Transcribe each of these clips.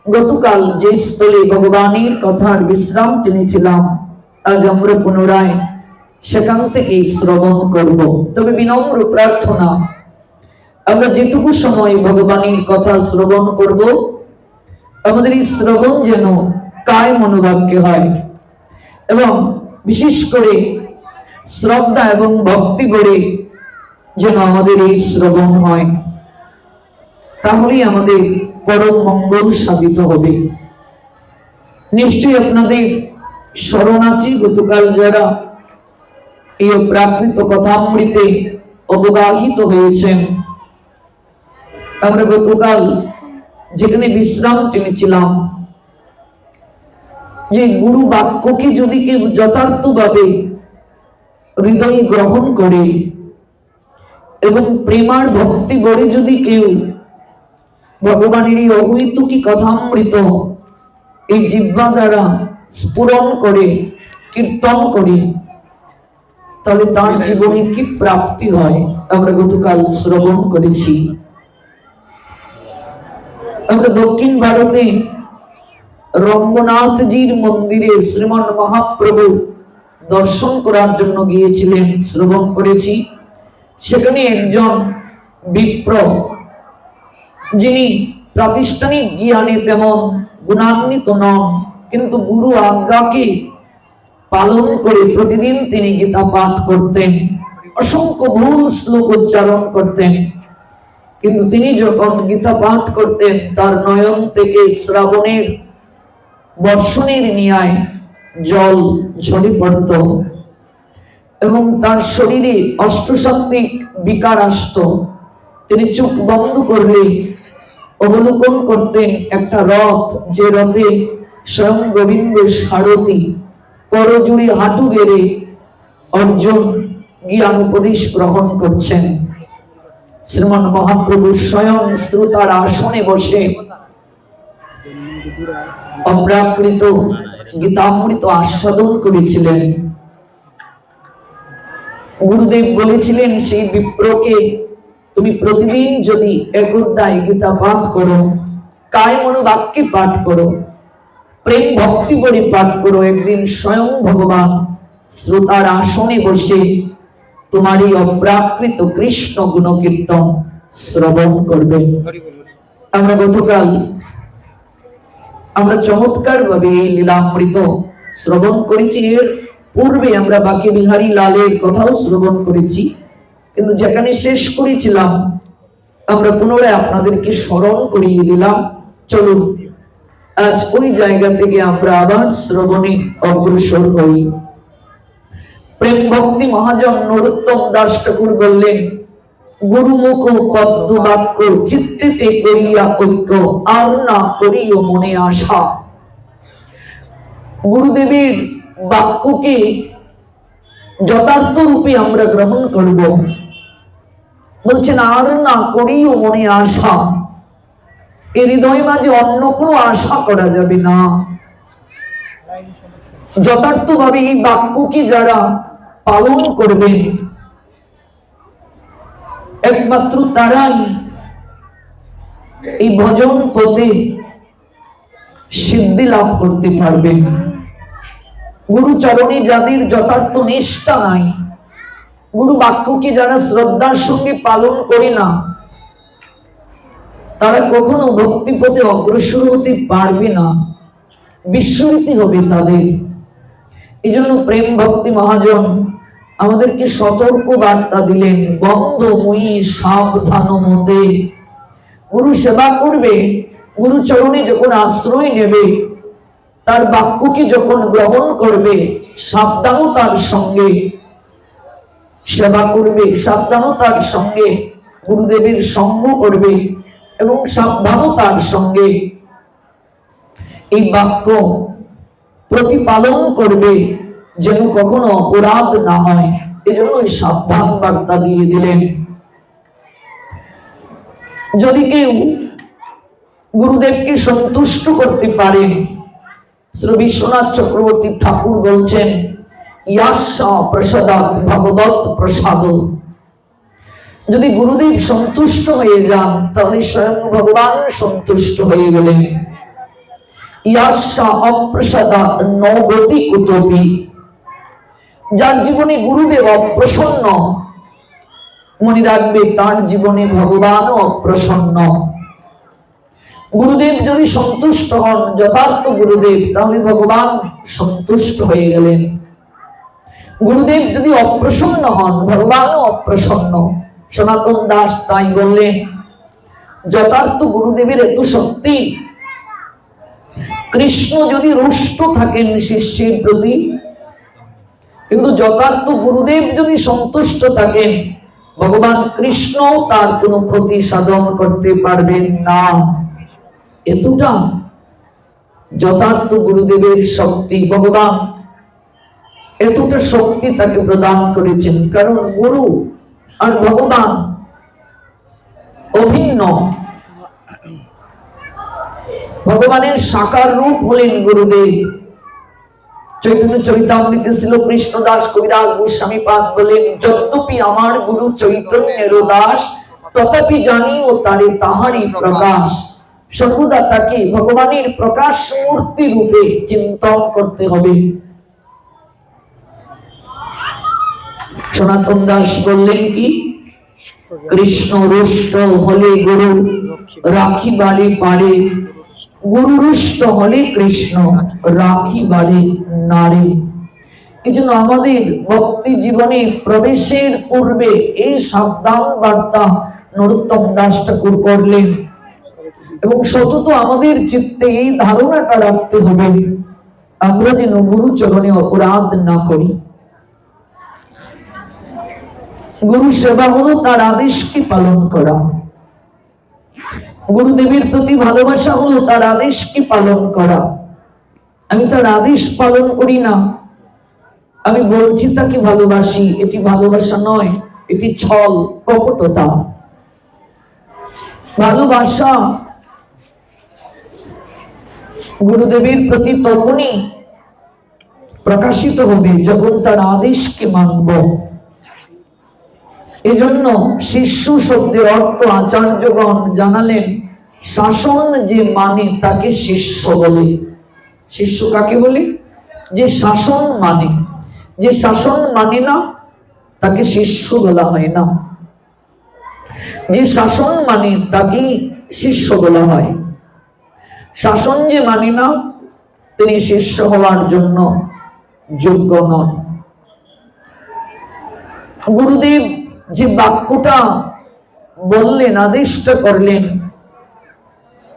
গতকাল যে স্থলে ভগবানের কথার বিশ্রাম টেনেছিলাম, আজ আমরা পুনরায় সেখান থেকে শ্রবণ করব। তবে বিনম্র প্রার্থনা, আমরা যেটুকু সময় ভগবানের কথা শ্রবণ করব, আমাদের এই শ্রবণ যেন কায় মনোবাক্যে হয় এবং বিশেষ করে শ্রদ্ধা এবং ভক্তি করে যেন আমাদের এই শ্রবণ হয়, তাহলেই আমাদের পরম মঙ্গল সাধিত হবে। নিশ্চয়ই আপনাদের স্মরণ আছে, গতকাল যারা এই প্রাকৃত কথামৃতে অবগাহিত হয়েছেন, আমরা গতকাল যেখানে বিশ্রাম টেনেছিলাম, যে গুরু বাক্যকে যদি কেউ যথার্থভাবে হৃদয়ে গ্রহণ করে এবং প্রেমার ভক্তি গড়ে যদি কেউ ভগবানের এই অহৈতুকী কথামৃত এই জিহ্বা দ্বারা স্ফুরণ করে, কীর্তন করে, তাহলে তার জীবনে কি প্রাপ্তি হয় আমরা গতকাল শ্রবণ করেছি। আমরা দক্ষিণ ভারতে রঙ্গনাথজির মন্দিরে শ্রীমন মহাপ্রভু দর্শন করার জন্য গিয়েছিলেন, শ্রবণ করেছি। সেখানে একজন বিপ্র, যিনি প্রাতিষ্ঠানিক জ্ঞানে তেমন গুণান্বিত নন, কিন্তু গুরু আজ্ঞাকে পালন করে প্রতিদিন তিনি গীতা পাঠ করতেন, অসংখ্য ভুল শ্লোক উচ্চারণ করতেন, কিন্তু তিনি যখন গীতা পাঠ করতেন তার নয়ন থেকে শ্রাবণের বর্ষণের ন্যায় জল ঝরে পড়ত এবং তার শরীরে অষ্টসাত্ত্বিক বিকার আসত। তিনি চোখ বন্ধ করলে অবলোকন করতেন একটা রথ, যে রথে স্বয়ং গোবিন্দ সারথি, করজুড়ে হাঁটু গেড়ে অর্জুন জ্ঞান উপদেশ গ্রহণ করছেন। শ্রীমান মহাপ্রভু স্বয়ং শ্রোতার আসনে বসে অপ্রাকৃত গীতামৃত আস্বাদন করেছিলেন। গুরুদেব বলেছিলেন, সেই বিপ্রকে তুমি প্রতিদিন যদি এক অধ্যায় গীতা পাঠ করো, কায় মনোবাক্যে পাঠ করো, প্রেম ভক্তি করে পাঠ করো, একদিন স্বয়ং ভগবান শ্রোতার আসনে বসে তোমার এই অপ্রাকৃত কৃষ্ণ গুণকীর্তন শ্রবণ করবে। আমরা গতকাল চমৎকার ভাবে এই লীলামৃত শ্রবণ করেছি। এর পূর্বে আমরা বাকি বিহারী লালের কথাও শ্রবণ করেছি, কিন্তু যেখানে শেষ করেছিলাম আমরা পুনরায় আপনাদেরকে স্মরণ করিয়ে দিলাম। চলুন আজ ওই জায়গা থেকে আমরা আবার শ্রবণে অগ্রসর হই। প্রেম ভক্তি মহাজন নরোত্তম দাস ঠাকুর বললেন, গুরুমুখ পদ্ম বাক্য চিত্তেতে করিয়া ঐক্য, আর না করিও মনে আশা। গুরুদেবের বাক্যকে যথার্থ রূপে আমরা গ্রহণ করব। বলছেন, আর না করিও মনে আশা। এর হৃদয় মাঝে অন্য কোনো আশা করা যাবে না। যথার্থভাবে এই বাক্যকে যারা পালন করবেন, একমাত্র তারাই এই ভজন পদে সিদ্ধি লাভ করতে পারবেন। গুরু চরণে যাদের যথার্থ নিষ্ঠা নাই, গুরু বাক্যকে যারা শ্রদ্ধার সঙ্গে পালন করে না, তারা কখনো ভক্তি পথে অগ্রসর হতে পারবে না, বিস্মৃতি হবে তাদের। এই জন্য প্রেম ভক্তি মহাজন আমাদেরকে সতর্ক বার্তা দিলেন, বন্ধ মুই সাবধান মতে। গুরু সেবা করবে, গুরু চরণে যখন আশ্রয় নেবে, তার বাক্যকে যখন গ্রহণ করবে, সাবধানতার সঙ্গে সেবা করবে, সাবধানতার সঙ্গে গুরুদেবের সঙ্গ করবে এবং সাবধানতার সঙ্গে এই বাক্য প্রতিপালন করবে, যেন কখনো অপরাধ না হয়। এজন্য এই সাবধান বার্তা দিয়ে দিলেন। যদি কেউ গুরুদেবকে সন্তুষ্ট করতে পারে, শ্রী বিশ্বনাথ চক্রবর্তী ঠাকুর বলছেন, ইয়াস্যা প্রসাদাৎ ভগবৎ প্রসাদ। যদি গুরুদেব সন্তুষ্ট হয়ে যান, তাহলে স্বয়ং ভগবান সন্তুষ্ট হয়ে গেলেন। ইয়াসা অপ্রসাদাৎ নগতি কুতপি। যার জীবনে গুরুদেব অপ্রসন্ন, মনে রাখবে তার জীবনে ভগবানও অপ্রসন্ন। গুরুদেব যদি সন্তুষ্ট হন, যথার্থ গুরুদেব, তাহলে ভগবান সন্তুষ্ট হয়ে গেলেন। গুরুদেব যদি অপ্রসন্ন হন, ভগবানও অপ্রসন্ন। সনাতন দাস তাই বললেন, যথার্থ গুরুদেবের এত শক্তি, কৃষ্ণ যদি রুষ্ট থাকেন শিষ্যের প্রতি, কিন্তু যথার্থ গুরুদেব যদি সন্তুষ্ট থাকেন, ভগবান কৃষ্ণ তার কোনো ক্ষতি সাধন করতে পারবেন না। এতটা যথার্থ গুরুদেবের শক্তি, ভগবান এতটা শক্তি তাকে প্রদান করেছেন। কারণ গুরু আর ভগবান অভিন্ন। ভগবানের সাকার রূপ হলেন গুরুদেব। চৈতন্য চরিতামৃতে ছিল কৃষ্ণদাস কবিরাজ গোস্বামী পাদ বলেন, যদ্যপি আমার গুরু চৈতন্যের দাস, তথাপি জানি ও তারে তাহারই প্রকাশ। সর্বদা তাকে ভগবানের প্রকাশ মূর্তি রূপে চিন্তন করতে হবে। সনাতন দাস বললেন কি, কৃষ্ণ রুষ্ট হলে গুরু রাখিবারে পারে, গুরু রুষ্ট হলে কৃষ্ণ রাখিবারে নারে। এই জন্য আমাদের ভক্তি জীবনে প্রবেশের পূর্বে এই সাবধান বার্তা নরোত্তম দাস ঠাকুর করলেন, এবং সতত আমাদের চিত্তে এই ধারণাটা রাখতে হবে, আমরা যেন গুরু চরণে অপরাধ না করি। গুরু সেবা হলো তার আদেশকে পালন করা। গুরুদেবের প্রতি ভালোবাসা হলো তার আদেশকে পালন করা। আমি তার আদেশ পালন করি না, আমি বলছি তাকে ভালোবাসি, এটি ভালোবাসা নয়, এটি ছল, কপটতা। ভালোবাসা গুরুদেবের প্রতি তখনই প্রকাশিত হবে যখন তার আদেশকে মানব। এজন্য শিষ্য শব্দের অর্থ আচার্যগণ জানালেন, শাসন যে মানে তাকে শিষ্য বলে। শিষ্য কাকে বলে? যে শাসন মানে। যে শাসন মানে না তাকে শিষ্য বলা হয় না। যে শাসন মানে তাকে শিষ্য বলা হয়। শাসন যে মানে না, তিনি শিষ্য হওয়ার জন্য যোগ্য নন। গুরুদেব যে বাক্যটা বললেন, আদেশটা করলেন,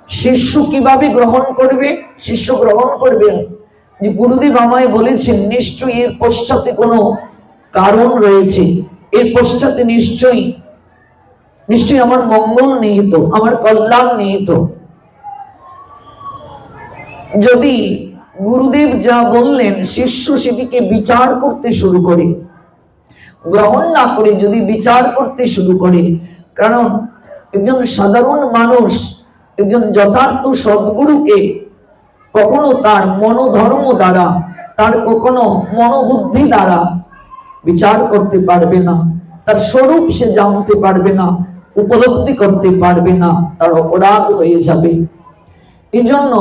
শিষ্য কিভাবে গ্রহণ করবে? শিষ্য গ্রহণ করবে যে গুরুদেব আমায় বলেছেন, নিশ্চয়ই এর পশ্চাতে কোনো কারণ রয়েছে, এর পশ্চাতে নিশ্চয়ই আমার মঙ্গল নিহিত, আমার কল্যাণ নিহিত। যদি গুরুদেব যা বললেন শিষ্য সেটিকে বিচার করতে শুরু করে, গ্রহণ না করে যদি বিচার করতে শুরু করে, কারণ একজন সাধারণ মানুষ একজন যথার্থ সদ্গুরুকে কখনো তার মনোধর্ম দ্বারা, তার কখনো মনোবুদ্ধি দ্বারা বিচার করতে পারবে না, তার স্বরূপ সে জানতে পারবে না, উপলব্ধি করতে পারবে না, তার অপরাধ হয়ে যাবে। এই জন্য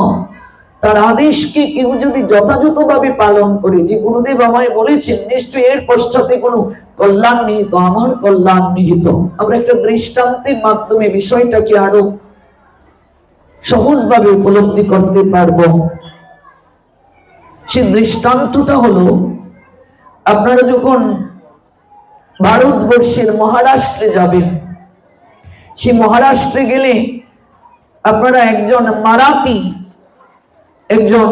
তার আদেশকে কেউ যদি যথাযথভাবে পালন করে, যে গুরুদেব আমায় বলেছেন নিশ্চয়ই এর পশ্চাতে কোনো কল্যাণ নিহিত, আমার কল্যাণ নিহিত, আমরা একটা দৃষ্টান্তের মাধ্যমে বিষয়টাকে আরো সহজভাবে উপলব্ধি করতে পারব। সে দৃষ্টান্তটা হলো, আপনারা যখন ভারতবর্ষের মহারাষ্ট্রে যাবেন, সে মহারাষ্ট্রে গেলে আপনারা একজন মারাঠি একজন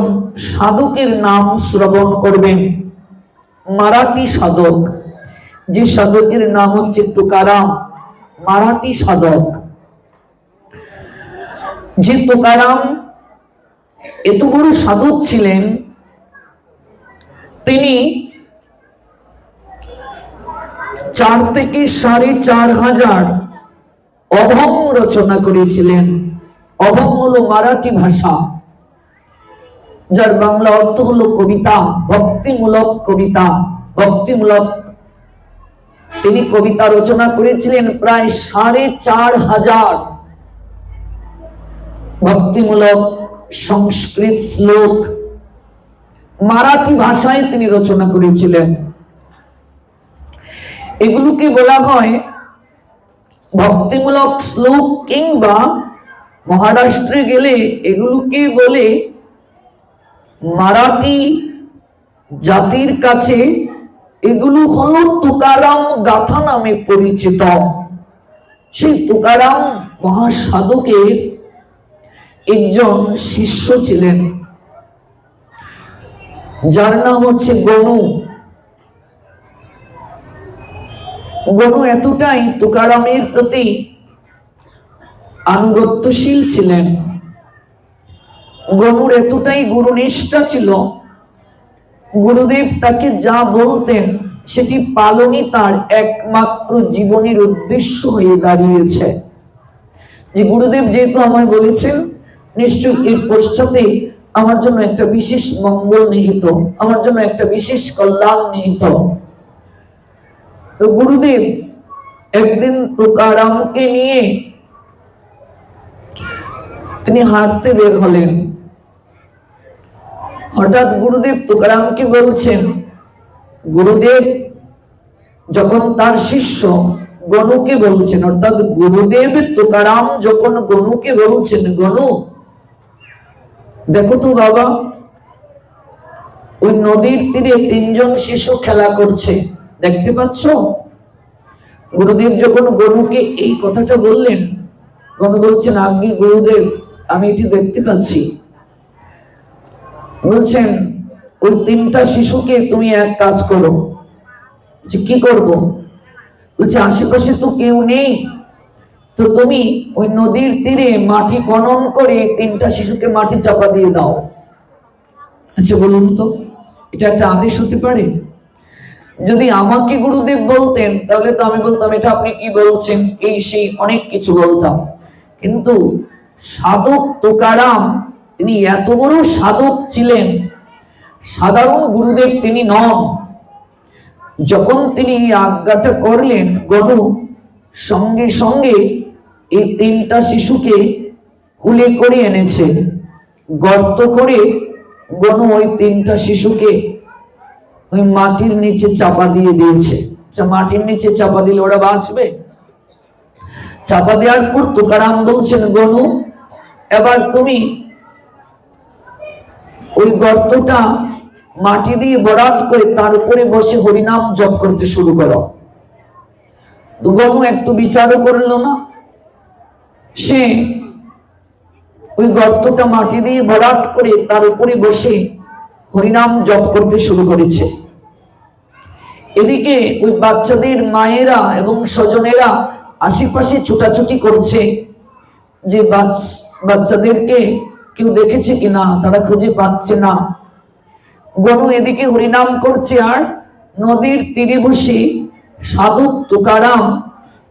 সাধকের নাম শ্রবণ করবেন। মারাঠি সাধক, যে সাধকের নাম হচ্ছে তুকারাম, মারাঠি সাধক। যে তুকারাম এত বড় সাধক ছিলেন, তিনি 4 থেকে 4,500 অভং রচনা করেছিলেন। অভং হলো মারাঠি ভাষা, যার বাংলা অর্থ হলো কবিতা, ভক্তিমূলক কবিতা। ভক্তিমূলক তিনি কবিতা রচনা করেছিলেন প্রায় 4,500 ভক্তিমূলক সংস্কৃত শ্লোক মারাঠি ভাষায় তিনি রচনা করেছিলেন। এগুলোকে বলা হয় ভক্তিমূলক শ্লোক, কিংবা মহারাষ্ট্রে গেলে এগুলোকে বলে মারাঠি জাতির কাছে এগুলো হলো তুকারাম গাথা নামে পরিচিত। সেই তুকারাম মহাসাধকের একজন শিষ্য ছিলেন, যার নাম হচ্ছে গনু। গনু এতটাই তুকারামের প্রতি আনুগত্যশীল ছিলেন, গনুর এতটাই গুরুনিষ্ঠা ছিল, গুরুদেব তাকে যা বলতেন সেটি পালনই তার একমাত্র জীবনের উদ্দেশ্য হয়ে দাঁড়িয়েছে। যে গুরুদেব যেহেতু আমায় বলেছেন, নিশ্চয়ই এর পশ্চাতে আমার জন্য একটা বিশেষ মঙ্গল নিহিত, আমার জন্য একটা বিশেষ কল্যাণ নিহিত। তো গুরুদেব একদিন তুকারামকে নিয়ে তিনি হাঁটতে বের হলেন। হঠাৎ গুরুদেব তুকারামকে বলছেন, গুরুদেব যখন তার শিষ্য গনুকে বলছেন, অর্থাৎ গুরুদেব তুকারাম যখন গনুকে বলছেন, গনু দেখো তো বাবা, ওই নদীর তীরে তিনজন শিশু খেলা করছে, দেখতে পাচ্ছ? গুরুদেব যখন গনুকে এই কথাটা বললেন, গনু বলছেন, আজ্ঞে গুরুদেব, আমি এটি দেখতে পাচ্ছি। বলছেন, ওই তিনটা শিশুকে তুমি এক কাজ করো। কি করব? বলছে, আশেপাশে তো কেউ নেই, তো তুমি ওই নদীর তীরে মাটি খনন করে তিনটা শিশুকে মাটি চাপা দিয়ে দাও। আচ্ছা বলুন তো, এটা একটা আদেশ হতে পারে? যদি আমাকে গুরুদেব বলতেন তাহলে তো আমি বলতাম, এটা আপনি কি বলছেন, এই সেই অনেক কিছু বলতাম। কিন্তু সাধক তুকারাম তিনি এত বড় সাধক ছিলেন, সাধারণ গুরুদেব তিনি নন। যখন তিনি আজ্ঞাটা করলেন, গনু সঙ্গে সঙ্গে এই তিনটা শিশুকে কুলে করে এনেছে, গর্ত করে গনু ওই তিনটা শিশুকে ওই মাটির নিচে চাপা দিয়ে দিয়েছে। মাটির নিচে চাপা দিলে ওরা বাঁচবে? চাপা দেওয়ার পর তুকারাম বলছেন, গনু এবার তুমি ওই গর্তটা মাটি দিয়ে ভরাট করে তার উপরে বসে হরিনাম জপ করতে শুরু করো। গনু একটু বিচারও করলো না, সে ওই গর্তটা মাটি দিয়ে ভরাট করে তার উপরে বসে হরিনাম জপ করতে শুরু করেছে। এদিকে ওই বাচ্চাদের মায়েরা এবং স্বজনেরা আশেপাশে ছুটাছুটি করছে, যে বাচ্চাদেরকে কেউ দেখেছে কিনা, তারা খুঁজে পাচ্ছে না। গনু এদিকে হরিনাম করছে, আর নদীর তীরে বসে সাধক তুকারাম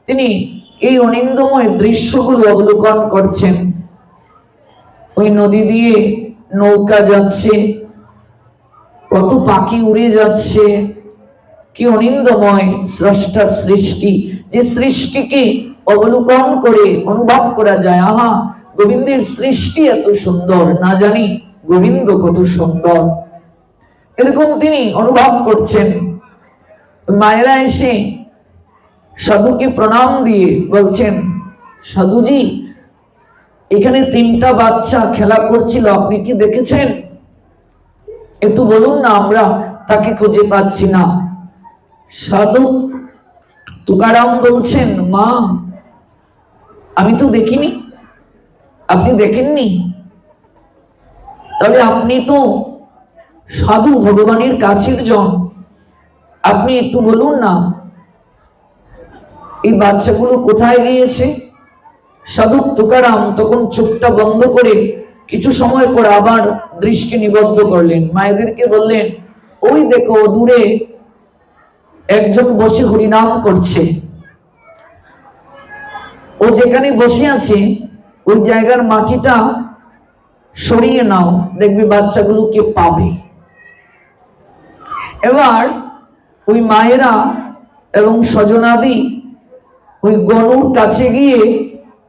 তিনি এই অনিন্দময় দৃশ্যগুলো অবলোকন করছেন। ওই নদী দিয়ে নৌকা যাচ্ছে, কত পাখি উড়ে যাচ্ছে, কি অনিন্দময় স্রষ্টার সৃষ্টি, যে সৃষ্টিকে অবলোকন করে অনুভব করা যায়, আহা গোবিন্দের সৃষ্টি এত সুন্দর, না জানি গোবিন্দ কত সুন্দর, এরকম তিনি অনুভব করছেন। মায়েরা এসে সাধুকে প্রণাম দিয়ে বলছেন, সাধুজি এখানে তিনটা বাচ্চা খেলা করছিল, আপনি কি দেখেছেন? একটু বলুন না, আমরা তাকে খুঁজে পাচ্ছি না। সাধু তুকারাম বলছেন, মা আমি তো দেখিনি, আপনি দেখেননি? তবে আপনি তো সাধু, ভগবানের কাছের জন, আপনি একটু বলুন না এই বাচ্চাগুলো কোথায় গিয়েছে? সাধু তুকারাম তখন চোখটা বন্ধ করে কিছু সময় পর আবার দৃষ্টি নিবদ্ধ করলেন, মায়েদেরকে বললেন, ওই দেখো দূরে একজন বসে হরিনাম করছে, ও যেখানে বসে আছে ওই জায়গার মাটিটা সরিয়ে নাও, দেখবে বাচ্চাগুলোকে পাবে। এবার ওই মায়েরা এবং স্বজনাদি ওই গনুর কাছে গিয়ে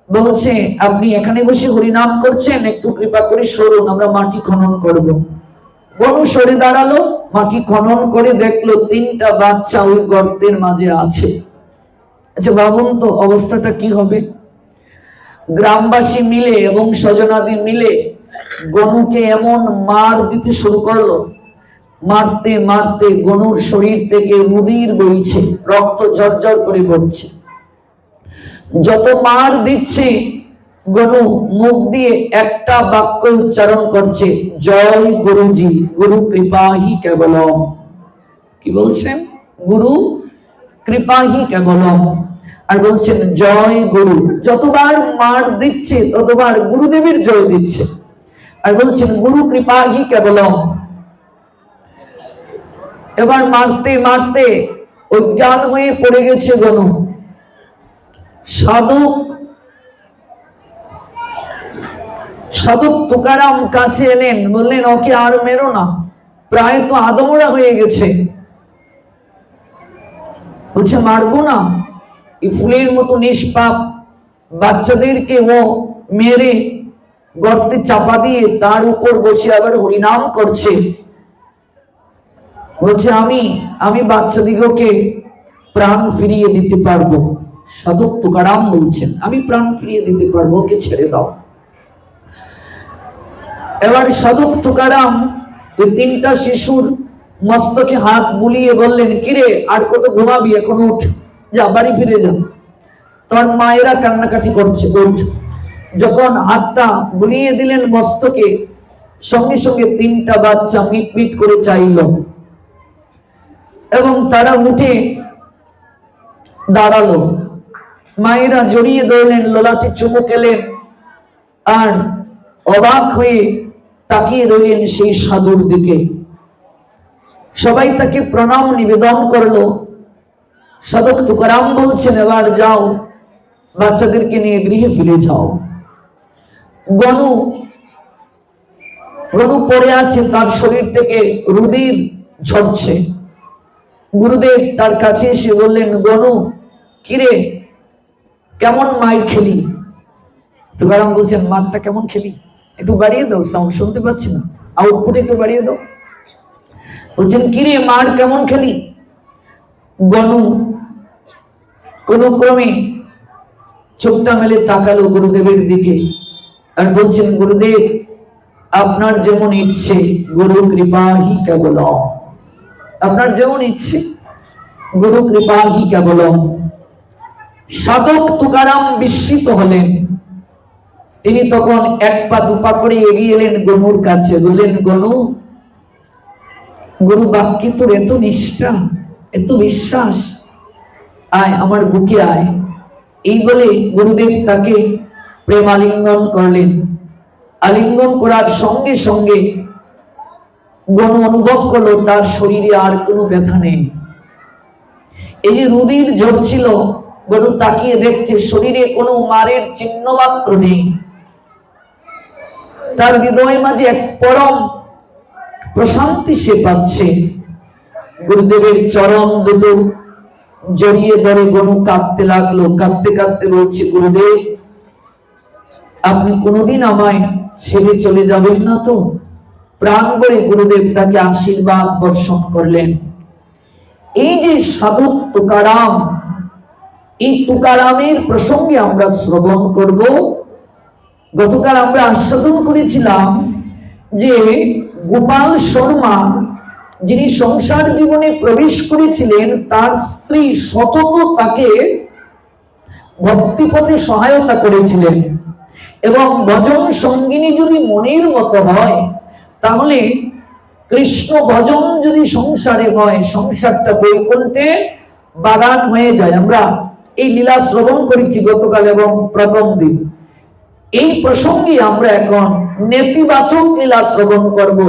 বলছে আপনি এখানে বসে হরিনাম করছেন, একটু কৃপা করে সরুন, আমরা মাটি খনন করব। গনু সরে দাঁড়ালো, মাটি খনন করে দেখলো 3টা বাচ্চা ওই গর্তের মাঝে আছে। আচ্ছা ভাবুন তো অবস্থাটা কি হবে। গ্রামবাসী মিলে এবং স্বজনাদি মিলে গনুকে এমন মার দিতে শুরু করলো, মারতে মারতে গনুর শরীর থেকে রুধির বইছে, রক্ত ঝরঝর করে পড়ছে। যত মার দিচ্ছে গনু মুখ দিয়ে একটা বাক্য উচ্চারণ করছে, জয় গুরুজি, গুরু কৃপাহি কেবলম। কি বলছেন? গুরু কৃপাহি কেবলম। আর বলছেন জয় গুরু। যতবার মার দিচ্ছে ততবার গুরুদেবের জয় দিচ্ছে, আর বলছেন গুরু কৃপাহি কেবলম। এবার মারতে মারতে অজ্ঞান হয়ে পড়ে গেছে গনু। সাধক তুকারাম কাছে এলেন, বললেন ওকে আর মেরো না, প্রায় তো আদমরা হয়ে গেছে। বলছে মারবো না, এই ফুলের মতো নিষ্পাপ বাচ্চাদেরকে ও মেরে গর্তে চাপা দিয়ে তার উপর বসে আবার হরিনাম করছে। বলছে আমি বাচ্চাদিগকে প্রাণ ফিরিয়ে দিতে পারবো। সাধক তুকারাম বলছেন আমি প্রাণ ফিরিয়ে দিতে পারবো, ওকে ছেড়ে দাও। এবার সাধক তুকারাম ওই 3টা শিশুর মস্তকে হাত বুলিয়ে বললেন, কিরে আর কত ঘুমাবি, এখন উঠ, যা বাড়ি ফিরে যা। তোমার মায়েরা কান্নাকাটি করছে, উঠ। যখন হাতটা বুলিয়ে দিলেন মস্তকে, সঙ্গে সঙ্গে 3টা বাচ্চা মিটমিট করে চাইল এবং তারা উঠে দাঁড়ালো। মায়েরা জড়িয়ে ধরলেন, লোলাটি চুমু খেলেন, আর অবাক হয়ে তাকিয়ে রইলেন সেই সাধুর দিকে। সবাই তাকে প্রণাম নিবেদন করলো। সাধক তুকারাম বলছেন এবার যাও, বাচ্চাদেরকে নিয়ে গৃহে ফিরে যাও। গনু পড়ে আছে, তার শরীর থেকে রুধির ঝরছে। গুরুদেব তার কাছে এসে বললেন, গনু কিরে কেমন মাইর খেলি? তুকারাম বলছেন মারটা কেমন খেলি, একটু বাড়িয়ে দাও, সাউন্ড শুনতে পাচ্ছি না, আউটপুট একটু বাড়িয়ে দাও। বলছেন কিরে মার কেমন খেলি? গনু কোন ক্রমে চোখটা মেলে তাকালো গুরুদেবের দিকে আর বলছেন, গুরুদেব আপনার যেমন ইচ্ছে, গুরু কৃপাহি কেবলম। আপনার যেমন ইচ্ছে, গুরু কৃপাহি কেবলম। সাধক তুকারাম বিস্মিত হলেন। তিনি তখন 1 পা 2 পা করে এগিয়ে এলেন গনুর কাছে, বললেন, গনু গুরু বাক্যে তোর এত নিষ্ঠা, এত বিশ্বাস, আয় আমার বুকে আয়। এই বলে গুরুদেব তাকে প্রেম আলিঙ্গন করলেন। আলিঙ্গন করার সঙ্গে সঙ্গে গনু অনুভব করলো তার শরীরে আর কোনো ব্যথা নেই। এই যে রুধির ঝরছিল, গনু তাকিয়ে দেখছে শরীরে কোনো মারের চিহ্ন মাত্র নেই। তার হৃদয় মাঝে এক পরম প্রশান্তি সে পাচ্ছে। গুরুদেবের চরণ দুটো জড়িয়ে ধরে গনু কাঁদতে লাগলো। কাঁদতে কাঁদতে বলছে, গুরুদেব আপনি কোনোদিন আমায় ছেড়ে চলে যাবেন না তো? প্রাণ ভরে গুরুদেব তাকে আশীর্বাদ বর্ষণ করলেন। এই যে সাধক তুকারাম, এই তুকারামের প্রসঙ্গে আমরা শ্রবণ করব। গতকাল আমরা আস্বাদন করেছিলাম যে গোপাল শর্মা যিনি সংসার জীবনে প্রবেশ করেছিলেন, তার স্ত্রী সতত তাকে ভক্তিপথে সহায়তা করেছিলেন এবং ভজন সঙ্গিনী যদি মনের মতো হয়, তাহলে কৃষ্ণ ভজন যদি সংসারে হয়, সংসারটা বৈকুণ্ঠে বাগান হয়ে যায়। আমরা এই লীলা শ্রবণ করেছি গতকাল এবং প্রথম দিন। এই প্রসঙ্গে আমরা এখন নেতিবাচক লীলা শ্রবণ করব।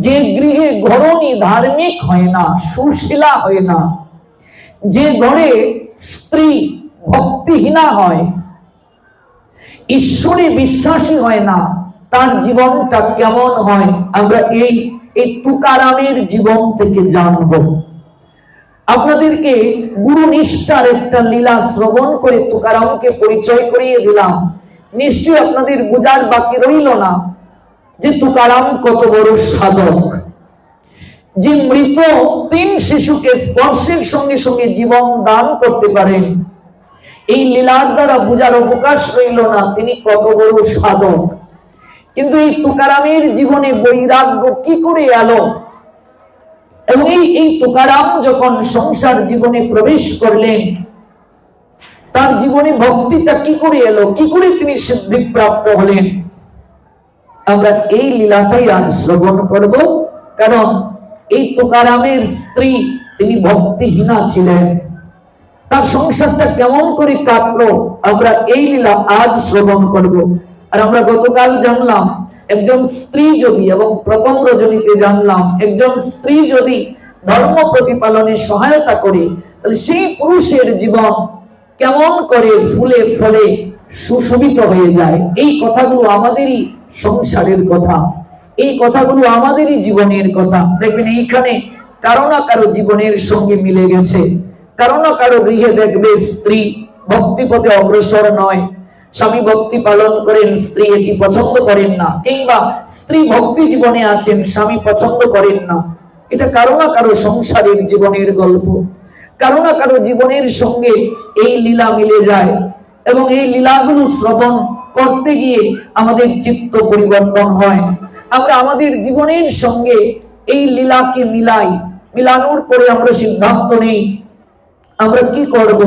যে গৃহে ঘরণী ধার্মিক হয় না, সুশীলা হয় না, যে ঘরে স্ত্রী ভক্তিহীনা হয়, ঈশ্বরে বিশ্বাসী হয় না, তার জীবনটা কেমন হয় আমরা এই তুকারামের জীবন থেকে জানব। আপনাদেরকে গুরু নিষ্ঠার একটা লীলা শ্রবণ করে তুকারামকে পরিচয় করিয়ে দিলাম। নিশ্চয়ই আপনাদের বোঝার বাকি রইল না যে তুকারাম কত বড় সাধক, যে মৃত 3 শিশুকে স্পর্শের সঙ্গে সঙ্গে জীবন দান করতে পারেন। এই লীলার দ্বারা বোঝার অবকাশ রইল না তিনি কত বড় সাধক। কিন্তু এই তুকারামের জীবনে বৈরাগ্য কি করে এলো, এবং এই তুকারাম যখন সংসার জীবনে প্রবেশ করলেন, তার জীবনে ভক্তিটা কি করে এলো, কি করে তিনি সিদ্ধি প্রাপ্ত হলেন, আমরা এই লীলাটাই আজ শ্রবণ করব। কারণ এই তুকারামের স্ত্রী তিনি ভক্তিহীনা ছিলেন, তার সংসারটা কেমন করে কাটলো আমরা এই লীলা আজ শ্রবণ করব। আর আমরা গতকাল জানলাম একজন স্ত্রী যদি, এবং প্রথম রজনীতে জানলাম একজন স্ত্রী যদি ধর্ম প্রতিপালনে সহায়তা করে, তাহলে সেই পুরুষের জীবন কেমন করে ফুলে ফলে সুশোভিত হয়ে যায়। এই কথাগুলো আমাদেরই সংসারের কথা, এই কথাগুলো আমাদেরই জীবনের কথা। দেখবেন এইখানে কারো না কারো জীবনের সঙ্গে মিলে গেছে। কারো না কারো গৃহে দেখবে স্ত্রী ভক্তি পথে অগ্রসর নয়, স্বামী ভক্তি পালন করেন, স্ত্রী এটি পছন্দ করেন না, কিংবা স্ত্রী ভক্তি জীবনে আছেন, স্বামী পছন্দ করেন না। এটা কারো না কারো সংসারের জীবনের গল্প, কারো না কারো জীবনের সঙ্গে এই লীলা মিলে যায়। এবং এই লীলাগুলো শ্রবণ করতে গিয়ে আমাদের চিত্ত পরিবর্তন হয়। আমরা আমাদের জীবনের সঙ্গে এই লীলাকে মিলাই, মিলানোর পরে আমরা সিদ্ধান্ত নেই আমরা কি করব।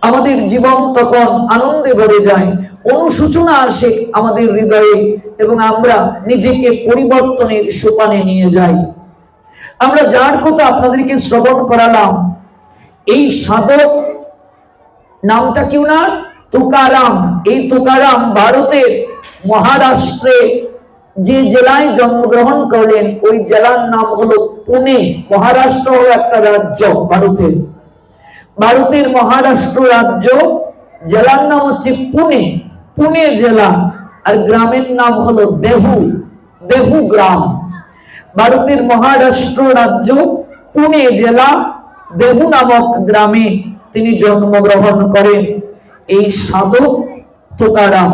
আমাদের জীবন তখন আনন্দে ভরে যায়, অনুশোচনা আসে আমাদের হৃদয়ে, এবং আমরা নিজেকে পরিবর্তনের সোপানে নিয়ে যাই। আমরা যার কথা আপনাদেরকে শ্রবণ করালাম, এই সাধক নামটা কি না, তুকারাম। এই তুকারাম ভারতের মহারাষ্ট্রে যে জেলায় জন্মগ্রহণ করলেন ওই জেলার নাম হলো পুনে। মহারাষ্ট্র হলো একটা রাজ্য ভারতের, ভারতের মহারাষ্ট্র রাজ্য, জেলার নাম হচ্ছে পুনে, পুনে জেলা। আর গ্রামের নাম হলো দেহু, দেহু গ্রাম। ভারতের মহারাষ্ট্র রাজ্য, পুনে জেলা, দেহু নামক গ্রামে তিনি জন্মগ্রহণ করেন। এই সাধক তুকারাম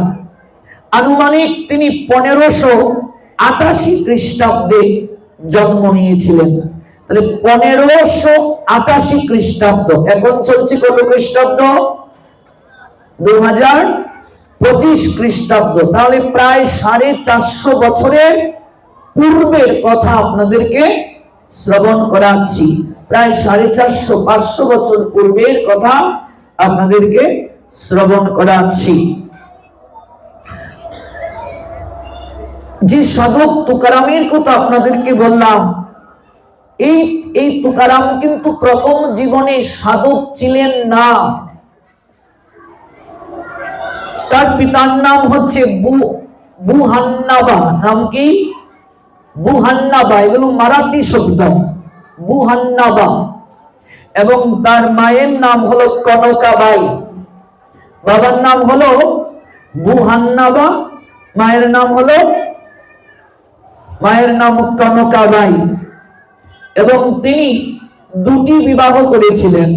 আনুমানিক তিনি 1588 খ্রিস্টাব্দে জন্ম নিয়েছিলেন। তাহলে 1588 খ্রিস্টাব্দ, এখন চলছে কত খ্রিস্টাব্দ, 2025 খ্রিস্টাব্দ। তাহলে প্রায় 450 বছরের পূর্বের কথা আপনাদেরকে শ্রবণ করাচ্ছি। প্রায় 450-500 বছর পূর্বের কথা আপনাদেরকে শ্রবণ করাচ্ছি। যে সাধক তুকারামের কথা আপনাদেরকে বললাম, এই তুকারাম কিন্তু প্রথম জীবনে সাধক ছিলেন না। তার পিতার নাম হচ্ছে বুহান্নাবা। নাম কি? বুহান্নাবা। এগুলো মারাঠি শব্দ, বুহান্নাবা। এবং তার মায়ের নাম হলো কনকাবাই। বাবার নাম হলো বুহান্নাবা, মায়ের নাম কনকাবাই। এবং তিনি 2টি বিবাহ করেছিলেন।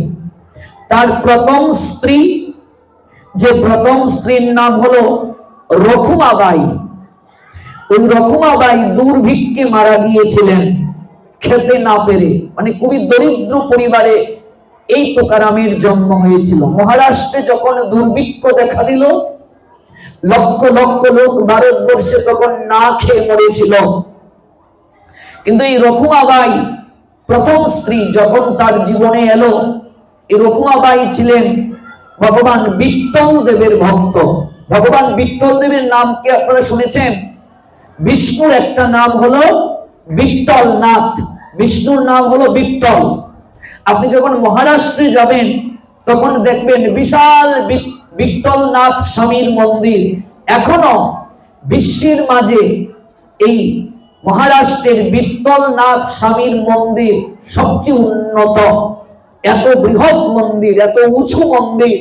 তার প্রথম স্ত্রী, যে প্রথম স্ত্রীর নাম হলো রখুমাবাই। ওই রখুমাবাই দুর্ভিক্ষে মারা গিয়েছিলেন, খেতে না পেরে। মানে খুবই দরিদ্র পরিবারে এই তুকারামের জন্ম হয়েছিল। মহারাষ্ট্রে যখন দুর্ভিক্ষ দেখা দিল, লক্ষ লক্ষ লোক ভারতবর্ষে তখন না খেয়ে মরেছিল। কিন্তু এই রখুমাবাই প্রথম স্ত্রী যখন তার জীবনে এলো, এই রখুমাবাই ছিলেন ভগবান বিট্টল দেবের ভক্ত। ভগবান বিট্টল দেবের নাম কি আপনারা শুনেছেন? বিষ্ণুর একটা নাম হলো বিট্টল নাথ, বিষ্ণুর নাম হলো বিট্টল। আপনি যখন মহারাষ্ট্রে যাবেন তখন দেখবেন বিশাল বিট্টল নাথ স্বামীর মন্দির। এখনো বিশ্বের মাঝে এই মহারাষ্ট্রের বিট্টল নাথ স্বামীর মন্দির সবচেয়ে উন্নত। এত বৃহৎ মন্দির, এত উঁচু মন্দির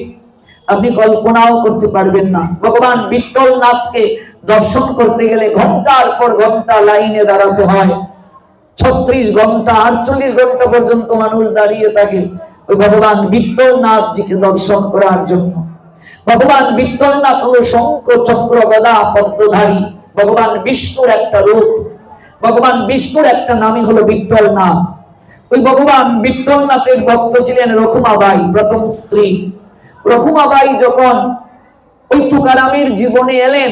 আপনি কল্পনাও করতে পারবেন না। ভগবান বিট্টল নাথকে দর্শন করতে গেলে ঘন্টার পর ঘন্টা লাইনে দাঁড়াতে হয়। 36 ঘন্টা 48 ঘন্টা পর্যন্ত মানুষ দাঁড়িয়ে থাকে। ওই ভগবান বিট্টলনাথজিকে দর্শন করার জন্য। ভগবান বিট্টলনাথ হলো শঙ্খ চক্র গদা পদ্মধারী ভগবান বিষ্ণুর একটা রূপ। ভগবান বিষ্ণুর একটা নামই হলো বিট্টলনাথ। ওই ভগবান বিট্টলনাথের ভক্ত ছিলেন রখুমাবাই, প্রথম স্ত্রী। রখুমাবাই যখন ওই তুকারামের জীবনে এলেন,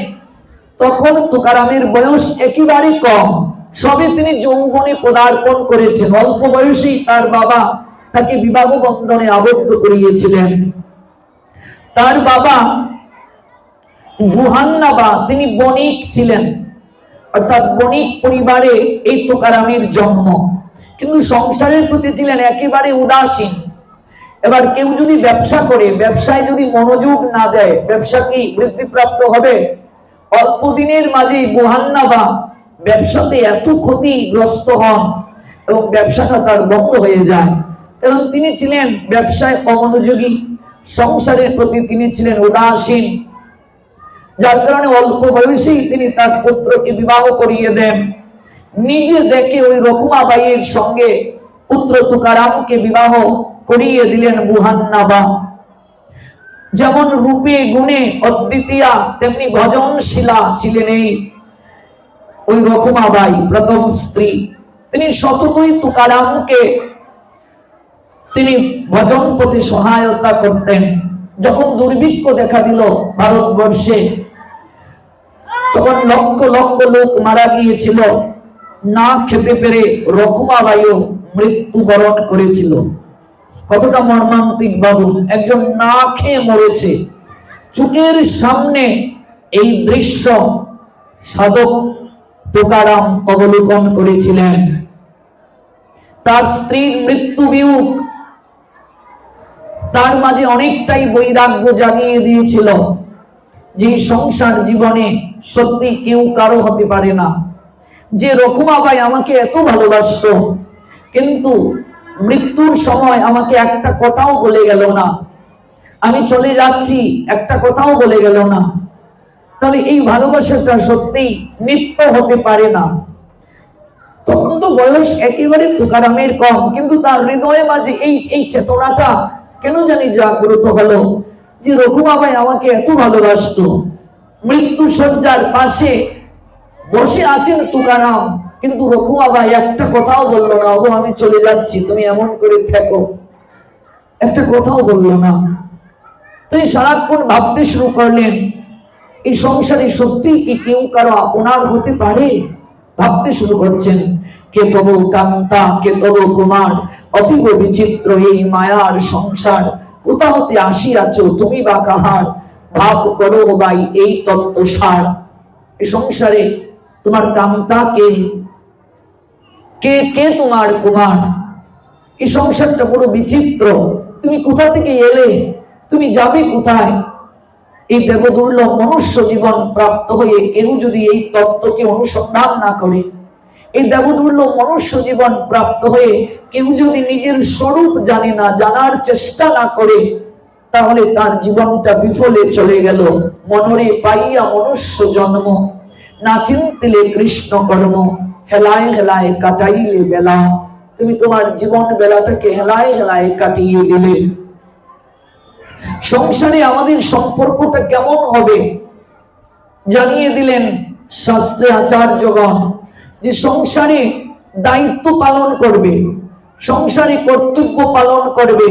তখন তুকারামের বয়স একেবারে কম, সবে তিনি যৌবনে পদার্পণ করেছেন। অল্প বয়সেই তার বাবা তাকে বিবাহ বন্ধনে আবদ্ধ করিয়েছিলেন। তার বাবা বুহান্নাবা, তিনি বণিক ছিলেন, অর্থাৎ বণিক পরিবারে এই তুকারামের জন্ম, কিন্তু সংসারের প্রতি ছিলেন একেবারে উদাসীন। এবার কেউ যদি ব্যবসা করে, ব্যবসায় যদি মনোযোগ না দেয়, ব্যবসা কি বৃদ্ধিপ্রাপ্ত হবে? অল্প দিনের মাঝেই বুহান্নাবা ব্যবসাতে এত ক্ষতিগ্রস্ত হন এবং ব্যবসাটা তার বন্ধ হয়ে যায়, কারণ তিনি ছিলেন ব্যবসায় অমনোযোগী, সংসারের প্রতি তিনি ছিলেন উদাসীন। যার কারণে অল্প বয়সেই তিনি তার পুত্রকে বিবাহ করিয়ে দেন। নিজে দেখে ওই রখুমাবাইয়ের সঙ্গে পুত্র তুকারামকে বিবাহ করিয়ে দিলেন বুহান্নাবা। যেমন রূপে গুণে অদ্বিতীয়া, তেমনি ভজনশীলা ছিলেন এই ওই রখুমাবাই, প্রথম স্ত্রী। তিনি সততই তুকারামকে তিনি ভজন পথে সহায়তা করতেন। যখন দুর্ভিক্ষ দেখা দিল ভারতবর্ষে, তখন লক্ষ লক্ষ লোক মারা গিয়েছিল, না খেতে পেরে রখুমাবাইও মৃত্যুবরণ করেছিল। কতটা মর্মান্তিক বাবু, একজন না খেয়ে মরেছে, চোখের সামনে এই দৃশ্য সাধক তুকারাম অবলোকন করেছিলেন। তার স্ত্রীর মৃত্যু বিয়োগ তার মাঝে অনেকটাই বৈরাগ্য জানিয়ে দিয়েছিল যে সংসার জীবনে সত্যি কেউ কারো হতে পারে না। যে রখুমাবাই আমাকে এত ভালোবাসতো, কিন্তু মৃত্যুর সময় আমাকে একটা কথাও বলে গেল না, আমি চলে যাচ্ছি একটা কথাও বলে গেল না, তাহলে এই ভালোবাসাটা সত্যি নিত্য হতে পারে না। তখন তো বয়স একেবারে তুকারামের কম, কিন্তু তার হৃদয়ে মাঝে এই চেতনাটা কেন জানি জাগ্রত হলো যে রখুমাবাই আমাকে এত ভালোবাসতো। মৃত্যু শয্যার পাশে বসে আছেন তুকারাম, কিন্তু রখুমাবাই একটা কথাও বললো না, ওগো আমি চলে যাচ্ছি, তুমি এমন করে থেকো, একটা কথাও বললো না। তিনি সারাক্ষণ ভাবতে শুরু করলেন, এই সংসারে সত্যি কি কেউ কারো আপনার হতে পারে? ভাবতে শুরু করছেন, কে তব কান্তা, কে তব কুমার, অতীব বিচিত্র এই মায়ার সংসার, কোথা হতে আসিয়াছ তুমি বা কাহার, ভাব করো ভাই এই তত্ত্ব সার। এই সংসারে তোমার কান্তা কে, কে কে তোমার কুমার? এই সংসারটা বড় বিচিত্র, তুমি কোথা থেকে এলে, তুমি যাবে কোথায়? এই দেবদুর্লভ মনুষ্য জীবন প্রাপ্ত হয়ে কেউ যদি এই তত্ত্বকে অনুসন্ধান না করে, এই দেবদুর্লভ মনুষ্য জীবন প্রাপ্ত হয়ে কেউ যদি নিজের স্বরূপ জানে না, জানার চেষ্টা না করে, তাহলে তার জীবনটা বিফলে চলে গেল। মনরে পাইয়া মনুষ্য জন্ম, না চিন্তিলে কৃষ্ণ কর্ম, হেলায় হেলায় কাটাইলে বেলা। তুমি তোমার জীবন বেলাটাকে হেলায় হেলায় কাটিয়ে দিলে। সংসারে আমাদের সম্পর্কটা কেমন হবে জানিয়ে দিলেন শাস্ত্রে আচার্যগণ, যে সংসারে দায়িত্ব পালন করবে, সংসারে কর্তব্য পালন করবে,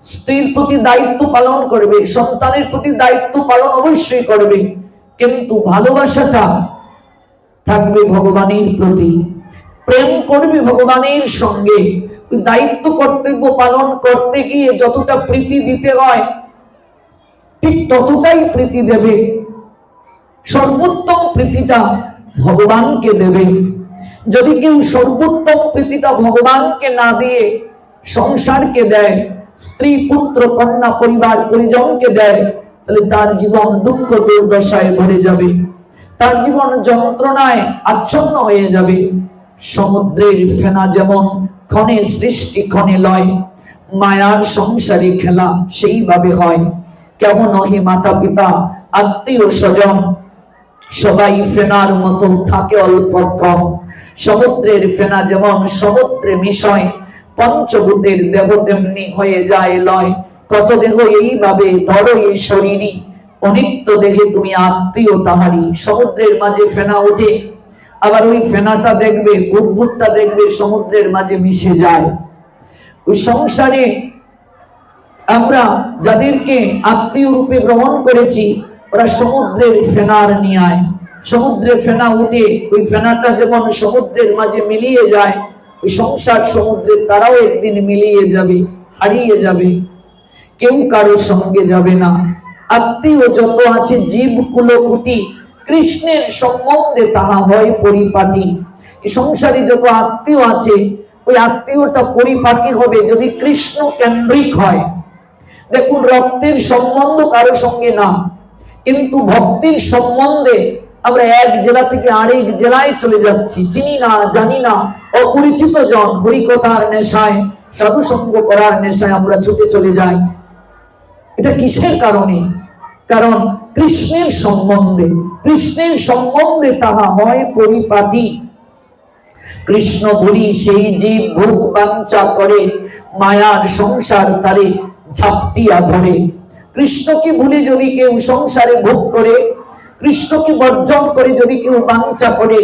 স্ত্রীর প্রতি দায়িত্ব পালন করবে, সন্তানের প্রতি দায়িত্ব পালন অবশ্যই করবে, কিন্তু ভালোবাসাটা থাকবে ভগবানের প্রতি, প্রেম করবে ভগবানের সঙ্গে। দায়িত্ব কর্তব্য পালন করতে গিয়ে যতটা প্রীতি দিতে হয় ঠিক ততটাই প্রীতি দেবে, সর্বোত্তম প্রীতিটা ভগবানকে দেবে। যদি কেউ সর্বোত্তম প্রীতিটা ভগবানকে না দিয়ে সংসারকে দেয়, স্ত্রী পুত্র কন্যা পরিবার পরিজনকে দেয়, তাহলে তার জীবন দুঃখ দুর্দশায় ভরে যাবে, তার জীবন যন্ত্রণায় আচ্ছন্ন হয়ে যাবে। সমুদ্রের ফেনা যেমন ক্ষণে সৃষ্টি ক্ষণে লয়, মায়ার সংসারে খেলা সেইভাবে হয়। কেমন নহে মাতা পিতা আত্মীয় স্বজন, সবাই ফেনার মতো থাকে অল্পক্ষণ। সমুদ্রের ফেনা যেমন সমুদ্রে মিশয়, পঞ্চভূতের দেহ তেমনি হয়ে যায় লয়, কত দেহ এইভাবে ধরো এই শরীরই, অনিত্য দেহে তুমি আত্মীয় তাহারি। সমুদ্রের মাঝে ফেনা ওঠে, আবার ওই ফেনাটা দেখবে, বুদবুদটা দেখবে সমুদ্রের মাঝে মিশে যায়। ওই সংসারে আমরা যাদেরকে আত্মীয় রূপে গ্রহণ করেছি, ওরা সমুদ্রের ফেনার নিয়ায়, সমুদ্রের ফেনা উঠে ওই ফেনাটা যেমন সমুদ্রের মাঝে মিলিয়ে যায়, ওই সংসার সমুদ্রে তারাও একদিন মিলিয়ে যাবে, হারিয়ে যাবে, কেউ কারো সঙ্গে যাবে না। আত্মীয় যত আছে জীব কুলকুটি, কৃষ্ণের সম্বন্ধে তাহা হয় পরিপাটি। এই সংসারে যত আত্মীয় আছে, ওই আত্মীয়টা পরিপাটি হবে যদি কৃষ্ণ কেন্দ্রিক হয়। দেখুন, রক্তের সম্বন্ধ কারো সঙ্গে না, কিন্তু ভক্তির সম্বন্ধে আমরা এক জেলা থেকে আরেক জেলায় চলে যাচ্ছি, চিনি না, জানি না, অপরিচিত জন, হরিকথার নেশায়, সাধু সঙ্গ করার নেশায় আমরা ছুটে চলে যাই। এটা কিসের কারণে? কারণ কৃষ্ণের সম্বন্ধে, কৃষ্ণের সম্বন্ধে তাহা হয় পরিপাটি। কৃষ্ণ ভুলি সেই জীব ভোগ বাঞ্ছা করে, মায়ার সংসার তারে ঝাপটিয়া ধরে। কৃষ্ণকে ভুলে যদি কেউ সংসারে ভোগ করে, কৃষ্ণকে বর্জন করে যদি কেউ বাঞ্ছা করে,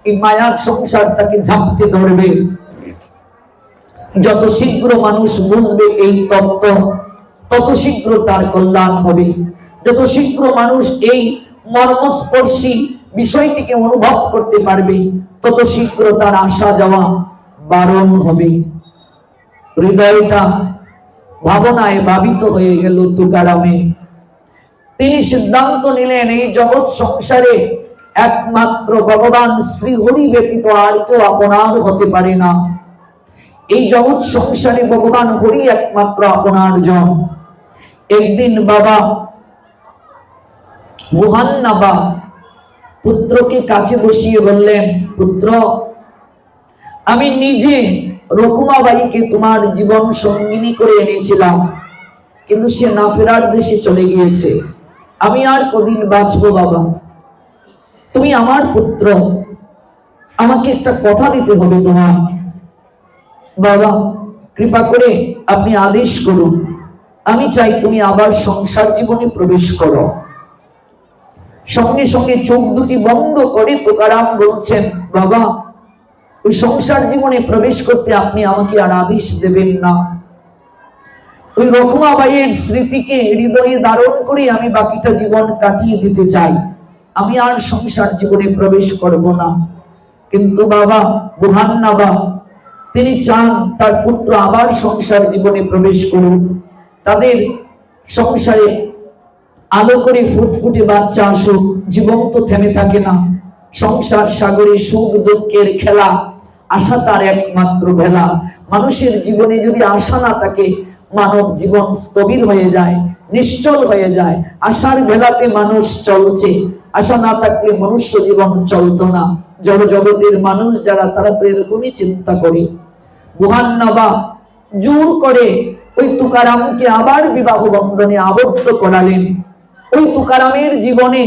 এই মায়ার সংসার তাকে ঝাপতে ধরবে। যত শীঘ্র মানুষ বুঝবে এই তত্ত্ব, তত শীঘ্র তার কল্যাণ হবে। যত শীঘ্র মানুষ এই মর্মস্পর্শী বিষয়টিকে অনুভব করতে পারবে, তত শীঘ্র তার আসা যাওয়া বারণ হবে। হৃদয়টা ভাবনায় ভাবিত হয়ে গেল তুকারামে। তিনি সিদ্ধান্ত নিলেন, এই জগৎ সংসারে একমাত্র ভগবান শ্রী হরি ব্যতীত আর কেউ আপনার হতে পারে না। এই জগৎ সংসারে ভগবান হরি একমাত্র আপনার জন। একদিন বাবা মুহান্নাবা পুত্রকে কাছে বসিয়ে বললেন, পুত্র, আমি নিজে রকুমাবাইকে তোমার জীবন সঙ্গিনী করে এনেছিলাম, কিন্তু সে না ফেরার দেশে চলে গিয়েছে। আমি আর কদিন বাঁচবো বাবা, তুমি আমার পুত্র, আমাকে একটা কথা দিতে হবে তোমার। বাবা, কৃপা করে আপনি আদেশ করুন, আমি চাই তুমি আবার সংসার জীবনে প্রবেশ করো। সঙ্গে সঙ্গে চোখ দুটি বন্ধ করে তুকারাম বলছেন, বাবা, ওই সংসার জীবনে প্রবেশ করতে আপনি আমাকে আর আদেশ দেবেন না। ওই রকুমাবাইয়ের স্মৃতিকে হৃদয়ে ধারণ করে আমি বাকিটা জীবন কাটিয়ে দিতে চাই, আমি আর সংসার জীবনে প্রবেশ করব না। কিন্তু বাবা মুহান্নাবা তিনি চান তার পুত্র আবার সংসার জীবনে প্রবেশ করুন, তাদের সংসারে আলো করে ফুটফুটে বাচ্চা আসুক। জীবন তো থেমে থাকে না, সংসার সাগরে সুখ দুঃখের খেলা, আশা তার একমাত্র ভেলা। মানুষের জীবনে যদি আশা না থাকে, মানব জীবন স্থবির হয়ে যায়, নিশ্চল হয়ে যায়। আশার ভেলাতে মানুষ চলছে, আশা না থাকলে মনুষ্য জীবন চলতো না। জড় জগতের মানুষ যারা, তারা তো এরকমই চিন্তা করে। মুহান্নাবা জোর করে ওই তুকারামকে আবার বিবাহ বন্ধনে আবদ্ধ করালেন। ওই তুকারামের জীবনে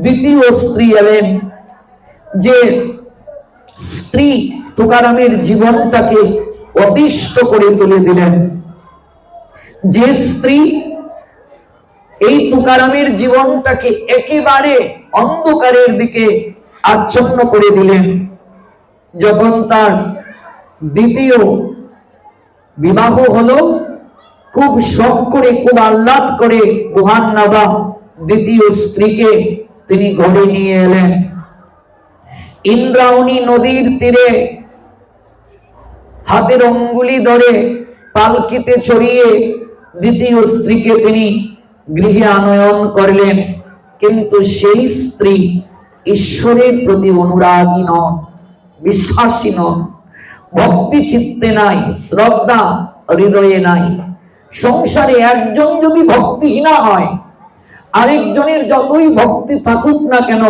দ্বিতীয় স্ত্রী এলেন, যে স্ত্রী তুকারামের জীবনটাকে অতিষ্ঠ করে তুলে দিলেন, যে স্ত্রী এই তুকারামের জীবনটাকে একেবারে অন্ধকারের দিকে আচ্ছন্ন করে দিলেন। যখন তার দ্বিতীয় বিবাহ হলো, খুব শখ করে, খুব আহ্লাদ করে মুহান্নাবা দ্বিতীয় স্ত্রীকে তিনি ঘরে নিয়ে এলেন। ইন্দ্রায়ণী নদীর তীরে হাতের অঙ্গুলি ধরে পালকিতে চড়িয়ে দ্বিতীয় স্ত্রীকে তিনি গৃহে আনয়ন করলেন। কিন্তু সেই স্ত্রী ঈশ্বরের প্রতি অনুরাগী নন, বিশ্বাসী নন, ভক্তি চিত্তে নাই, শ্রদ্ধা হৃদয়ে নাই। সংসারে একজন যদি ভক্তিহীনা হয়, আরেকজনের যতই ভক্তি থাকুক না কেন,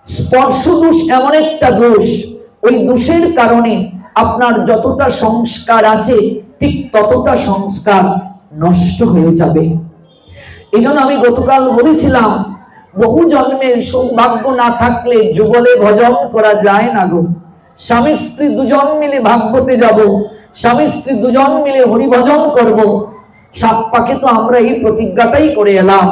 স্পর্শ দোষ এমন একটা দোষ, ওই দোষের কারণে আপনার যতটা সংস্কার আছে ঠিক ততটা সংস্কার নষ্ট হয়ে যাবে। এই জন্য আমি গতকাল বলেছিলাম, বহু জন্মের সৌভাগ্য না থাকলে যুগলে ভজন করা যায় না গো। স্বামী স্ত্রী দুজন মিলে ভাগবতে যাব, স্বামী স্ত্রী দুজন মিলে হরিভজন করব। সাত পাকে তো আমরা এই প্রতিজ্ঞাটাই করে এলাম,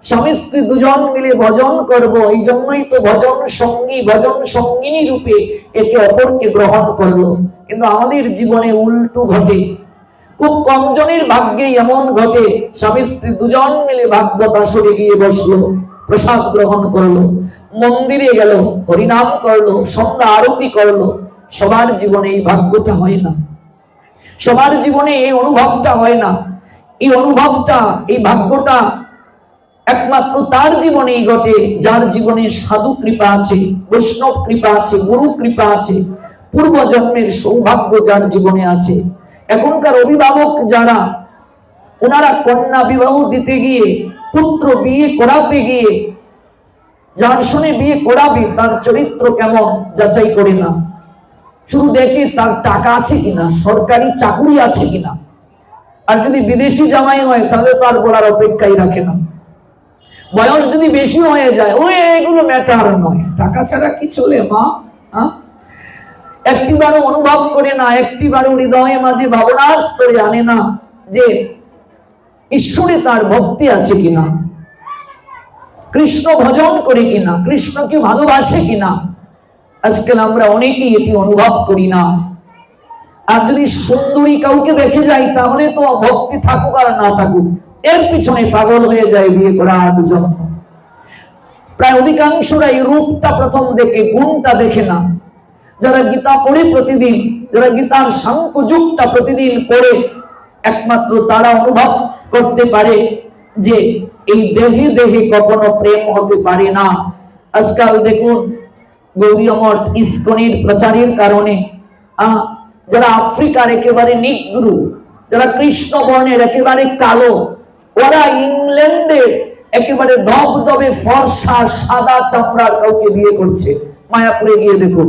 স্বামী স্ত্রী দুজন মিলে ভজন করব। এই জন্যই তো ভজন সঙ্গী ভজন সঙ্গিনী রূপে একে অপরকে গ্রহণ করলো। কিন্তু আমাদের জীবনে উল্টো ঘটে, খুব কম জনের ভাগ্যে এমন ঘটে, স্বামী স্ত্রী দুজন মিলে ভাগবত আসরে গিয়ে বসলো, প্রসাদ গ্রহণ করলো, মন্দিরে গেল, হরিনাম করলো, সন্ধ্যা আরতি করলো। সবার জীবনে এই ভাগ্যটা হয় না, সবার জীবনে এই অনুভবটা হয় না। এই অনুভবটা, এই ভাগ্যটা একমাত্র তার জীবনেই ঘটে যার জীবনে সাধু কৃপা আছে, বৈষ্ণব কৃপা আছে, গুরু কৃপা আছে, পূর্ব জন্মের সৌভাগ্য যার জীবনে আছে। এখনকার অভিভাবক যারা, ওনারা কন্যা বিবাহ দিতে গিয়ে, পুত্র বিয়ে করাতে গিয়ে যার সঙ্গে বিয়ে করাবে তার চরিত্র কেমন যাচাই করে না, শুধু দেখে তার টাকা আছে কিনা, সরকারি চাকুরি আছে কিনা। আর যদি বিদেশি জামাই হয় তাহলে তো আর বলার অপেক্ষাই রাখে না। বয়স যদি বেশি হয়ে যায়, ওই এগুলো ম্যাটার নয়, টাকা ছাড়া কি চলে মা? একটিবারও অনুভব করে না, একটিবারও হৃদয়ে মাঝে ভাবনা স্তরে আনে না যে ঈশ্বরে তার ভক্তি আছে কিনা, কৃষ্ণ ভজন করে কিনা, কৃষ্ণকে ভালোবাসে কিনা। আজকাল আমরা অনেকেই এটি অনুভব করি না। আর যদি সুন্দরী কাউকে দেখে যাই তাহলে তো ভক্তি থাকুক আর না থাকুক, এর পিছনে পাগল হয়ে যায় বিয়ে করার জন্য। প্রায় অধিকাংশরাই রূপটা প্রথম দেখে, গুণটা দেখে না। যারা গীতা পড়ে প্রতিদিন, যারা গীতার সাংখ্য যুগটা প্রতিদিন পড়ে, একমাত্র তারা অনুভব করতে পারে যে এই দেহে দেহে কখনো প্রেম হতে পারে না। আজকাল দেখুন গৌরী মঠ ইস্কনের প্রচারের কারণে যারা আফ্রিকার একেবারে নিগ্রু, যারা কৃষ্ণ বর্ণের একেবারে কালো, ওরা ইংল্যান্ডে একেবারে ধবধবে ফর্সা সাদা চামড়ার কাউকে বিয়ে করছে। মায়াপুরে গিয়ে দেখুন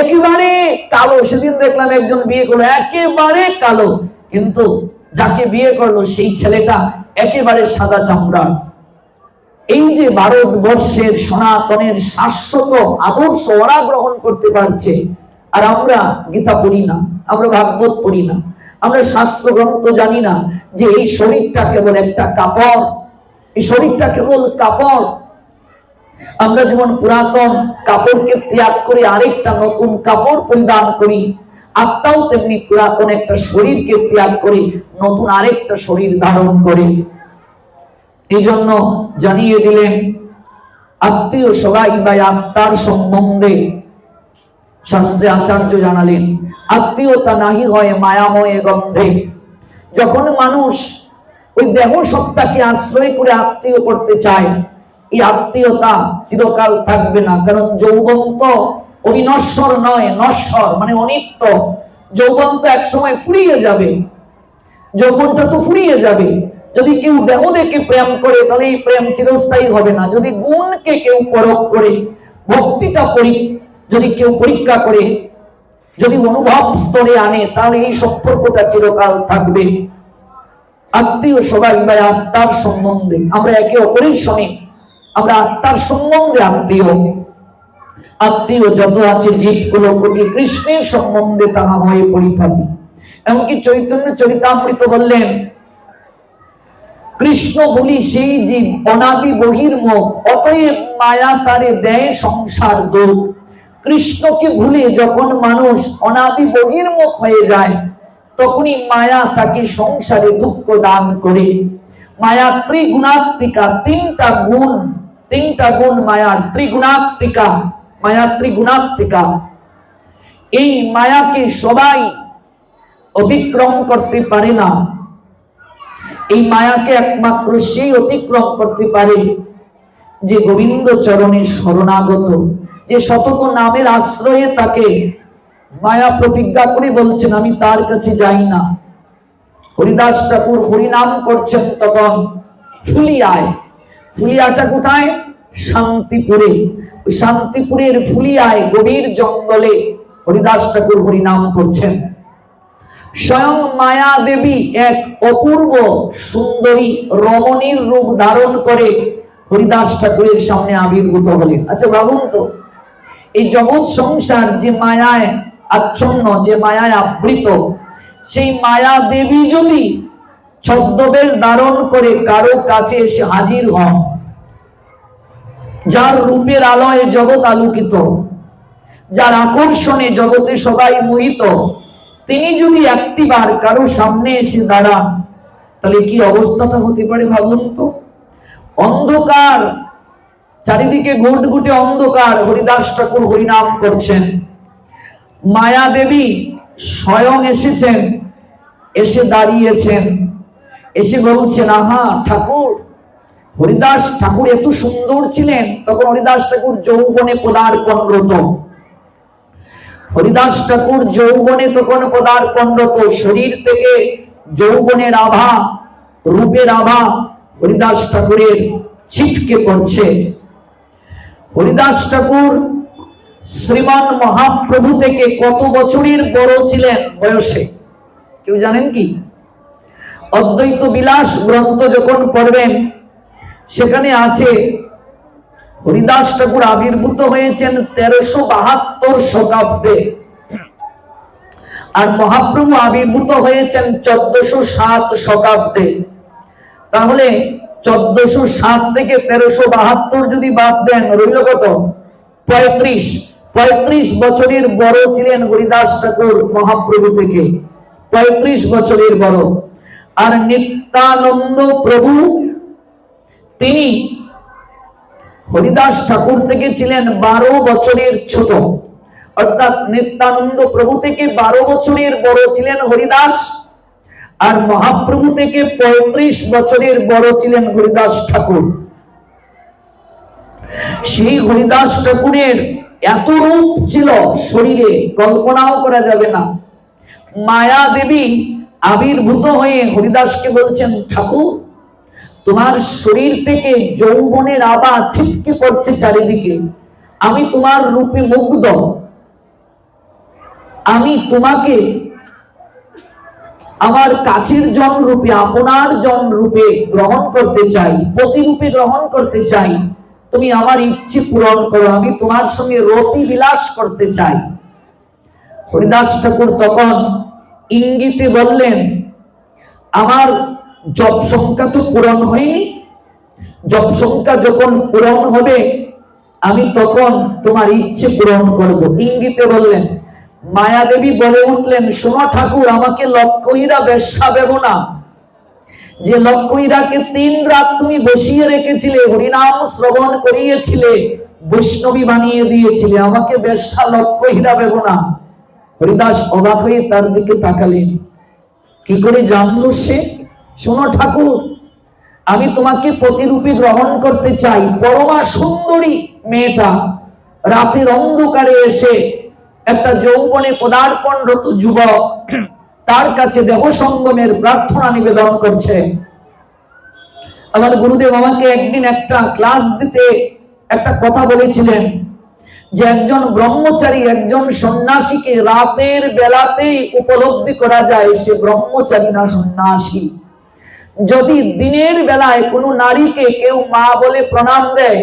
একেবারে কালো। সেদিন দেখলাম একজন বিয়ে করলো একেবারে কালো, কিন্তু যাকে বিয়ে করলো সেই ছেলেটা একেবারে সাদা চামড়ার। এই যে ভারতবর্ষের সনাতনের শাশ্বত আদর্শ ওরা গ্রহণ করতে পারছে, আর আমরা গীতা পড়ি না, আমরা ভাগবত পড়ি না, আমরা শাস্ত্র গ্রন্থ জানি না যে এই শরীরটা কেবল একটা কাপড়, এই শরীরটা কেবল কাপড়। আমরা যেমন পুরাতন কাপড়কে ত্যাগ করে আরেকটা নতুন কাপড় পরিধান করি, আত্মাও তেমনি পুরাতন একটা শরীরকে ত্যাগ করে নতুন আরেকটা শরীর ধারণ করে। এই জন্য জানিয়ে দিলেন আত্মীয় সবাই বা আত্মার সম্বন্ধে শাস্ত্রে আচার্য জানালেন আত্মীয়তা নাহি হয় মায়াময় গন্ধে। যখন মানুষ ওই দেহ সত্তাকে আশ্রয় করে আত্মীয় করতে চায়, এই আত্মীয়তা চিরকাল থাকবে না। কারণ যৌবন তো অবিনশ্বর নয়, নশ্বর মানে অনিত্য। যৌবন তো একসময় ফুরিয়ে যাবে, যৌবনটা তো ফুরিয়ে যাবে। যদি কেউ দেহ দেখে প্রেম করে তাহলে এই প্রেম চিরস্থায়ী হবে না। যদি গুণকে কেউ পরখ করে, ভক্তিটা যদি কেউ পরীক্ষা করে, যদি অনুভব স্তরে আনে, তাহলে এই সম্পর্কটা চিরকাল থাকবে। আত্মীয় সবাই বা আত্মার সম্বন্ধে আমরা একে অপরের সঙ্গে, আমরা আত্মার সম্বন্ধে আত্মীয়। আত্মীয় যত আছে জীব কোন কোটি, কৃষ্ণের সম্বন্ধে তাহা হয়ে পরিপাটি। এমনকি চৈতন্য চরিতামৃত বললেন কৃষ্ণ বলি সেই জীব অনাদি বহির্মুখ, অতএব মায়া তারে দেয় সংসার দুঃখ। কৃষ্ণকে ভুলে যখন মানুষ অনাদি বহির্মুখ হয়ে যায়, তখনই মায়া তাকে সংসারে দুঃখ দান করে। মায়া ত্রিগুণাত্মিকা, তিনটা গুণ মায়ার, ত্রিগুণাত্মিকা, মায়া ত্রিগুণাত্মিকা। এই মায়াকে সবাই অতিক্রম করতে পারে না। এই মায়াকে একমাত্র সেই অতিক্রম করতে পারে যে গোবিন্দ চরণে শরণাগত, যে সতত নামের আশ্রয়ে তাকে। মায়া প্রতিজ্ঞা করে বলছেন আমি তার কাছে যাই না। হরিদাস ঠাকুর হরিনাম করছেন তখন ফুলিয়ায়। ফুলিয়াটা কোথায়? শান্তিপুরে। ওই শান্তিপুরের ফুলিয়ায় গভীর জঙ্গলে হরিদাস ঠাকুর হরিনাম করছেন। স্বয়ং মায়া দেবী এক অপূর্ব সুন্দরী রমণীর রূপ ধারণ করে হরিদাস ঠাকুরের সামনে আবির্ভূত হলেন। আচ্ছা ভাবুন তো, এই জগৎ সংসার যে মায়ায় আচ্ছন্ন, যে মায়ায় আবৃত, সেই মায়া দেবী যদি ছদ্মবেশ ধারণ করে কারো কাছে এসে হাজির হন, যার রূপের আলোয় জগৎ আলোকিত, যার আকর্ষণে জগতে সবাই মোহিত, তিনি যদি একটিবার কারো সামনে এসে দাঁড়ান, তাহলে কি অবস্থাটা হতে পারে ভাবুন তো। অন্ধকার, চারিদিকে ঘুটঘুটে অন্ধকার, হরিদাস ঠাকুর হরিনাম করছেন, মায়া দেবী স্বয়ং এসেছেন, এসে দাঁড়িয়েছেন, এসে বলছেন, আহা ঠাকুর, হরিদাস ঠাকুর এত সুন্দর ছিলেন। তখন হরিদাস ঠাকুর যৌবনে পদার্পণরত, হরিদাস ঠাকুর যৌবনে তখন পদার্পণরত, শরীর থেকে যৌবনের আভা, রূপের আভা হরিদাস ঠাকুরের ছিটকে পড়ছে। হরিদাস ঠাকুর শ্রীমান মহাপ্রভু থেকে কত বছরের বড় ছিলেন বয়সে, কেউ জানেন কি? অদ্বৈত বিলাস গ্রন্থ যখন পড়বেন, সেখানে আছে হরিদাস ঠাকুর আবির্ভূত হয়েছেন 1372 শতাব্দে, আর মহাপ্রভু আবির্ভূত হয়েছেন 1407 শতাব্দে। তাহলে 1407 থেকে 1372 যদি বাদ দেন, রইল কত? 35 বছরের বড় ছিলেন হরিদাস ঠাকুর মহাপ্রভু থেকে, 35 বছরের বড়। আর নিত্যানন্দ প্রভু তিনি হরিদাস ঠাকুর থেকে ছিলেন 12 বছরের ছোট, অর্থাৎ নিত্যানন্দ প্রভু থেকে 12 বছরের বড় ছিলেন হরিদাস, আর মহাপ্রভু থেকে 35 বছরের বড় ছিলেন হরিদাস ঠাকুর। সেই হরিদাস ঠাকুরের এত রূপ ছিল শরীরে, কল্পনাও করা যাবে না। মায়া দেবী আবির্ভূত হয়ে হরিদাসকে বলছেন, ঠাকুর তোমার শরীর থেকে যৌবনের আভা ছিটকে পড়ছে চারিদিকে, আমি তোমার রূপে মুগ্ধ, আমি তোমাকে আমার কাছের জন রূপে, আপনার জন রূপে গ্রহণ করতে চাই, প্রতিরূপে গ্রহণ করতে চাই। তুমি আমার ইচ্ছে পূরণ করো, আমি তোমার সঙ্গে রতি বিলাস করতে চাই। হরিদাস ঠাকুর তখন ইঙ্গিতে বললেন, আমার জপ সংখ্যা তো পূরণ হয়নি, জপ সংখ্যা যখন পূরণ হবে আমি তখন তোমার ইচ্ছে পূরণ করব। ইঙ্গিতে বললেন। মায়া দেবী বলে উঠলেন, শোনো ঠাকুর, আমাকে লক্ষ্মীরা বেশ্যা ভেবো না। যে লক্ষ্মীরাকে 3 রাত তুমি বসিয়ে রেখেছিলে, হরিনাম শ্রবণ করিয়েছিলে, বৈষ্ণবী বানিয়ে দিয়েছিলে, আমাকে বেশ্যা লক্ষ্মীরা ভেবো না। হরিদাস অবাক হয়ে তার দিকে তাকালেন, কি করে জানলো সে? শোনো ঠাকুর, আমি তোমাকে প্রতিরূপে গ্রহণ করতে চাই। পরমা সুন্দরী মেয়েটা রাতের অন্ধকারে এসে একটা যৌবনে পদার্পণরত যুবক তার কাছে দেহ সঙ্গমের প্রার্থনা নিবেদন করছে। আমার গুরুদেব আমাকে একদিন একটা ক্লাস দিতে একটা কথা বলেছিলেন, যে একজন ব্রহ্মচারী একজন সন্ন্যাসীকে রাতের বেলাতেই উপলব্ধি করা যায় সে ব্রহ্মচারী না সন্ন্যাসী। যদি দিনের বেলায় কোনো নারীকে কেউ মা বলে প্রণাম দেয়,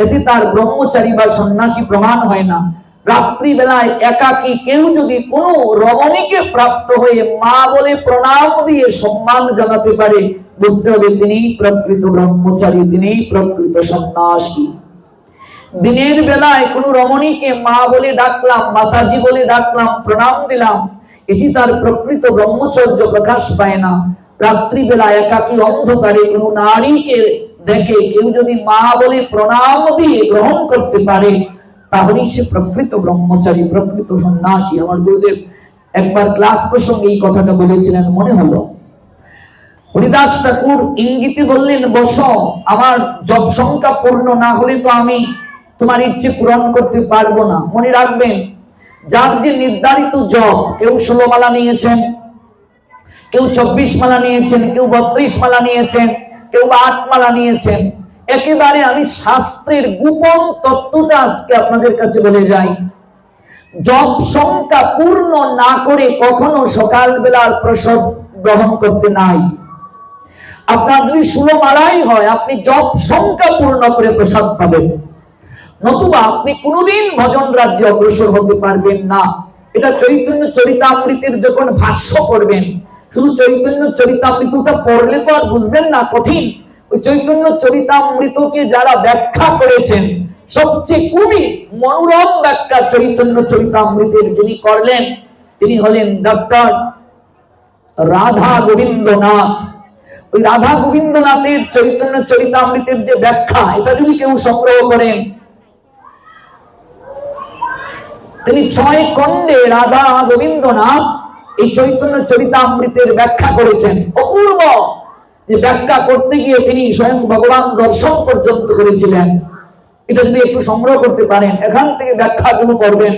এতে তার ব্রহ্মচারী বা সন্ন্যাসী প্রমাণ হয় না। রাত্রি বেলায় একাকী কেউ যদি কোনো রমণীকে প্রাপ্ত হয়ে মা বলে প্রণাম দিয়ে সম্মান জানাতে পারে, বুঝতে হবে তিনি প্রকৃত ব্রহ্মচারী, তিনি প্রকৃত সন্ন্যাসী। দিনের বেলায় কোনো রমণীকে মা বলে ডাকলাম, মাতাজি বলে ডাকলাম, প্রণাম দিলাম, এটি তার প্রকৃত ব্রহ্মচর্য প্রকাশ পায় না। রাত্রি বেলা একাকী অন্ধকারে কোনো নারীকে দেখে কেউ যদি মা বলে প্রণাম দিয়ে গ্রহণ করতে পারে, তাহলেই সে প্রকৃত ব্রহ্মচারী, প্রকৃত সন্ন্যাসী। আমার গুরুদেব একবার ক্লাস প্রসঙ্গে এই কথাটা বলেছিলেন, মনে হলো। হরিদাস ঠাকুর ইঙ্গিতে বললেন, বসো, আমার জপ সংখ্যা পূর্ণ না হলে তো আমি তোমার ইচ্ছে পূরণ করতে পারবো না। মনে রাখবেন, যার যে নির্ধারিত জপ, কেউ 16 মালা নিয়েছেন, কেউ 24 মালা নিয়েছেন, কেউ 32 মালা নিয়েছেন, কেউ 8 মালা নিয়েছেন। একেবারে আমি শাস্ত্রের গোপন তত্ত্বটা আজকে আপনাদের কাছে বলে যাই। জপ সংখ্যা পূর্ণ না করে কখনো সকাল বেলার প্রসাদ গ্রহণ করতে নাই। আপনার যদি 16 মালাই হয়, আপনি জপ সংখ্যা পূর্ণ করে প্রসাদ পাবেন, নতুবা আপনি কোনোদিন ভজন রাজ্যে অগ্রসর হতে পারবেন না। এটা চৈতন্য চরিতামৃতের যখন ভাষ্য করবেন, শুধু চৈতন্য চরিতামৃতটা পড়লে তো আর বুঝবেন না, কঠিন। ওই চৈতন্য চরিতামৃতকে যারা ব্যাখ্যা করেছেন, সবচেয়ে খুবই মনোরম ব্যাখ্যা চৈতন্য চরিতামৃতের যিনি করলেন, তিনি হলেন ডক্টর রাধা গোবিন্দনাথ। ওই রাধা গোবিন্দনাথের চৈতন্য চরিতামৃতের যে ব্যাখ্যা, এটা যদি কেউ সংগ্রহ করেন, তিনি 6 খণ্ডে রাধা গোবিন্দনাথ এই চৈতন্য চরিতামৃতের ব্যাখ্যা করেছেন। অপূর্ব যে ব্যাখ্যা করতে গিয়ে তিনি স্বয়ং ভগবান দর্শন পর্যন্ত করেছিলেন। এটা যদি একটু সংগ্রহ করতে পারেন, এখান থেকে ব্যাখ্যাগুলো করবেন।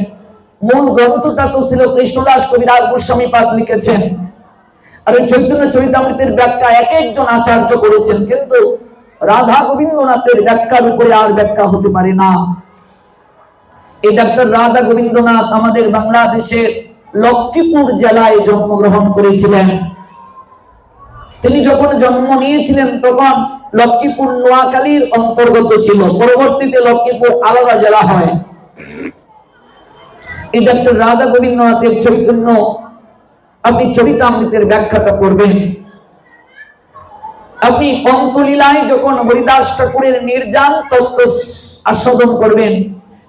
মূল গ্রন্থটা তো ছিল কৃষ্ণদাস কবিরাজ গোস্বামী পাদ লিখেছেন, আর এই চৈতন্য চরিতামৃতের ব্যাখ্যা এক একজন আচার্য করেছেন, কিন্তু রাধা গোবিন্দনাথের ব্যাখ্যার উপরে আর ব্যাখ্যা হতে পারে না। এই ডক্টর রাধা গোবিন্দনাথ আমাদের বাংলাদেশের লক্ষ্মীপুর জেলায় জন্মগ্রহণ করেছিলেন। তিনি যখন জন্ম নিয়েছিলেন তখন লক্ষ্মীপুর নোয়াখালীর অন্তর্গত ছিল, পরবর্তীতে লক্ষ্মীপুর আলাদা জেলা হয়। এই ডক্টর রাধা গোবিন্দনাথের চৈতন্য আপনি চরিতামৃতের ব্যাখ্যাটা করবেন। আপনি অন্তলীলায় যখন হরিদাস ঠাকুরের নির্জান তত্ত্ব আস্বাদন করবেন,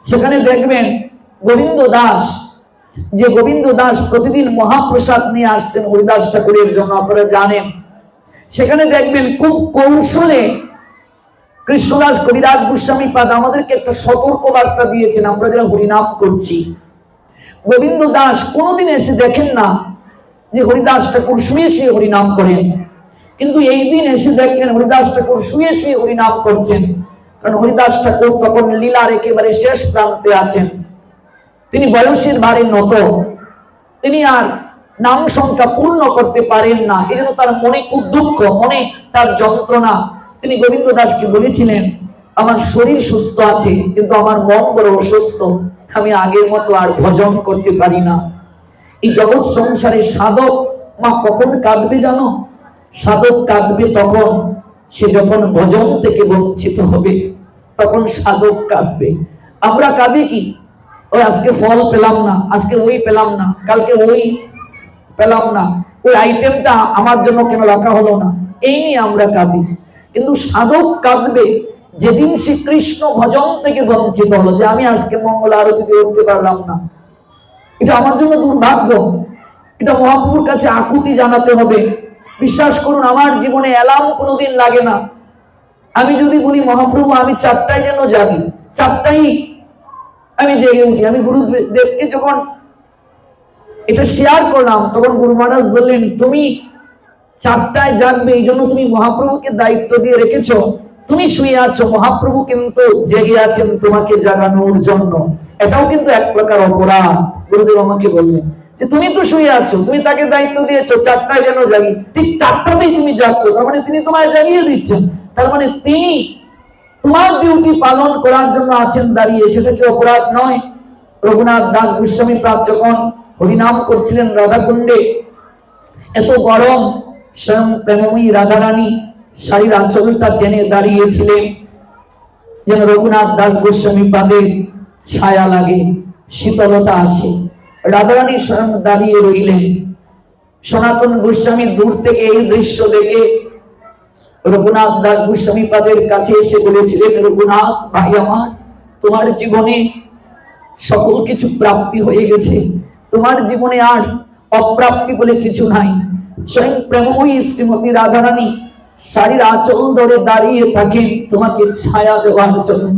সেখানে দেখবেন গোবিন্দ দাস, যে গোবিন্দ দাস প্রতিদিন মহাপ্রসাদ নিয়ে আসতেন হরিদাস ঠাকুরের জন্য, আপনারা জানেন, সেখানে দেখবেন খুব কৌশলে কৃষ্ণদাস কবিরাজ গোস্বামী পাদ আমাদেরকে একটা সতর্ক বার্তা দিয়েছেন। আমরা যারা হরিনাম করছি, গোবিন্দ দাস কোনোদিন এসে দেখেন না যে হরিদাস ঠাকুর শুয়ে শুয়ে হরিনাম করেন, কিন্তু এই দিন এসে দেখেন হরিদাস ঠাকুর শুয়ে শুয়ে হরিনাম করছেন। কারণ হরিদাস ঠাকুর তখন লীলার একেবারে শেষ প্রান্তে আছেন, তিনি বয়সের ভারে নত, তিনি আর নাম সংখ্যা পূর্ণ করতে পারেন না। এই জন্য তার মনে খুব দুঃখ, মনে তার যন্ত্রণা। তিনি গোবিন্দ দাসকে বলেছিলেন, আমার শরীর সুস্থ আছে কিন্তু আমার মন বড় অসুস্থ, আমি আগের মতো আর ভজন করতে পারি না। এই জগৎ সংসারে সাধক মা কখন কাঁদবে জানো? সাধক কাঁদবে তখন সে যখন ভজন থেকে বঞ্চিত হবে, তখন সাধক কাঁদবে। আমরা কাঁদি কি? ওই আজকে ফল পেলাম না, আজকে ওই পেলাম না, কালকে ওই পেলাম না, ওই আইটেমটা আমার জন্য কেন রাখা হলো না, এই নিয়ে আমরা কাঁদি। কিন্তু সাধক কাঁদবে যেদিন শ্রীকৃষ্ণ ভজন থেকে বঞ্চিত হলো, যে আমি আজকে মঙ্গল আরতিতে উঠতে পারলাম না, এটা আমার জন্য দুর্ভাগ্য, এটা মহাপ্রভুর কাছে আকুতি জানাতে হবে। বিশ্বাস করুন, আমার জীবনে অ্যালার্ম কোনোদিন লাগে না। আমি যদি বলি মহাপ্রভু আমি 4টায় যেন জাগি, 4টায় আমি জেগে উঠি। আমি গুরুদেবকে যখন এটা শেয়ার করলাম, তখন গুরু মহারাজ বললেন, তুমি 4টায় জাগবে, এই জন্য তুমি মহাপ্রভুকে দায়িত্ব দিয়ে রেখেছো, তুমি শুয়ে আছো, মহাপ্রভু কিন্তু জেগে আছেন তোমাকে জাগানোর জন্য। এটাও কিন্তু এক প্রকার অপরাধ। গুরুদেব আমাকে বললেন যে তুমি তো শুয়ে আছো, তুমি তাকে দায়িত্ব দিয়েছো 4টায় যেন জাগি, ঠিক 4টাতেই তুমি যাচ্ছ, তার মানে তিনি তোমায় জাগিয়ে দিচ্ছেন, তার মানে তিনি তোমার ডিউটি পালন করার জন্য আছেন দাঁড়িয়ে, সেটা কি অপরাধ নয়? রঘুনাথ দাস গোস্বামী পাদ যখন হরিনাম করছিলেন রাধাকুণ্ডে, এত গরম, স্বয়ং প্রেমময়ী রাধারানী শাড়ির আঁচলটা টেনে দাঁড়িয়েছিলেন যেন রঘুনাথ দাস গোস্বামী পাদের ছায়া লাগে, শীতলতা আসে। রাধারানী স্বয়ং দাঁড়িয়ে রইলেন। সনাতন গোস্বামী দূর থেকে এই দৃশ্য দেখে রঘুনাথ দাস গোস্বামী পাদের কাছে এসে বলেছিলেন, রঘুনাথ ভাই আমার, তোমার জীবনে সকল কিছু প্রাপ্তি হয়ে গেছে, তোমার জীবনে আর অপ্রাপ্তি বলে কিছু নাই। স্বয়ং প্রেমময়ী শ্রীমতী রাধারানী শাড়ির আঁচল ধরে দাঁড়িয়ে থাকেন তোমাকে ছায়া দেওয়ার জন্য।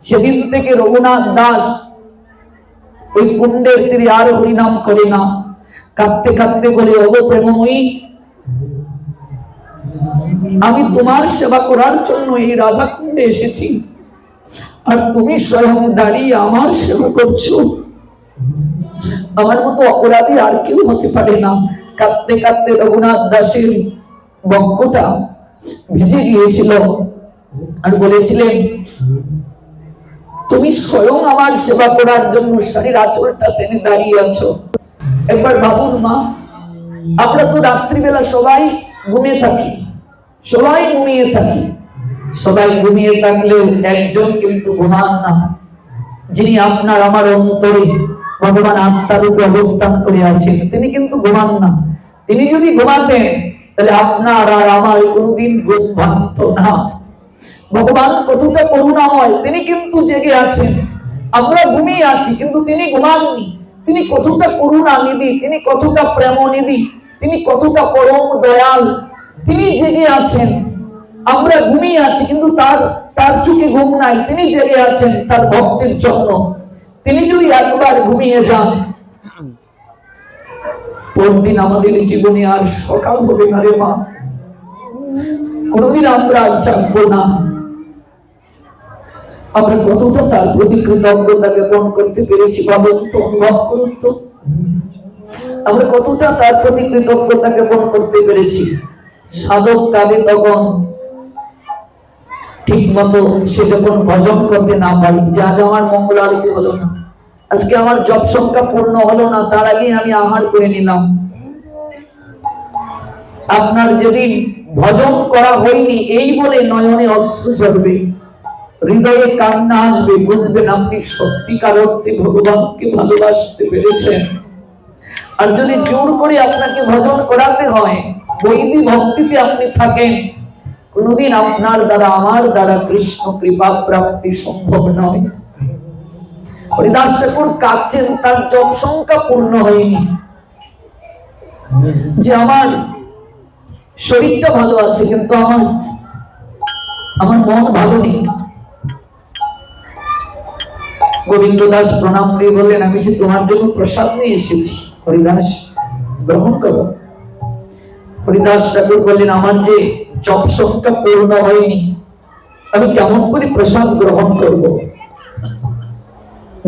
সেদিন থেকে রঘুনাথ দাস ওই কুণ্ডের তীরে আর হরিনাম করে না, কাঁদতে কাঁদতে বলে, ওগো প্রেমময়ী, আমি তোমার সেবা করার জন্য এই রাধা কুণ্ডে এসেছি, আর তুমি স্বয়ং দাঁড়িয়ে আমার সেবা করছো, আমার মতো অপরাধী আর কেউ হতে পারে না। কাঁদতে কাঁদতে রঘুনাথ দাসের বক্ষটা ভিজে গিয়েছিল, আর বলেছিলেন, তুমি স্বয়ং আমার সেবা করার জন্য শাড়ির আঁচলটা টেনে দাঁড়িয়ে আছো। একবার ভাবুন মা, আমরা তো রাত্রিবেলা সবাই ঘুমিয়ে থাকি, সবাই ঘুমিয়ে থাকি, সবাই ঘুমিয়ে থাকলেও একজন কিন্তু ঘুমান না, যিনি আপনার আমার অন্তরে ভগবান আত্মার রূপে অবস্থান করে আছেন, তিনি কিন্তু ঘুমান না। তিনি যদি ঘুমাতেন তাহলে আপনার আর আমার কোনোদিন ঘুম ভাঙতো না। ভগবান কতটা করুণাময়, তিনি কিন্তু জেগে আছেন, আমরা ঘুমিয়ে আছি কিন্তু তিনি ঘুমাননি। তিনি কতটা করুণা নিধি, তিনি কতটা প্রেম নিধি, তিনি কতটা পরম দয়াল, তিনি জেগে আছেন। আমরা ঘুমিয়ে আছি কিন্তু তার তার চোখে ঘুম নাই, তিনি জেগে আছেন তার ভক্তের জন্য। তিনি যদি একবার ঘুমিয়ে যান, পরদিন আমাদের জীবনে আর সকাল হবে না রে মা, কোনদিন আমরা জানবো না। আমরা কতটা তার প্রতি কৃতজ্ঞতা জ্ঞাপন করতে পেরেছি ভাবুন তো, অনুভব করুন তো, আমরা কতটা তার প্রতি কৃতজ্ঞতা জ্ঞাপন করতে পেরেছি। সাধক কাঁদে তখন ঠিক মতো সে যখন ভজন করতে না পারি, যে আজ আমার মঙ্গল আরতি হলো না, আজকে আমার জপ সংখ্যা পূর্ণ হলো না, তার আগে আমি আহার করে নিলাম। আপনার যেদিন ভজন করা হয়নি এই বলে নয়নে অশ্রু ঝরবে, হৃদয়ে কান্না আসবে, বুঝবেন আপনি সত্যিকার অর্থে ভগবানকে ভালোবাসতে পেরেছেন। আর যদি জোর করে আপনাকে ভজন করাতে হয়, বৈদিক ভক্তিতে আপনি থাকেন, কোনদিন আপনার দ্বারা আমার দ্বারা কৃষ্ণ কৃপা প্রাপ্তি সম্ভব নয়। হরিদাস ঠাকুর কাঁদছেন, তার জপ সংখ্যা পূর্ণ হয়নি। যে আমার শরীরটা ভালো আছে কিন্তু আমার মন ভালো নেই। গোবিন্দ দাস প্রণাম দিয়ে বললেন, আমি যে তোমার জন্য প্রসাদ নিয়ে এসেছি, হরিদাস গ্রহণ করো। হরিদাস ঠাকুর বললেন, আমার যে জপ সংখ্যা পূর্ণ হয়নি, আমি কেমন করে প্রসাদ গ্রহণ করব?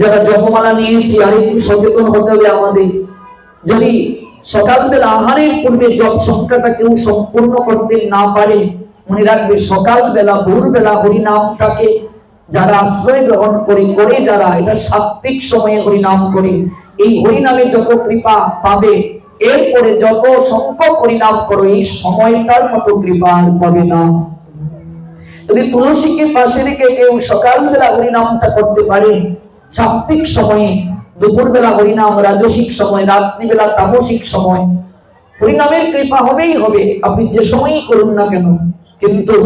যারা জপমালা নিয়েছি আর একটু সচেতন হতে হবে আমাদের। যদি সকালবেলা আহারের পূর্বে জপ সংখ্যাটা কেউ সম্পূর্ণ করতে না পারে, মনে রাখবে সকালবেলা ভোরবেলা হরিনামটাকে যারা আশ্রয় গ্রহণ করে যারা এটা সাত্বিক সময়ে হরিনাম করে, এই হরিনামে যত কৃপা পাবে, এরপরে যত সংখ্যক হরিনাম করো এই সময়টার মতো কৃপা আর পাবে না। যদি তুলসীকে পাশে রেখে কেউ সকালবেলা হরিনামটা করতে পারে, সাত্বিক সময়ে, দুপুরবেলা হরিনাম রাজসিক সময়, রাত্রিবেলা তামসিক সময়, হরিনামের কৃপা হবেই হবে, আপনি যে সময়ই করুন না কেন। কিন্তু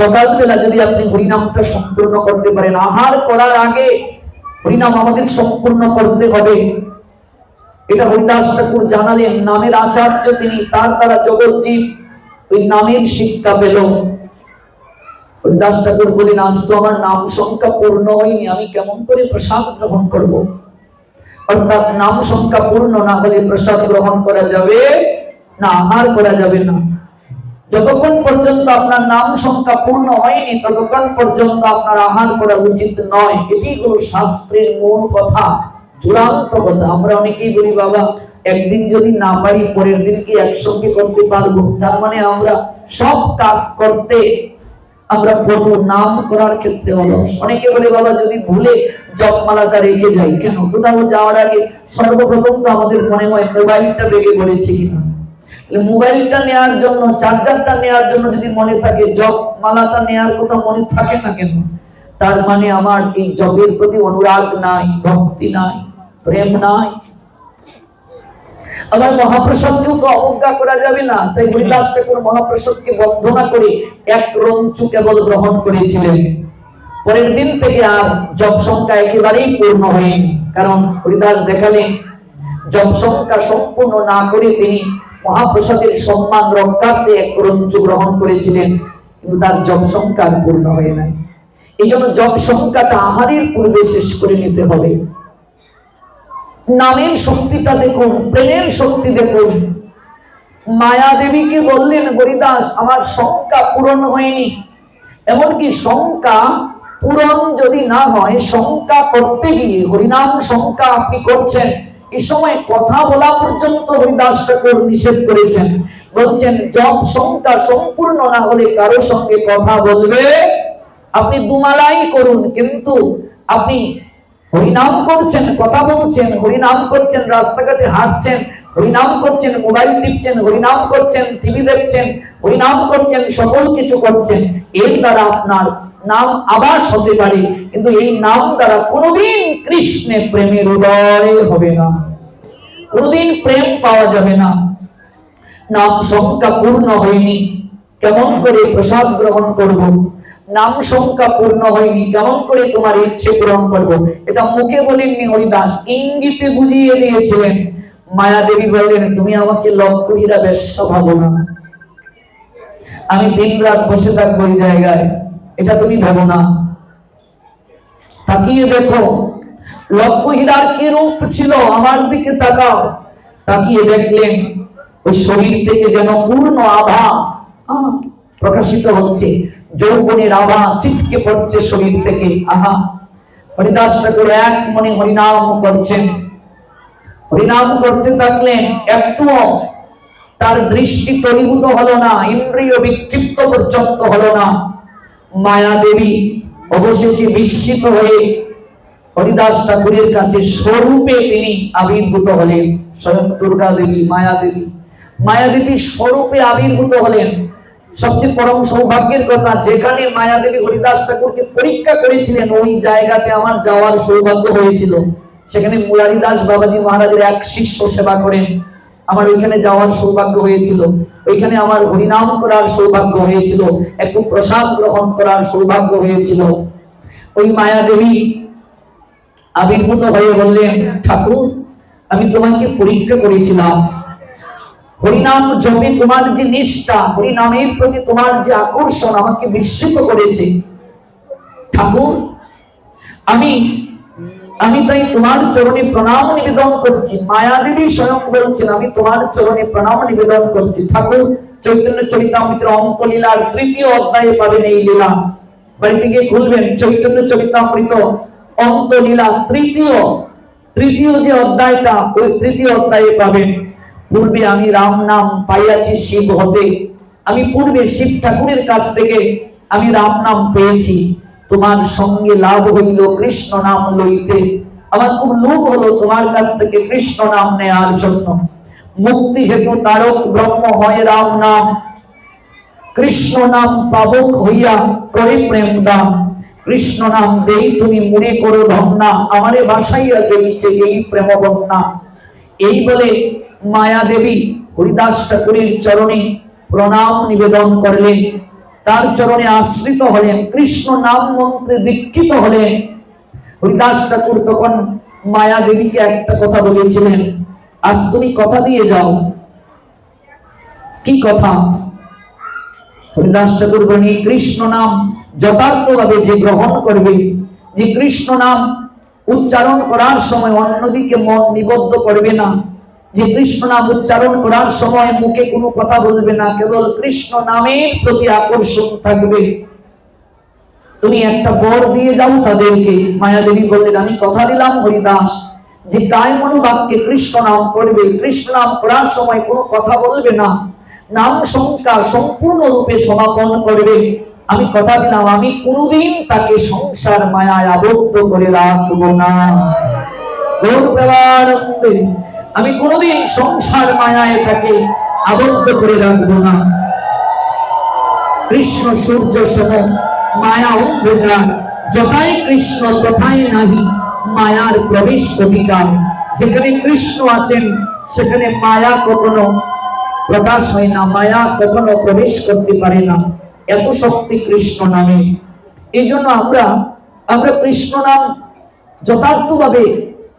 সকালবেলা যদি আপনি হরিনামটা সম্পূর্ণ করতে পারেন, আহার করার আগে হরিনাম আমাদের সম্পূর্ণ করতে হবে। এটা হরিদাস ঠাকুর জানালেন, নামের আচার্য তিনি, তার দ্বারা জগৎজীব ওই নামের শিক্ষা পেল। হরিদাস ঠাকুর বলেন, আজ তো আমার নাম সংখ্যা পূর্ণ হয়নি, আমি কেমন করে প্রসাদ গ্রহণ করব? অর্থাৎ নাম সংখ্যা পূর্ণ না হলে প্রসাদ গ্রহণ করা যাবে না, আহার করা যাবে না। যতক্ষণ পর্যন্ত আপনার নাম সংখ্যা পূর্ণ হয়নি ততক্ষণ পর্যন্ত আপনার আহার করা উচিত নয়। এটি হলো শাস্ত্রের মূল কথা, চূড়ান্ত কথা। আমরা অনেকেই বলি, বাবা একদিন যদি না পারি পরের দিন কি একসঙ্গে করতে পারবো? তার মানে আমরা সব কাজ করতে আমরা পড়বো, নাম করার ক্ষেত্রে অলস। অনেকে বলে, বাবা যদি ভুলে জপমালাটা রেখে যাই, কেন? কোথাও যাওয়ার আগে সর্বপ্রথম তো আমাদের মনে হয় মোবাইলটা বেগে পড়েছি কিনা। মোবাইলটা নেওয়ার জন্য, চার্জারটা নেওয়ার জন্য যদি মনে থাকে, জপ মালাটা নেওয়ার কথা মনে থাকে না কেন? তার মানে আমার এই জপের প্রতি অনুরাগ নাই, ভক্তি নাই, প্রেম নাই। আবার মহাপ্রসাদকেও তো অবজ্ঞা করা যাবে না। তাই হরিদাস ঠাকুর মহাপ্রসাদকে বন্দনা করে এক রঞ্চু কেবল গ্রহণ করেছিলেন। পরের দিন থেকে আর জপ সংখ্যা একেবারেই পূর্ণ হয়নি, কারণ হরিদাস দেখালেন জপ সংখ্যা সম্পূর্ণ না করে তিনি মহাপ্রসাদের সম্মান রক্ষার্থে এক রঞ্চু গ্রহণ করেছিলেন, কিন্তু তার জপ সংখ্যা পূর্ণ হয় নাই। এই জন্য জপ সংখ্যাটা আহারের পূর্বে শেষ করে নিতে হবে। নামের শক্তিটা দেখুন, প্রেমের শক্তি দেখুন। মায়া দেবীকে বললেন, হরিদাস আমার সংখ্যা পূরণ হয়নি। এমনকি সংখ্যা পূরণ যদি না হয়, সংখ্যা করতে গিয়ে হরিনাম সংখ্যা আপনি করছেন, এই সময় কথা বলা পর্যন্ত হরিদাস ঠাকুর নিষেধ করেছেন। বলছেন জপ সংখ্যা সম্পূর্ণ না হলে কারো সঙ্গে কথা বলবে, আপনি দুমালাই করুন, কিন্তু আপনি হরিনাম করছেন, কথা বলছেন, হরিনাম করছেন, রাস্তাঘাটে হাঁটছেন, হরিনাম করছেন, মোবাইল টিপছেন, হরিনাম করছেন, টিভি দেখছেন, হরিনাম করছেন, সকল কিছু করছেন, এর দ্বারা আপনার নাম আবাস হতে পারে, কিন্তু এই নাম দ্বারা কোনোদিন কৃষ্ণে প্রেমের উদয় হবে না, কোনোদিন প্রেম পাওয়া যাবে না। নাম সংখ্যা পূর্ণ হয়নি, কেমন করে প্রসাদ গ্রহণ করব? নাম সংখ্যা পূর্ণ হয়নি, কেমন করে তোমার ইচ্ছে পূরণ করব? এটা মুখে বলেননি হরিদাস, ইঙ্গিতে বুঝিয়ে দিয়েছিলেন। মায়াদেবী বললেন, তুমি আমাকে লক্ষ্য হীরা বেশ্যা ভাবো না, আমি দিন রাত বসে থাকবো ওই জায়গায়, এটা তুমি ভাবো না। তাকিয়ে দেখো লক্ষ্য হীরার কি রূপ ছিল, আমার দিকে তাকাও। তাকিয়ে দেখলেন ওই শরীর থেকে যেন পূর্ণ আভা প্রকাশিত হচ্ছে, যৌবনের আভা ছিটকে পড়ছে শরীর থেকে। আহা, হরিদাস ঠাকুর এক মনে হরিনাম করছেন, হরিনাম করতে থাকলেন। একটুও তার দৃষ্টি পরিভূত হলো না, ইন্দ্রিয় বিক্ষিপ্ত পর্যন্ত হলো না। মায়া দেবী অবশেষে বিস্মিত হয়ে হরিদাস ঠাকুরের কাছে স্বরূপে তিনি আবির্ভূত হলেন। স্বয়ং দুর্গা দেবী, মায়া দেবী স্বরূপে আবির্ভূত হলেন। সবচেয়ে পরম সৌভাগ্যের কথা, যেখানে মায়া দেবী হরিদাস ঠাকুরকে পরীক্ষা করেছিলেন, ওই জায়গাতে আমার যাওয়ার সৌভাগ্য হয়েছিল। সেখানে মুরারিদাস বাবাজি মহারাজের এক শিষ্য সেবা করেন, আমার ওইখানে যাওয়ার সৌভাগ্য হয়েছিল। ওইখানে আমার হরিনাম করার সৌভাগ্য হয়েছিল, একটু প্রসাদ গ্রহণ করার সৌভাগ্য হয়েছিল। ওই মায়া দেবী আবির্ভূত হয়ে বললেন, ঠাকুর, আমি তোমাকে পরীক্ষা করেছিলাম, হরিনাম জপে তোমার যে নিষ্ঠা, হরিনামের প্রতি তোমার যে আকর্ষণ আমাকে বিস্মিত করেছে। ঠাকুর, আমি তাই তোমার চরণে প্রণাম নিবেদন করছি। মায়া দেবী স্বয়ং বলছেন, আমি তোমার চরণে প্রণাম নিবেদন করছি। ঠাকুর, চৈতন্য চরিতামৃতের অঙ্কলীলার 3য় অধ্যায়ে পাবেন এই লীলা, বাড়িতে গিয়ে খুলবেন। চৈতন্য চরিতামৃত অন্তলীলা 3য় যে অধ্যায়টা, ওই 3য় অধ্যায়ে পাবেন। পূর্বে আমি রাম নাম পাইয়াছি শিব হতে, আমি পূর্বে শিব ঠাকুরের কাছ থেকে আমি রাম নাম পেয়েছি। তোমার সঙ্গে লাভ হইল কৃষ্ণ নাম লইতে, আমার খুব লোভ হলো তোমার কাছ থেকে কৃষ্ণ নাম নেয়ার জন্য। মুক্তি হেতু তারক ব্রহ্ম হয় রাম নাম, কৃষ্ণ নাম পাবক হইয়া করে প্রেম দাম। কৃষ্ণ নাম দেই তুমি মুড়ে করো ধন্যা, আমারে ভাসাইয়া চলিছে এই প্রেম বন্যা। এই বলে মায়া দেবী হরিদাস ঠাকুরের চরণে প্রণাম নিবেদন করলেন, তার চরণে আশ্রিত হলেন, কৃষ্ণ নাম মন্ত্রে দীক্ষিত হলেন। হরিদাস ঠাকুর তখন মায়া দেবীকে একটা কথা বলেছিলেন, আজ তুমি কথা দিয়ে যাও। কি কথা? হরিদাস ঠাকুর বলেন, কৃষ্ণ নাম যথার্থভাবে যে গ্রহণ করবে, যে কৃষ্ণ নাম উচ্চারণ করার সময় অন্যদিকে মন নিবদ্ধ করবে না, যে কৃষ্ণ নাম উচ্চারণ করার সময় মুখে কোনো কথা বলবে না, কেবল কৃষ্ণ নামের প্রতি আকর্ষণ থাকবে, তুমি একটা বর দিয়ে যাও তাদেরকে। মায়া দেবী বললেন, আমি কথা দিলাম হরিদাস, যে কায় মনোবাক্যে কৃষ্ণ নাম করবে, কৃষ্ণ নাম করার সময় কোনো কথা বলবে না, নাম সংখ্যা সম্পূর্ণ রূপে সমাপন করবে, আমি কথা দিলাম, আমি কোনোদিন তাকে সংসার মায়ায় আবদ্ধ করে রাখবো না। আমি কোনোদিন সংসার মায়ায় তাকে আবদ্ধ করে রাখবো না। কৃষ্ণ সূর্য সম, মায়া অন্ধকার, যথাই কৃষ্ণ তথাই নাহি মায়ার প্রবেশ অধিকার। যেখানে কৃষ্ণ আছেন সেখানে মায়া কখনো প্রকাশ হয় না, মায়া কখনো প্রবেশ করতে পারে না, এত শক্তি কৃষ্ণ নামে। এই জন্য আমরা কৃষ্ণ নাম যথার্থভাবে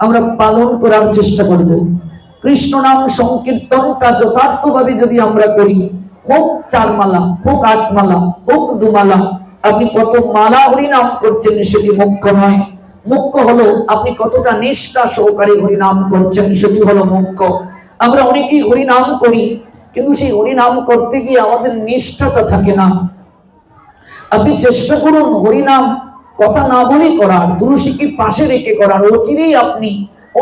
আমরা পালন করার চেষ্টা করব। কৃষ্ণ নাম সংকীর্তনটা যথার্থভাবে যদি আমরা করি, হোক 4 মালা, হোক 8 মালা, হোক 2 মালা, আপনি কত মালা হরিনাম করছেন সেটি মুখ্য নয়। মুখ্য হলো আপনি কতটা নিষ্ঠা সহকারে হরিনাম করছেন, সেটি হলো মুখ্য। আমরা অনেকেই হরিনাম করি, কিন্তু সেই হরিনাম করতে গিয়ে আমাদের নিষ্ঠাটা থাকে না। আপনি চেষ্টা করুন হরিনাম কথা না বলে করার, তুলসীকে পাশে রেখে করার, অচিরেই আপনি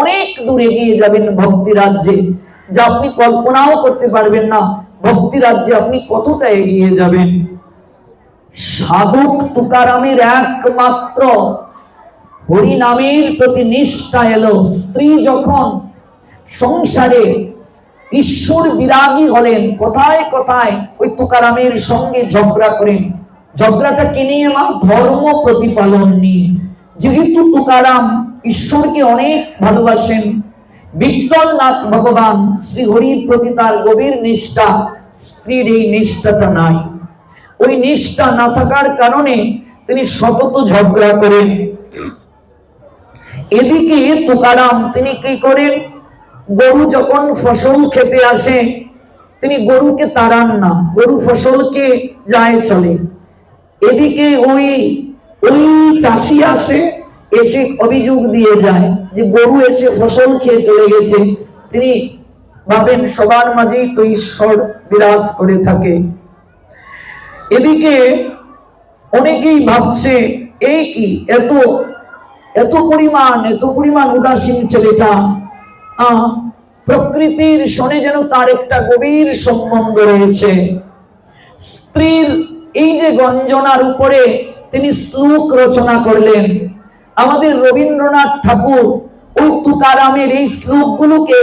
অনেক দূর এগিয়ে যাবেন ভক্তি রাজ্যে, যা আপনি কল্পনাও করতে পারবেন না ভক্তি রাজ্যে আপনি কতটা এগিয়ে যাবেন। সাধক তুকারামের একমাত্র হরিনামের প্রতি নিষ্ঠা এলো। স্ত্রী যখন সংসারে ঈশ্বর বিরাগী হলেন, কোথায় কোথায় ওই তুকারামের সঙ্গে ঝগড়া করেন, ঝগড়াটা কি নিয়ে মা? ধর্ম প্রতিপালন নিয়ে। যেহেতু তুকারাম ঈশ্বরকে অনেক ভালোবাসেন, বিঠ্ঠলনাথ ভগবান শ্রীহরির প্রতি তার গভীর নিষ্ঠা, স্ত্রীর এই নিষ্ঠাটা নাই। ওই নিষ্ঠা না থাকার কারণে তিনি সতত ঝগড়া করেন। এদিকে তুকারাম তিনি কি করেন? গরু যখন ফসল খেতে আসে তিনি গরুকে তাড়ান না, গরু ফসলকে যায় চলে। এদিকে ওই ওই চাষি আসে, এসে অভিযোগ দিয়ে যায় যে গরু এসে ফসল খেয়ে চলে গেছে। তিনি ভাবেন সবার মাঝেই তো ঈশ্বর বিরাজ করে থাকে। এদিকে অনেকেই ভাবছে এই কি এত এত পরিমাণ উদাসীন ছেলেটা, প্রকৃতির সঙ্গে যেন তার একটা গভীর সম্বন্ধ রয়েছে। স্ত্রীর এই যে গঞ্জনার উপরে তিনি শ্লোক রচনা করলেন। আমাদের রবীন্দ্রনাথ ঠাকুর ওই তুকারামের এই শ্লোকগুলোকে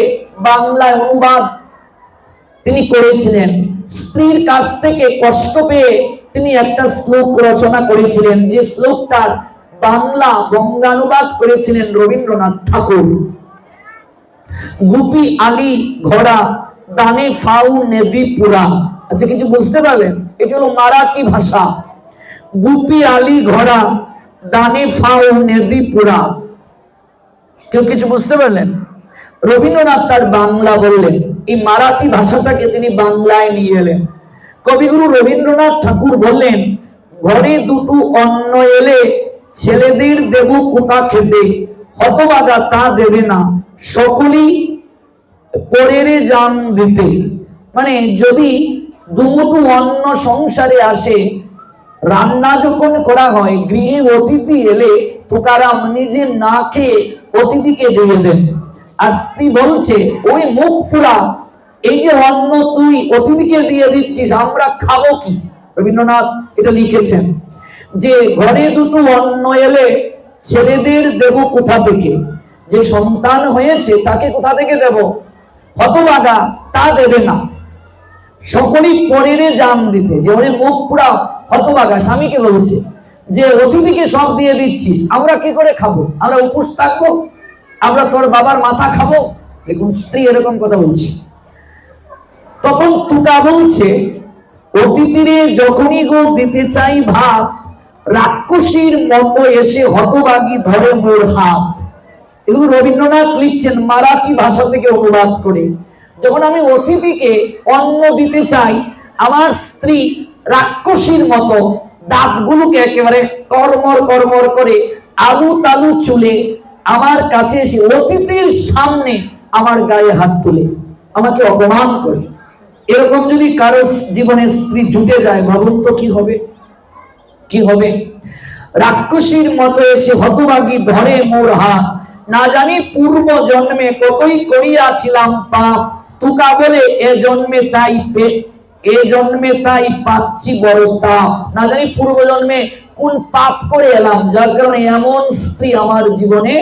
বাংলায় অনুবাদ তিনি করেছিলেন। স্ত্রীর কাছ থেকে কষ্ট পেয়ে তিনি একটা শ্লোক রচনা করেছিলেন, যে শ্লোকটার বাংলা বঙ্গানুবাদ করেছিলেন রবীন্দ্রনাথ ঠাকুর। গুপি আলী ঘোড়া দানে ফাউ নেদি পুরা। আচ্ছা, কিছু বুঝতে পারলেন? এটা হলো মারাঠি ভাষা। গুপি আলী ঘোড়া দানে ফাউ নেদি পুরা। কেউ কিছু বুঝতে পারলেন? রবীন্দ্রনাথ তার বাংলা বললেন, এই মারাঠি ভাষাটাকে তিনি বাংলায় নিয়ে এলেন। কবিগুরু রবীন্দ্রনাথ ঠাকুর বললেন, ঘরে দুটো অন্ন এলে ছেলেদের দেব কোথা খেতে, হতবাগা তা দেবে না, সকলেই পরের জান দিতে। মানে যদি দুমুঠো অন্ন সংসারে আসে, রান্না যখন করা হয়, গৃহে অতিথি এলে তুকারাম নিজে না খেয়ে অতিথিকে দিয়ে দেন। আর স্ত্রী বলছে, ওই মুখ পুরা, এই যে অন্ন তুই অতিথিকে দিয়ে দিচ্ছিস, আমরা খাবো কি? রবীন্দ্রনাথ এটা লিখেছেন যে ঘরে দুটো অন্ন এলে ছেলেদের দেব কোথা থেকে, যে সন্তান হয়েছে তাকে কোথা থেকে দেব, হতভাগা তা দেবে না, সকলেই পরের জান দিতে। যে ওরে মুখ পুরা হতভাগা স্বামীকে বলছে যে অতিথিকে সব দিয়ে দিচ্ছিস, আমরা কি করে খাবো? আমরা উপোস থাকবো? আমরা তোর বাবার মাথা খাবো? দেখুন স্ত্রী এরকম কথা বলছে। তখন তুকা বলছে, অতিথিরে যখনই গো দিতে চাই ভাত, রাক্ষসীর মতো এসে হতভাগী ধরে মোর হাত। এগুলো রবীন্দ্রনাথ লিখছেন মারাঠি ভাষা থেকে অনুবাদ করে। যখন আমি অতিথিকে অন্ন দিতে চাই, আমার স্ত্রী রাক্ষসীর মতো দাঁতগুলোকে একেবারে কর্মর কর্মর করে আলু তালু চুলে আমার কাছে এসে অতিথির সামনে আমার গায়ে হাত তুলে আমাকে অপমান করে। এরকম যদি কারো জীবনে স্ত্রী জুটে যায়, ভাবুন তো কি হবে, কি হবে? রাক্ষসীর মতো এসে হতভাগী ধরে মোর হাত, না জানি পূর্ব জন্মে কতই করিয়াছিলাম পাপ, তুকা বলে এ জন্মে তাই পাচ্ছি বড় তাপ। না জানি পূর্ব জন্মে কোন পাপ করে এলাম, যার কারণে এমন স্ত্রী আমার জীবনে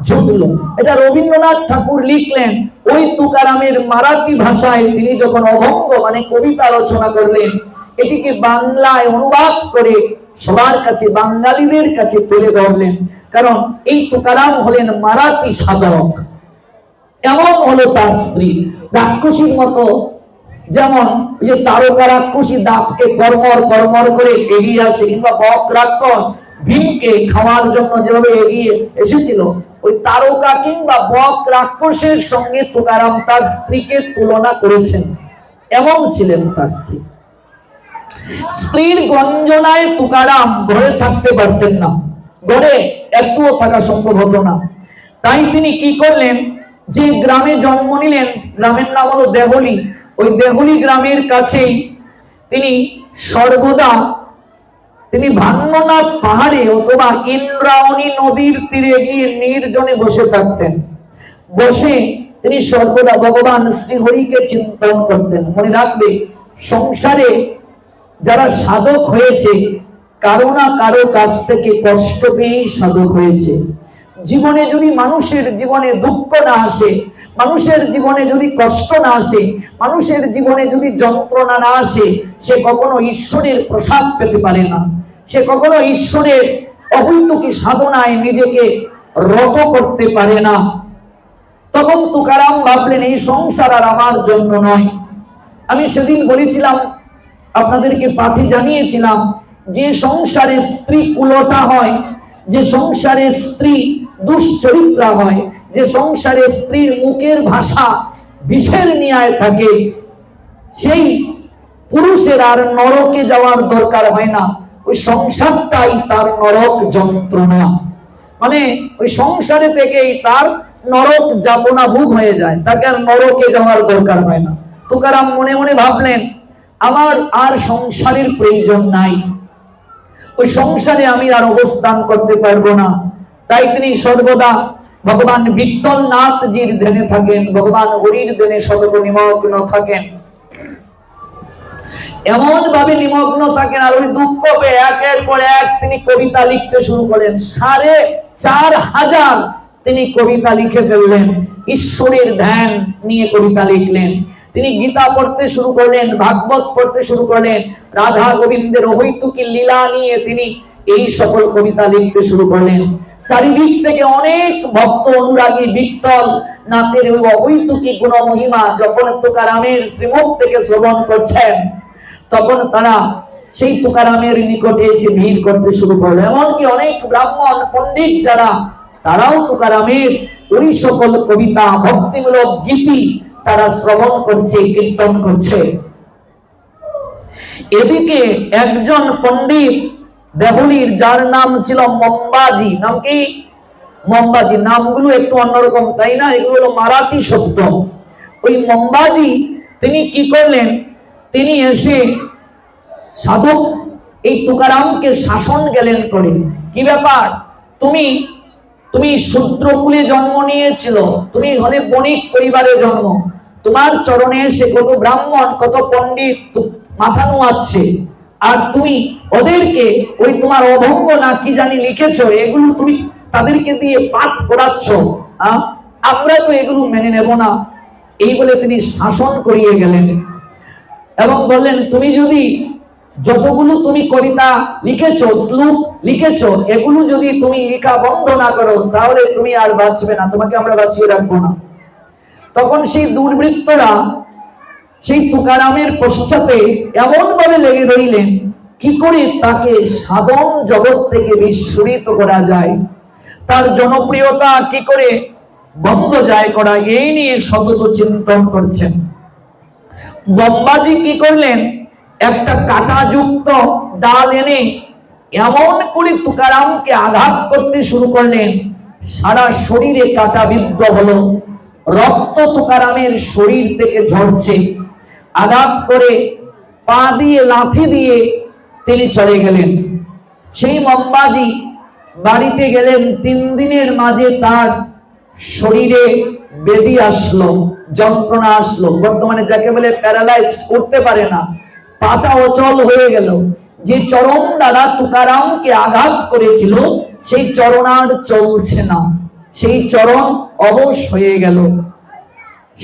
জুটলো। এটা রবীন্দ্রনাথ ঠাকুর লিখলেন ওই তুকারামের মারাঠি ভাষায়। তিনি যখন অভঙ্গ মানে কবিতা রচনা করলেন, এটিকে বাংলায় অনুবাদ করে সবার কাছে, বাঙালিদের কাছে তুলে ধরলেন। কারণ এই তুকারাম হলেন মারাঠি সাধক। এমন হলো তার স্ত্রী, রাক্ষসীর মতো। যেমন যে তারকা রাক্ষসী দাঁতকে কর্মর কর্মর করে এগিয়ে আসে, কিংবা বক রাক্ষস ভীমকে খাওয়ার জন্য যেভাবে এগিয়ে এসেছিল, ওই তারকা কিংবা বক রাক্ষসের সঙ্গে তুকারাম তার স্ত্রীকে তুলনা করেছেন। এমন ছিলেন তার স্ত্রী। স্ত্রীর গঞ্জনায় তুকারাম ঘরে থাকতে পারতেন না, ঘরে একটুও থাকা সম্ভব হতো না। তাই তিনি কি করলেন, যে গ্রামে জন্ম নিলেন, গ্রামের নাম হলো দেহলি, ওই দেহলি গ্রামের কাছেই তিনি সর্বদা তিনি ভান্যনাথ পাহাড়ে অথবা ইন্দ্রায়ণী নদীর তীরে গিয়ে নির্জনে বসে থাকতেন। বসে তিনি সর্বদা ভগবান শ্রীহরিকে চিন্তন করতেন। মনে রাখবে, সংসারে যারা সাধক হয়েছে, কারো না কারো কাছ থেকে কষ্ট পেয়েই সাধক হয়েছে। জীবনে যদি মানুষের জীবনে দুঃখ না আসে, মানুষের জীবনে যদি কষ্ট না আসে, মানুষের জীবনে যদি যন্ত্রণা না আসে, সে কখনো ঈশ্বরের প্রসাদ পেতে পারে না। সে কখনো ঈশ্বরের অহৈতুকী সাধনায় নিজেকে রত করতে পারে না। তখন তুকারাম ভাবলেন, এই সংসার আর আমার জন্য নয়। আমি সেদিন বলেছিলাম, আপনাদেরকে পাঠে জানিয়েছিলাম, যে সংসারে স্ত্রী কুলটা হয়, যে সংসারে স্ত্রী দুশ্চরিত্রা হয়, যে সংসারে স্ত্রীর মুখের ভাষা বিষের ন্যায় থাকে, সেই পুরুষের আর নরকে যাওয়ার দরকার হয় না। ওই সংসারটাই তার নরক যন্ত্রণা, মানে ওই সংসারে থেকেই তার নরক যাতনা ভোগ হয়ে যায়, তাকে আর নরকে যাওয়ার দরকার হয় না। তুকারাম মনে মনে ভাবলেন, আমার আর সংসারের প্রয়োজন নাই, ওই সংসারে আমি আর অবস্থান করতে পারবো না। তাই তিনি সর্বদা ভগবান বিঠ্ঠলনাথজির ধ্যানে থাকেন, ভগবান হরির ধ্যানে সতত নিমগ্ন থাকেন। এমন ভাবে নিমগ্ন থাকেন, আর ওই দুঃখ পেয়ে একের পর এক তিনি কবিতা লিখতে শুরু করেন। 4,500 তিনি কবিতা লিখে ফেললেন, ঈশ্বরের ধ্যান নিয়ে কবিতা লিখলেন। তিনি গীতা পড়তে শুরু করলেন, ভাগবত পড়তে শুরু করলেন, রাধা গোবিন্দের অহৈতুকী লীলা নিয়ে তিনি এই সকল কবিতা লিখতে শুরু করলেন। চারিদিক থেকে অনেক ভক্ত অনুরাগী বিঠ্ঠল নাথের ওই অহৈতুকী গুণ মহিমা যখন তুকারামের শ্রীমুখ থেকে শ্রবণ করছেন, তখন তারা সেই তুকারামের নিকটে এসে ভিড় করতে শুরু করলো। এমনকি অনেক ব্রাহ্মণ পণ্ডিত যারা, তারাও তুকারামের ওই সকল কবিতা, ভক্তিমূলক গীতি তারা শ্রবণ করছে, কীর্তন করছে। এদিকে একজন পণ্ডিত দেহলির, যার নাম ছিল মম্বাজি, নাম কি? মম্বাজি। নামগুলো একটু অন্যরকম, তাই না? এগুলো হলো মারাঠি শব্দ। ওই মম্বাজি তিনি কি করলেন, তিনি এসে সাধক এই তুকারামকে শাসন গেলেন করে, কি ব্যাপার, তুমি শূদ্রকুলে জন্ম নিয়েছিল, তুমি হলে বণিক পরিবারে জন্ম, তোমার চরণে এসে কত ব্রাহ্মণ, কত পণ্ডিত মাথা নোয়াচ্ছে, আর তুমি ওদেরকে ওই তোমার অভঙ্গ না কি জানি লিখেছো, এগুলো তুমি তাদেরকে দিয়ে পাঠ করাচ্ছ। আমরা তো এগুলো মেনে নেব না। এই বলে তিনি শাসন করিয়ে গেলেন এবং বললেন, তুমি যদি যতগুলো তুমি কবিতা লিখেছো, শ্লোক লিখেছো, এগুলো যদি তুমি লেখা বন্ধ না করো, তাহলে তুমি আর বাঁচবে না, তোমাকে আমরা বাঁচিয়ে রাখবো না। তখন সেই দুর্বৃত্তরা সেই তুকারামের পশ্চাতে এমন ভাবে লেগে রইলেন, কি করে তাকে সাধন জগৎ থেকে বিস্মৃত করা যায়, তার জনপ্রিয়তা কি করে বন্ধ যায় করা, এই নিয়ে সতত চিন্তন করছেন। বম্বাজি কি করলেন, একটা কাঁটাযুক্ত ডাল এনে এমন করে তুকারামকে আঘাত করতে শুরু করলেন, সারা শরীরে কাঁটা বিদ্ধ হলো, রক্ত তুকারামের শরীর থেকে ঝরছে। আঘাত করে পা দিয়ে লাথি দিয়ে তিনি চলে গেলেন। সেই মম্বাজি বাড়িতে গেলেন, 3 দিনের মাঝে তার শরীরে বেদি আসলো, যন্ত্রণা আসলো, বর্তমানে যাকে বলে প্যারালাইজ, করতে পারে না, পাটা অচল হয়ে গেল। যে চরণ দ্বারা তুকারামকে আঘাত করেছিল, সেই চরণ আর চলছে না, সেই চরণ অবশ হয়ে গেল।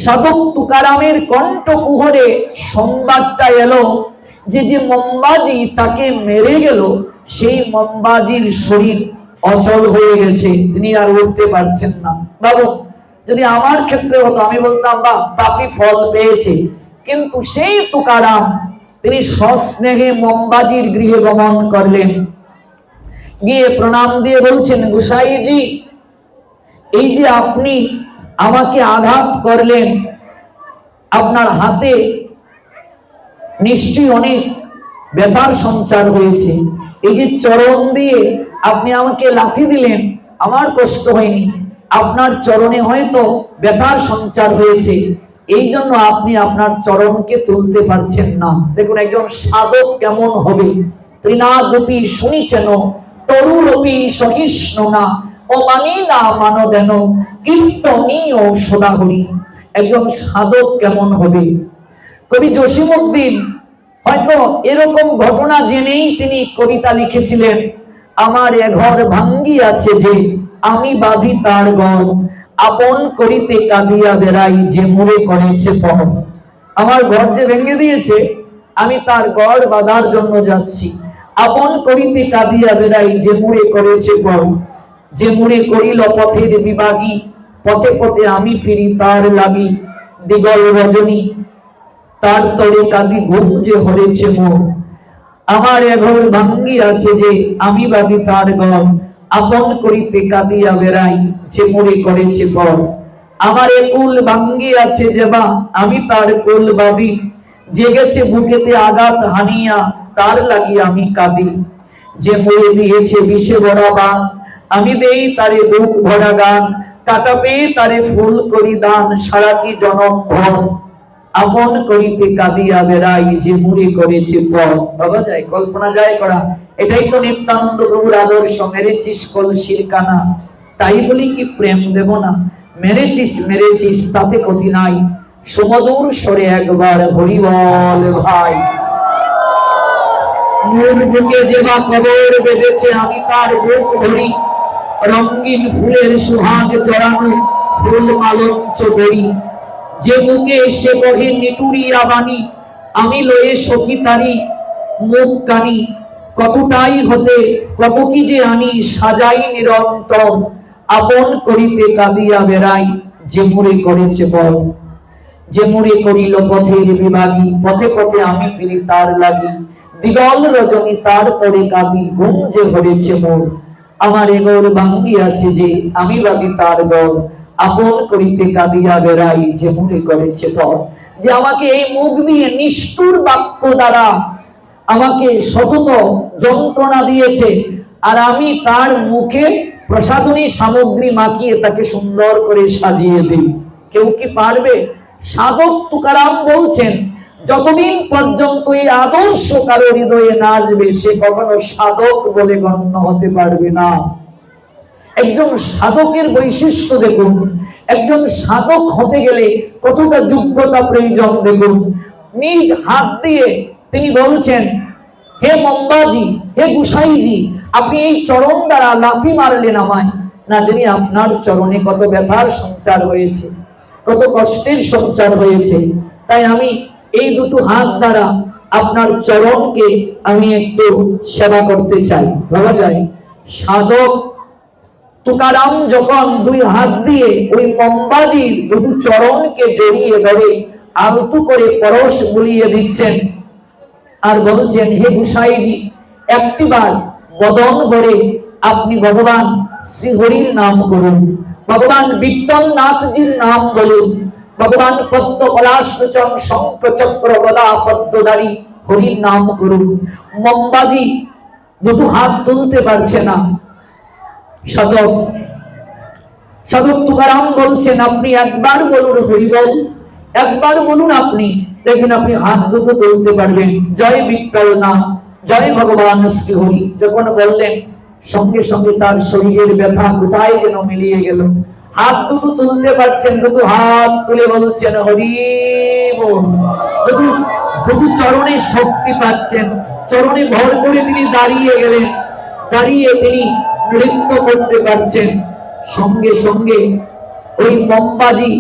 সাধক তুকারামের কণ্ঠকুহরে সংবাদটা এলো যে যে মম্বাজি তাকে মেরে গেল, সেই মম্বাজির শরীর অচল হয়ে গেছে, তিনি আর উঠতে পারছেন না। বাবু, যদি আমার ক্ষেত্রে হতো আমি বলতাম বা পাপী ফল পেয়েছে, কিন্তু সেই তুকারাম তিনি সস্নেহে মম্বাজির গৃহে গমন করলেন, গিয়ে প্রণাম দিয়ে বলছেন, গোসাইজি, এই যে আপনি আমাকে আঘাত করলেন, আপনার হাতে নিশ্চয়ই অনেক ব্যথার সঞ্চার হয়েছে, এই যে চরণ দিয়ে আপনি আমাকে লাথি দিলেন, আমার কষ্ট হয়নি, আপনার চরণে হয়তো ব্যথার সঞ্চার হয়েছে, এই জন্য আপনি আপনার চরণকে তুলতে পারছেন না। দেখুন একজন সাধক কেমন হবে। ত্রিনাদপি শুনিছেন, তরুরপি সহিষ্ণু না, ও মানি না মানদেন, কীর্তনী ও সদাহরি। একজন সাধক কেমন হবে। কবি জসিমউদ্দিন হয়তো এরকম ঘটনা জেনেই তিনি কবিতা লিখেছিলেন, আমার এ ঘর ভাঙ্গি আছে যে, আমি বাঁধি তার ঘর, আপন করিতে কাঁদিয়া বেড়াই যে মোরে করেছে পর। আমার ঘর যে ভেঙে দিয়েছে, আমি তার ঘর বাঁধার জন্য যাচ্ছি। আপন করিতে কাঁদিয়া বেড়াই যে মোরে করেছে পর। যে মোরে করিল পথের বিভাগী, পথে পথে আমি ফিরি তার লাগি। দিগল রজনী তার তরে কাঁদি ঘুম যে হরেছে মোর। আমার এঘর ভাঙ্গি আছে যে আমি বাদি তার ঘর। আপন করিতে কাঁদিয়া বেড়াই যে মোরে করেছে পর। আমার কুল ভাঙ্গি আছে যে বা আমি তার কুল বাদি। জেগেছে বুকেতে আঘাত হানিয়া তার লাগি আমি কাঁদি। যে মোরে দিয়েছে বিষে ভরা বান, আমি দেই তারে বুক ভরা গান। কাটা পেয়ে তারে ফুল করি দান, সারা কি জনম ভর। আপন করিতে কাঁদিয়া বেড়াই যে মুড়ি করেছে পর। বাবা যায়, কল্পনা যায় করা। এটাই তো নিত্যানন্দ প্রভুর আদর্শ। মেরেছিস কলসির কানা, তাই বলি কি প্রেম দেব না? মেরেছিস মেরেছিস তাতে ক্ষতি নাই, সুমধুর স্বরে একবার হরি বল ভাই। মোর বুকে যে বা কবর বেঁধেছে, আমি তার বুক ভরি। রঙিন ফুলের সুহাগ জড়ানো ফুল মালঞ্চ করি। যে মুখে সে কহে নিটুরিয়া বাণী, আমি লয়ে সখী তারি মুখ কানি। কতটাই হতে কত কি যে আনি, সাজাই নিরন্তর। আপন করিতে কাঁদিয়া বেড়াই যে মোরে করেছে পর। যে মোরে করিল পথের বিভাগী, পথে পথে আমি ফিরি তার লাগি। দিগল রজনী তার তরে কাঁদি ঘুম যে হরেছে মোর। আমার এগোর ভাঙ্গি আছে যে আমি বাদি তার গড়। আপন করিতে কাঁদিয়া বেড়াই যে মোরে করেছে পর। যে আমাকে এই মুখ দিয়ে নিষ্ঠুর বাক্য দ্বারা আমাকে সতত যন্ত্রণা দিয়েছে, আর আমি তার মুখে প্রসাধনী সামগ্রী মাখিয়ে তাকে সুন্দর করে সাজিয়ে দিই। কেউ কি পারবে? সাধক তুকারাম বলছেন, যতদিন পর্যন্ত এই আদর্শ কারো হৃদয়ে না আসবে, সে কখনো সাধক বলে গণ্য হতে পারবে না। একজন সাধকের বৈশিষ্ট্য দেখুন। একজন সাধক হতে গেলে কতটা যোগ্যতা প্রয়োজন দেখুন। নিজ হাত দিয়ে তিনি বলছেন, হে মম্বাজি, হে গুসাইজি, আপনি এই চরণ দ্বারা লাথি মারলেন আমায়, না জানি আপনার চরণে কত ব্যথার সঞ্চার হয়েছে, কত কষ্টের সঞ্চার হয়েছে। তাই আমি এই দুটো হাত দ্বারা আপনার চরণকে আমি একটু সেবা করতে চাই। ভাবা যায়, সাধক তুকারাম যখন দুই হাত দিয়ে ওই মম্বাজির দুটো চরণকে জড়িয়ে ধরে আলতু করে পরশ বুলিয়ে দিচ্ছেন, আর বলছেন, হে গুসাইজি, একটিবার বদন ভরে আপনি ভগবান শ্রীহরির নাম করুন, ভগবান বিঠ্ঠলনাথজির নাম বলুন, ভগবান পদ্ম পলাশলোচন শঙ্খ চক্র গদা পদ্মধারী হরির নাম করুন। মম্বাজি দুটো হাত তুলতে পারছে না। সাধক তুকারাম বলছেন, আপনি একবার বলুন হরিবল, একবার বলুন, আপনি দেখুন আপনি হাত দুটো তুলতে পারবেন। জয় বিঠ্ঠলনাথ, জয় ভগবান শ্রীহরি। যখন বললেন, সঙ্গে সঙ্গে তার শরীরের ব্যথা কোথায় যেন মিলিয়ে গেল। হাত দুটো তুলতে পারছেন, দুটো হাত তুলে বলছেন হরি বল। দুটো চরণে শক্তি পাচ্ছেন, চরণে ভর করে তিনি দাঁড়িয়ে গেলেন। দাঁড়িয়ে তিনি নৃত্য করতে পারছেন। সঙ্গে সঙ্গে ওই মম্বাজি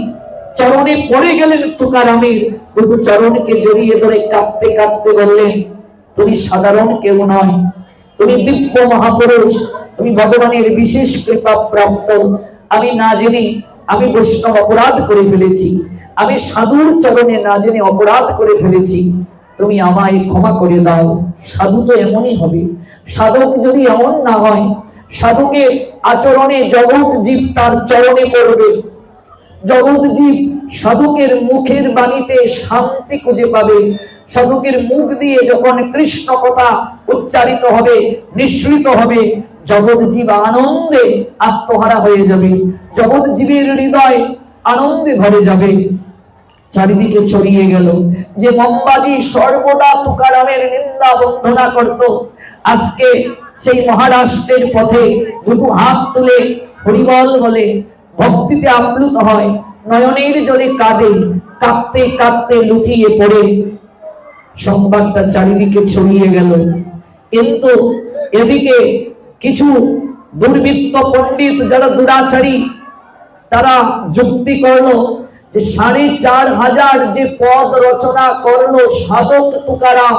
চরণে পড়ে গেলেন তুকারামের। দুটো চরণকে জড়িয়ে ধরে কাঁদতে কাঁদতে বললেন, তুমি সাধারণ কেউ নয়, তুমি দিব্য মহাপুরুষ, তুমি ভগবানের বিশেষ কৃপা প্রাপ্ত। আমি না জেনে, আমি বৈষ্ণব অপরাধ করে ফেলেছি, আমি সাধুর চরণে না জেনে অপরাধ করে ফেলেছি, তুমি আমায় ক্ষমা করে দাও। সাধু তো এমনই হবে, সাধক যদি এমন না হয়, সাধকের আচরণে জগৎ জীব তার চরণে পড়বে। জগৎ জীব সাধকের মুখের বাণীতে শান্তি খুঁজে পাবে। সাধকের মুখ দিয়ে যখন কৃষ্ণ কথা উচ্চারিত হবে, নিঃসৃত হবে, জগৎ জীব আনন্দে আত্মহারা হয়ে যাবে। জগৎ জীবের হৃদয় আনন্দে ভরে যাবে। চারিদিকে ছড়িয়ে গেল যে মম্বাজি সর্বদা তুকারামের নিন্দা বন্দনা করত, আজকে সেই মহারাষ্ট্রের পথে দুটো হাত তুলে হরিবল বলে ভক্তিতে আপ্লুত হয়, নয়নের জলে কাঁদে, কাঁদতে কাঁদতে লুটিয়ে পড়ে। সংবাদটা চারিদিকে ছড়িয়ে গেল। কিন্তু এদিকে কিছু দুর্বৃত্ত পণ্ডিত, যারা দুরাচারী, তারা যুক্তি করলো যে ৪,৫০০ যে পদ রচনা করলো সাধক তুকারাম,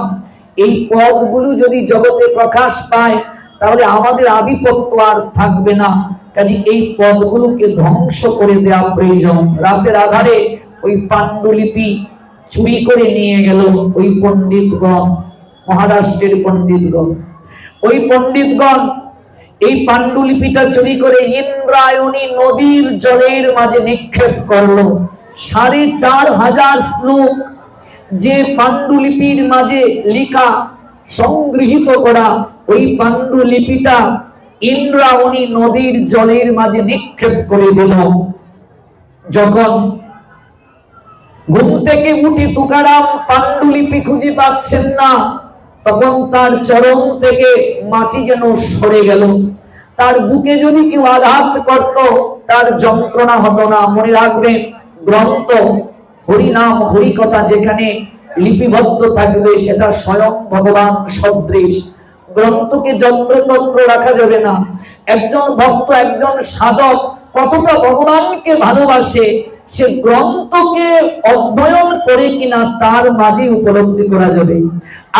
এই পদগুলো যদি জগতে প্রকাশ পায় তাহলে আমাদের আধিপত্য আর থাকবে না, কাজে এই পদগুলোকে ধ্বংস করে দেওয়া প্রয়োজন। রাতের আধারে ওই পাণ্ডুলিপি চুরি করে নিয়ে গেল ওই পণ্ডিতগণ, মহারাষ্ট্রের পণ্ডিতগণ। ওই পণ্ডিতগণ এই পাণ্ডুলিপিটা চুরি করে ইন্দ্রায়ণী নদীর জলের মাঝে নিক্ষেপ করলো। ৪,৫০০ শ্লোক যে পাণ্ডুলিপির মাঝে লিখা, সংগৃহীত করা, ওই পাণ্ডুলিপিটা ইন্দ্রায়ণী নদীর জলের মাঝে নিক্ষেপ করে দিল। যখন ঘুম থেকে উঠে তুকারাম পাণ্ডুলিপি খুঁজে পাচ্ছেন না, তখন তার চরণ থেকে মাটি যেন সরে গেল। তার বুকে যদি কেউ আঘাত করত তার যন্ত্রণা হতো না। মনে রাখবেন, গ্রন্থ হরিনাম হরিকথা যেখানে লিপিবদ্ধ থাকবে সেটা স্বয়ং ভগবান সদৃশ। গ্রন্থকে যন্ত্রতন্ত্র রাখা যাবে না। একজন ভক্ত, একজন সাধক কতটা ভগবানকে ভালোবাসে সে গ্রন্থকে অধ্যয়ন করে কিনা তার মাঝে উপলব্ধি করা যাবে।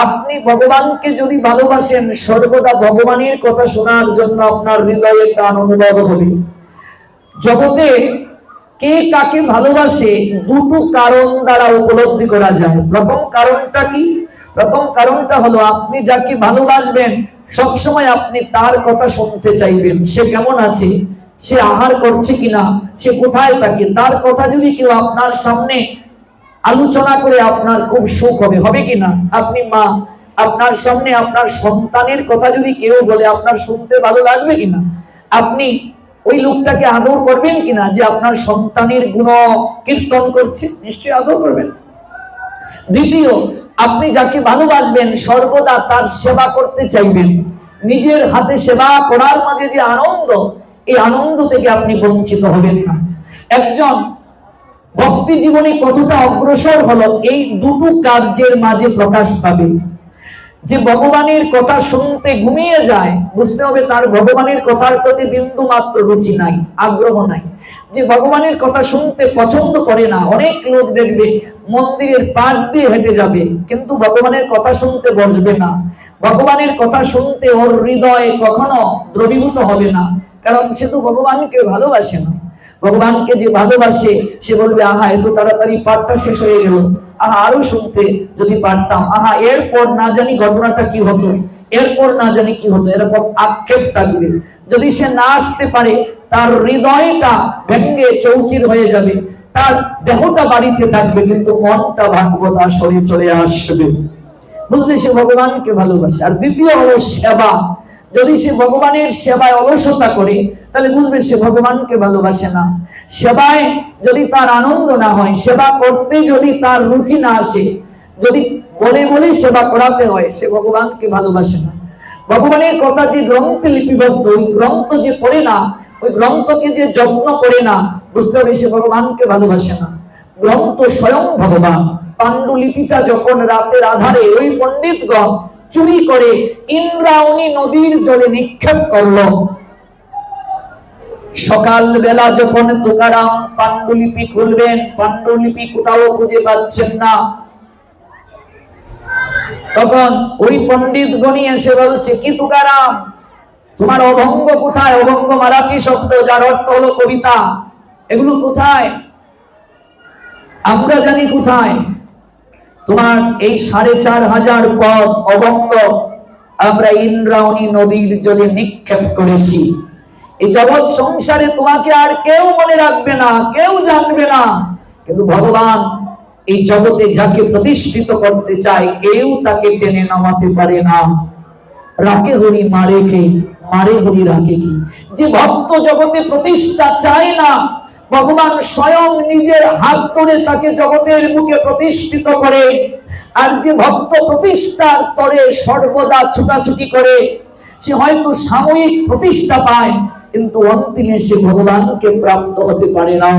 আপনি ভগবানকে যদি ভালোবাসেন, সর্বদা ভগবানের কথা শোনার জন্য আপনার হৃদয়ে টান অনুভব হবে। জগতে কে কাকে ভালোবাসে দুটো কারণ দ্বারা উপলব্ধি করা যায়। প্রথম কারণটা কি? প্রথম কারণটা হলো আপনি যাকে ভালোবাসবেন সবসময় আপনি তার কথা শুনতে চাইবেন। সে কেমন আছে, সে আহার করছে কিনা, সে কোথায় থাকে, তার কথা যদি কেউ আপনার সামনে আলোচনা করে আপনার খুব সুখ হবে, হবে কিনা? আপনি মা, আপনার সামনে আপনার সন্তানের কথা যদি কেউ বলে আপনার শুনতে ভালো লাগবে কিনা? আপনি ওই লোকটাকে আদর করবেন কিনা যে আপনার সন্তানের গুণ কীর্তন করছে? নিশ্চয়ই আদর করবেন। দ্বিতীয়, আপনি যাকে ভালোবাসবেন সর্বদা তার সেবা করতে চাইবেন। নিজের হাতে সেবা করার মাঝে যে আনন্দ, এই আনন্দ থেকে আপনি বঞ্চিত হবেন না। একজন ভক্তি জীবনে কতটা অগ্রসর হলো এই দুটো কার্যের মাঝে প্রকাশ পাবে। যে ভগবানের কথা শুনতে ঘুমিয়ে যায়, বুঝতে হবে তার ভগবানের কথার প্রতি বিন্দু মাত্র রুচি নাই, আগ্রহ নাই। যে ভগবানের কথা শুনতে পছন্দ করে না, অনেক লোক দেখবে মন্দিরের পাশ দিয়ে হেঁটে যাবে কিন্তু ভগবানের কথা শুনতে বসবে না। ভগবানের কথা শুনতে ওর হৃদয় কখনো দ্রবীভূত হবে না, কারণ সে তো ভগবানকে ভালোবাসে না। ভগবানকে যে ভালোবাসে সে বলবে, আহা এত তাড়াতাড়ি পাঠটা শেষ হয়ে গেল, আহা আরো শুনতে যদি পারতাম, আহা এরপর না জানি ঘটনাটা কি হতো, এরপর না জানি কি হতো, এরকম আক্ষেপ থাকবে। যদি সে না আসতে পারে তার হৃদয়টা ভেঙ্গে চৌচির হয়ে যাবে, তার দেহটা বাড়িতে থাকবে কিন্তু মনটা ভাগবত আসরে চলে আসবে। বুঝলে সে ভগবানকে ভালোবাসে। আর দ্বিতীয় হলো সেবা। যদি সে ভগবানের সেবায় অলসতা করে তাহলে বুঝবে সে ভগবানকে ভালোবাসে না। সেবায় যদি তার আনন্দ না হয়, সেবা করতে যদি তার রুচি না আসে, যদি বলে বলে সেবা করাতে হয়, সে ভগবানকে ভালোবাসে না। ভগবানের কথা যে গ্রন্থে লিপিবদ্ধ, ওই গ্রন্থ যে পড়ে না, ওই গ্রন্থকে যে যত্ন করে না, বুঝতে হবে সে ভগবানকে ভালোবাসে না। গ্রন্থ স্বয়ং ভগবান। পাণ্ডুলিপিটা যখন রাতের আধারে ওই পণ্ডিতগণ চুরি করে ইন্দ্রায়ণী নদীর জলে নিক্ষেপ করলো, সকাল বেলা যখন তুকারাম পাণ্ডুলিপি খুলবেন, পাণ্ডুলিপি কোথাও খুঁজে পাচ্ছেন না, তখন ওই পণ্ডিত গণী এসে বলছে, কি তুকারাম, তোমার অভঙ্গ কোথায়? অভঙ্গ মারাঠি শব্দ যার অর্থ হলো কবিতা, এগুলো কোথায়? আমরা জানি কোথায়। তোমার এই ৪,৫০০ পদ অভঙ্গ আমরা ইন্দ্রায়ণী নদীর জলে নিক্ষেপ করেছি। এই জগৎ সংসারে তোমাকে আর কেউ মনে রাখবে না, কেউ জানবে না, কিন্তু ভগবান এই জগতে যাকে প্রতিষ্ঠিত করতে চায় কেউ তাকে টেনে নামাতে পারে না। রাখে হরি মারে কে, মারে হরি রাখে কি। যে ভক্ত জগতে প্রতিষ্ঠা চায় না, ভগবান স্বয়ং নিজের হাত ধরে তাকে জগতের মুখে প্রতিষ্ঠিত করে। আর যে ভক্ত প্রতিষ্ঠার তরে সর্বদা ছুটাছুটি করে, সে হয়তো সাময়িক প্রতিষ্ঠা পায় কিন্তু অন্তিমে সে ভগবানকে প্রাপ্ত হতে পারে না।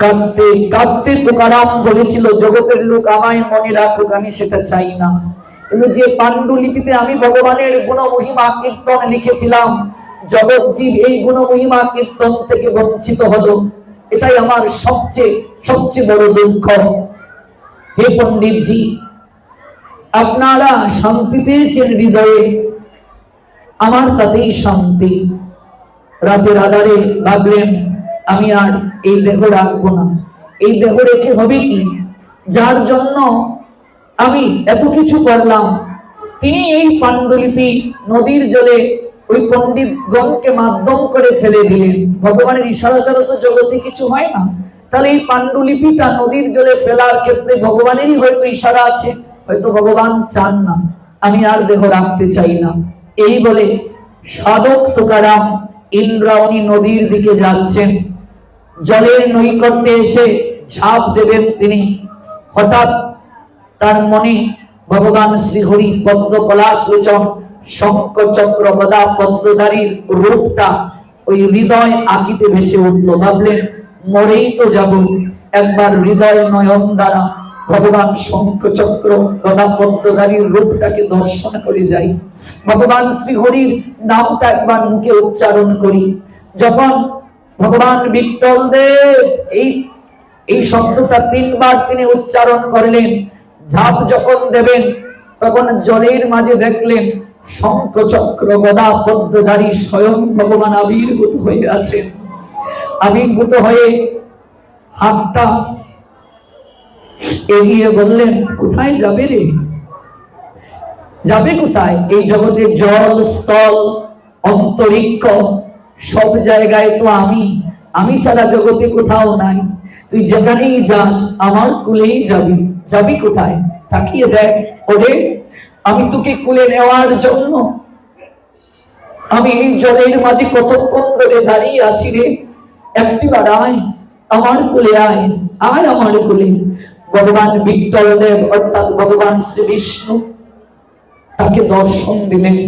কাঁদতে কাঁদতে তুকারাম বলেছিল, জগতের লোক আমায় মনে রাখুক, আমি সেটা চাই না, কিন্তু যে পাণ্ডুলিপিতে আমি ভগবানের গুণ মহিমা কীর্তন লিখেছিলাম, জগৎ জীব এই গুণ মহিমা কীর্তন থেকে বঞ্চিত হলো। এটাই আমার সবচেয়ে সবচেয়ে বড় দুঃখ। হে পণ্ডিতজি, আপনারা শান্তি পেয়েছেন হৃদয়ে, আমার তাতেই শান্তি। রাতের আধারে ভাবলেন আমি আর এই দেহ রাখবো না। এই দেহ রেখে হবে কি? যার জন্য আমি এত কিছু করলাম, তিনি এই পাণ্ডুলিপি নদীর জলে ওই পণ্ডিতগণকে মাধ্যম করে ফেলে দিলেন। ভগবানের ইশারা ছাড়া তো জগতে কিছু হয় না। তাহলে এই পাণ্ডুলিপিটা নদীর জলে ফেলার ক্ষেত্রে ভগবানেরই হয়তো ইশারা আছে, হয়তো ভগবান চান না আমি আর দেহ রাখতে চাই না। এই বলে সাধক তুকারাম ইন্দ্রায়ণী নদীর দিকে যাচ্ছেন। জলের নৈকট্যে এসে ঝাঁপ দেবেন তিনি। হঠাৎ তার মনে ভগবান শ্রীহরি পদ্ম পলাশ লোচন শঙ্খ চক্র গদা পদ্মধারীর রূপটা ওই হৃদয় আঁকিতে ভেসে উঠল। ভাবলেন মরেই তো যাব, একবার হৃদয় নয়ন দ্বারা ভগবান শঙ্খ চক্র গদা পদ্মধারীর রূপটাকে দর্শন করে যাই, ভগবান শ্রীহরির নামটা একবার মুখে উচ্চারণ করি। যখন ভগবান বিট্টল দেব এই শব্দটা 3 বার তিনি উচ্চারণ করলেন, ঝাঁপ যখন দেবেন তখন জলের মাঝে দেখলেন শঙ্খ চক্র গদা পদ্মধারী স্বয়ং ভগবান আবির্ভূত হয়ে আছেন। আবির্ভূত হয়ে হাতটা এগিয়ে বললেন কোথায় যাবে রে? যাবে কোথায়? এই জগতে জল স্থল অন্তরিক্ষ সব জায়গায় তো আমি ছাড়া জগতে কোথাও নাই। তুই যেখানেই যাস আমার কুলেই যাবি। যাবি কোথায়? তাকিয়ে দেখ, ওরে আমি তোকে কুলে নেওয়ার জন্য আমি এই জলের মাঝে কতক্ষণ ধরে দাঁড়িয়ে আছি রে। একটিবার আয়, আমার কুলে আয়, আর আমার কুলে। ভগবান বিট্টল দেব অর্থাৎ ভগবান শ্রী বিষ্ণু তাকে দর্শন দিলেন।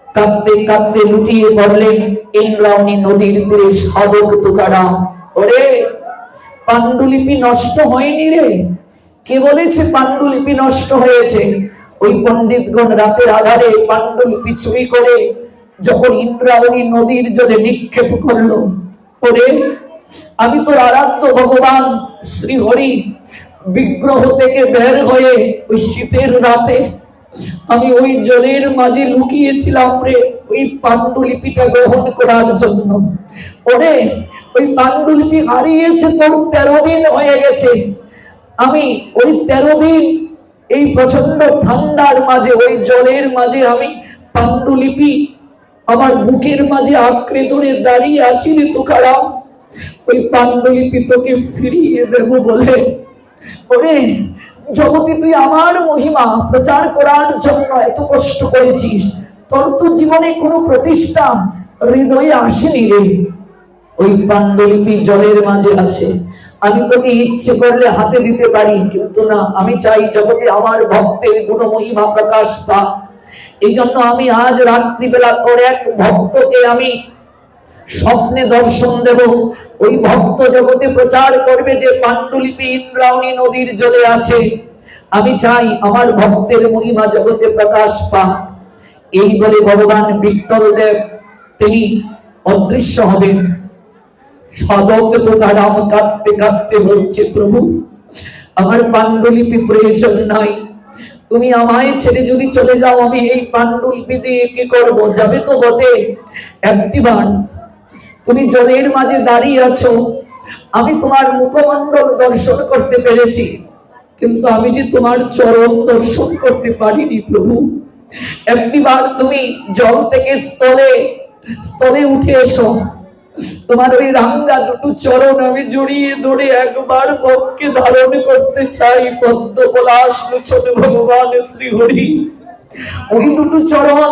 কাঁদতে কাঁদতে লুটিয়ে পড়লেন ইন্দ্রায়ণী নদীর তীরে সাধক তুকারাম। ওরে পাণ্ডুলিপি নষ্ট হয়নি রে। কে বলেছে পাণ্ডুলিপি নষ্ট হয়েছে? ওই পণ্ডিতগণ রাতের আধারে পাণ্ডুলিপি চুরি করে যখন ইন্দ্রায়ণী নদীর জলে নিক্ষেপ করলো, ওরে আমি তোর আরাধ্য ভগবান শ্রীহরি বিগ্রহ থেকে বের হয়ে ওই শীতের রাতে আমি ওই জলের মাঝে লুকিয়েছিলাম রে, ওই পাণ্ডুলিপিটা গ্রহণ করার জন্য। ওরে ওই পাণ্ডুলিপি হারিয়েছে তোর 13 দিন হয়ে গেছে। আমি ওই 13 দিন এই প্রচন্ড ঠান্ডার মাঝে ওই জলের মাঝে আমি পাণ্ডুলিপি আমার বুকের মাঝে আঁকড়ে ধরে দাঁড়িয়ে আছি রে তুকারাম। ওই পাণ্ডুলিপি তোকে ফিরিয়ে দেব বলে। ওরে জগতে তুই আমার মহিমা প্রচার করার জন্য এত কষ্ট করেছিস, তোর তো জীবনে কোনো প্রতিষ্ঠা হৃদয়ে আসেনি রে। ওই পাণ্ডুলিপি জলের মাঝে আছে, আমি তোকে ইচ্ছে করলে হাতে দিতে পারি, কিন্তু না, আমি চাই জগতে আমার ভক্তের গুণ মহিমা প্রকাশ পা। এই জন্য আমি আজ রাত্রিবেলা তোর এক ভক্তকে আমি স্বপ্নে দর্শন দেব। ওই ভক্ত জগতে প্রচার করবে যে পাণ্ডুলিপি ইন্দ্রায়ণী নদীর জলে আছে। আমি চাই আমার ভক্তের মহিমা জগতে প্রকাশ পা। এই বলে ভগবান বিট্টল দেব তিনি অদৃশ্য হবেন। সাধক তুকারাম কাঁদতে কাঁদতে বলছে প্রভু আমার পাণ্ডুলিপি প্রয়োজন নাই, তুমি আমায় ছেড়ে যদি চলে যাও আমি এই পাণ্ডুলিপি দিয়ে কি করব? যাবে তো বটে, একটিবার তুমি জলের মাঝে দাঁড়িয়ে আছো, আমি তোমার মুখমণ্ডল দর্শন করতে পেরেছি, কিন্তু আমি যে তোমার চরণ দর্শন করতে পারিনি প্রভু। একটিবার তুমি জল থেকে স্থলে উঠে এসো, তোমার ওই রাঙ্গা দুটো চরণ আমি জড়িয়ে ধরে একবার বক্ষে ধারণ করতে চাই। পদ্ম পলাশ লোচন ভগবান শ্রীহরি, ওই দুটো চরণ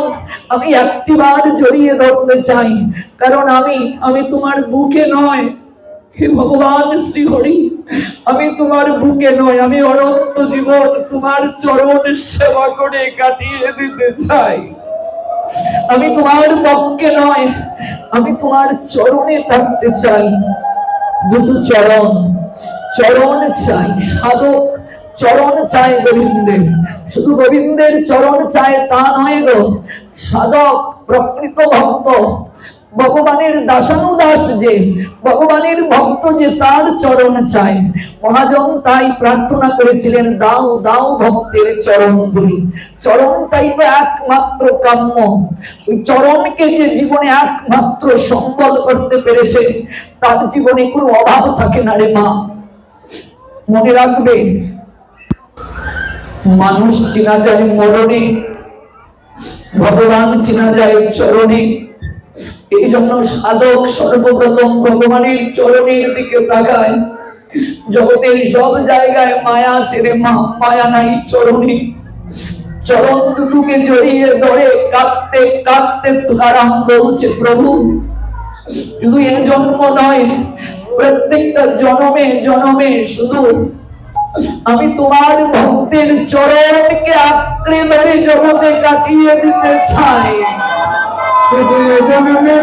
আমি একটিবার জড়িয়ে ধরতে চাই, কারণ আমি তোমার বুকে নয়। হে ভগবান শ্রীহরি, আমি তোমার বুকে নয়, আমি অনন্ত জীবন তোমার চরণ সেবা করে কাটিয়ে দিতে চাই। আমি তোমার পক্ষে নয়, আমি তোমার চরণে থাকতে চাই। দুটো চরণ চাই। সাধক চরণ চায় গোবিন্দের, শুধু গোবিন্দের চরণ চায় তা নয় গো, সাধক প্রকৃত ভক্ত, ভগবানের দাসানুদাস যে, ভগবানের ভক্ত যে তার চরণ চায়। মহাজন তাই প্রার্থনা করেছিলেন, দাও দাও ভক্তের চরণ ধুলি। চরণটাই তো একমাত্র কাম্য। ওই চরণকে যে জীবনে একমাত্র সম্বল করতে পেরেছে, তার জীবনে কোনো অভাব থাকে না রে মা। মনে রাখবে, মানুষ চেনা যায় মরণে, ভগবান চেনা যায় চরণে। এই জন্য সাধক সর্বপ্রথম ভগবানের চরণের দিকে তাকায়। জগতের সব জায়গায় মায়া ছেড়ে মা, মায়া নাই চরণে। চরণ দুটোকে জড়িয়ে ধরে কাঁদতে কাঁদতে তুকারাম বলছে, প্রভু শুধু এ জন্ম নয়, প্রত্যেকটা জন্মে জন্মে শুধু আমি তোমার ভক্তের চরণকে আঁকড়ে ধরে জগতে কাটিয়ে দিতে চাই। শুধু এ জন্মে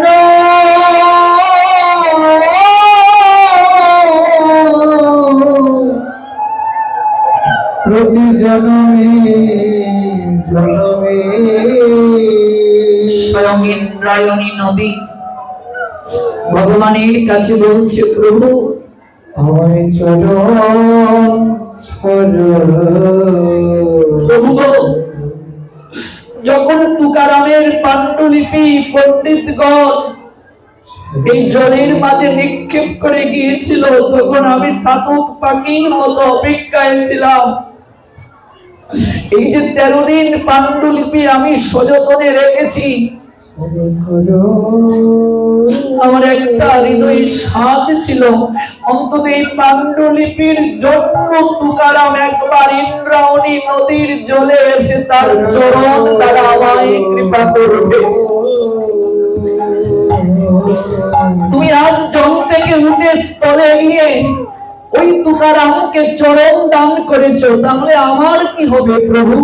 প্রতি জন্মে জন্মে। স্বয়ং ইন্দ্রায়ণী নদী ভগবানের কাছে বলছে, প্রভু আমায় চরণ প্রভু যখন তুকারামের পাণ্ডুলিপি পণ্ডিতগণ এই জলের মাঝে নিক্ষেপ করে গিয়েছিল, তখন আমি চাতক পাখির মতো অপেক্ষায় ছিলাম। এই যে 13 দিন পাণ্ডুলিপি আমি সযত্নে রেখেছি, আমার একটা হৃদয়ের স্বাদ ছিল, অন্তত এই পাণ্ডুলিপির জন্য তুকারাম একবার ইন্দ্রায়ণী নদীর জলে এসে তার চরণ দ্বারা আমায় কৃপা করবে। তুমি আজ জল থেকে উঠে স্থলে গিয়ে ওই তুকারামকে চরণ দান করেছো, তাহলে আমার কি হবে প্রভু?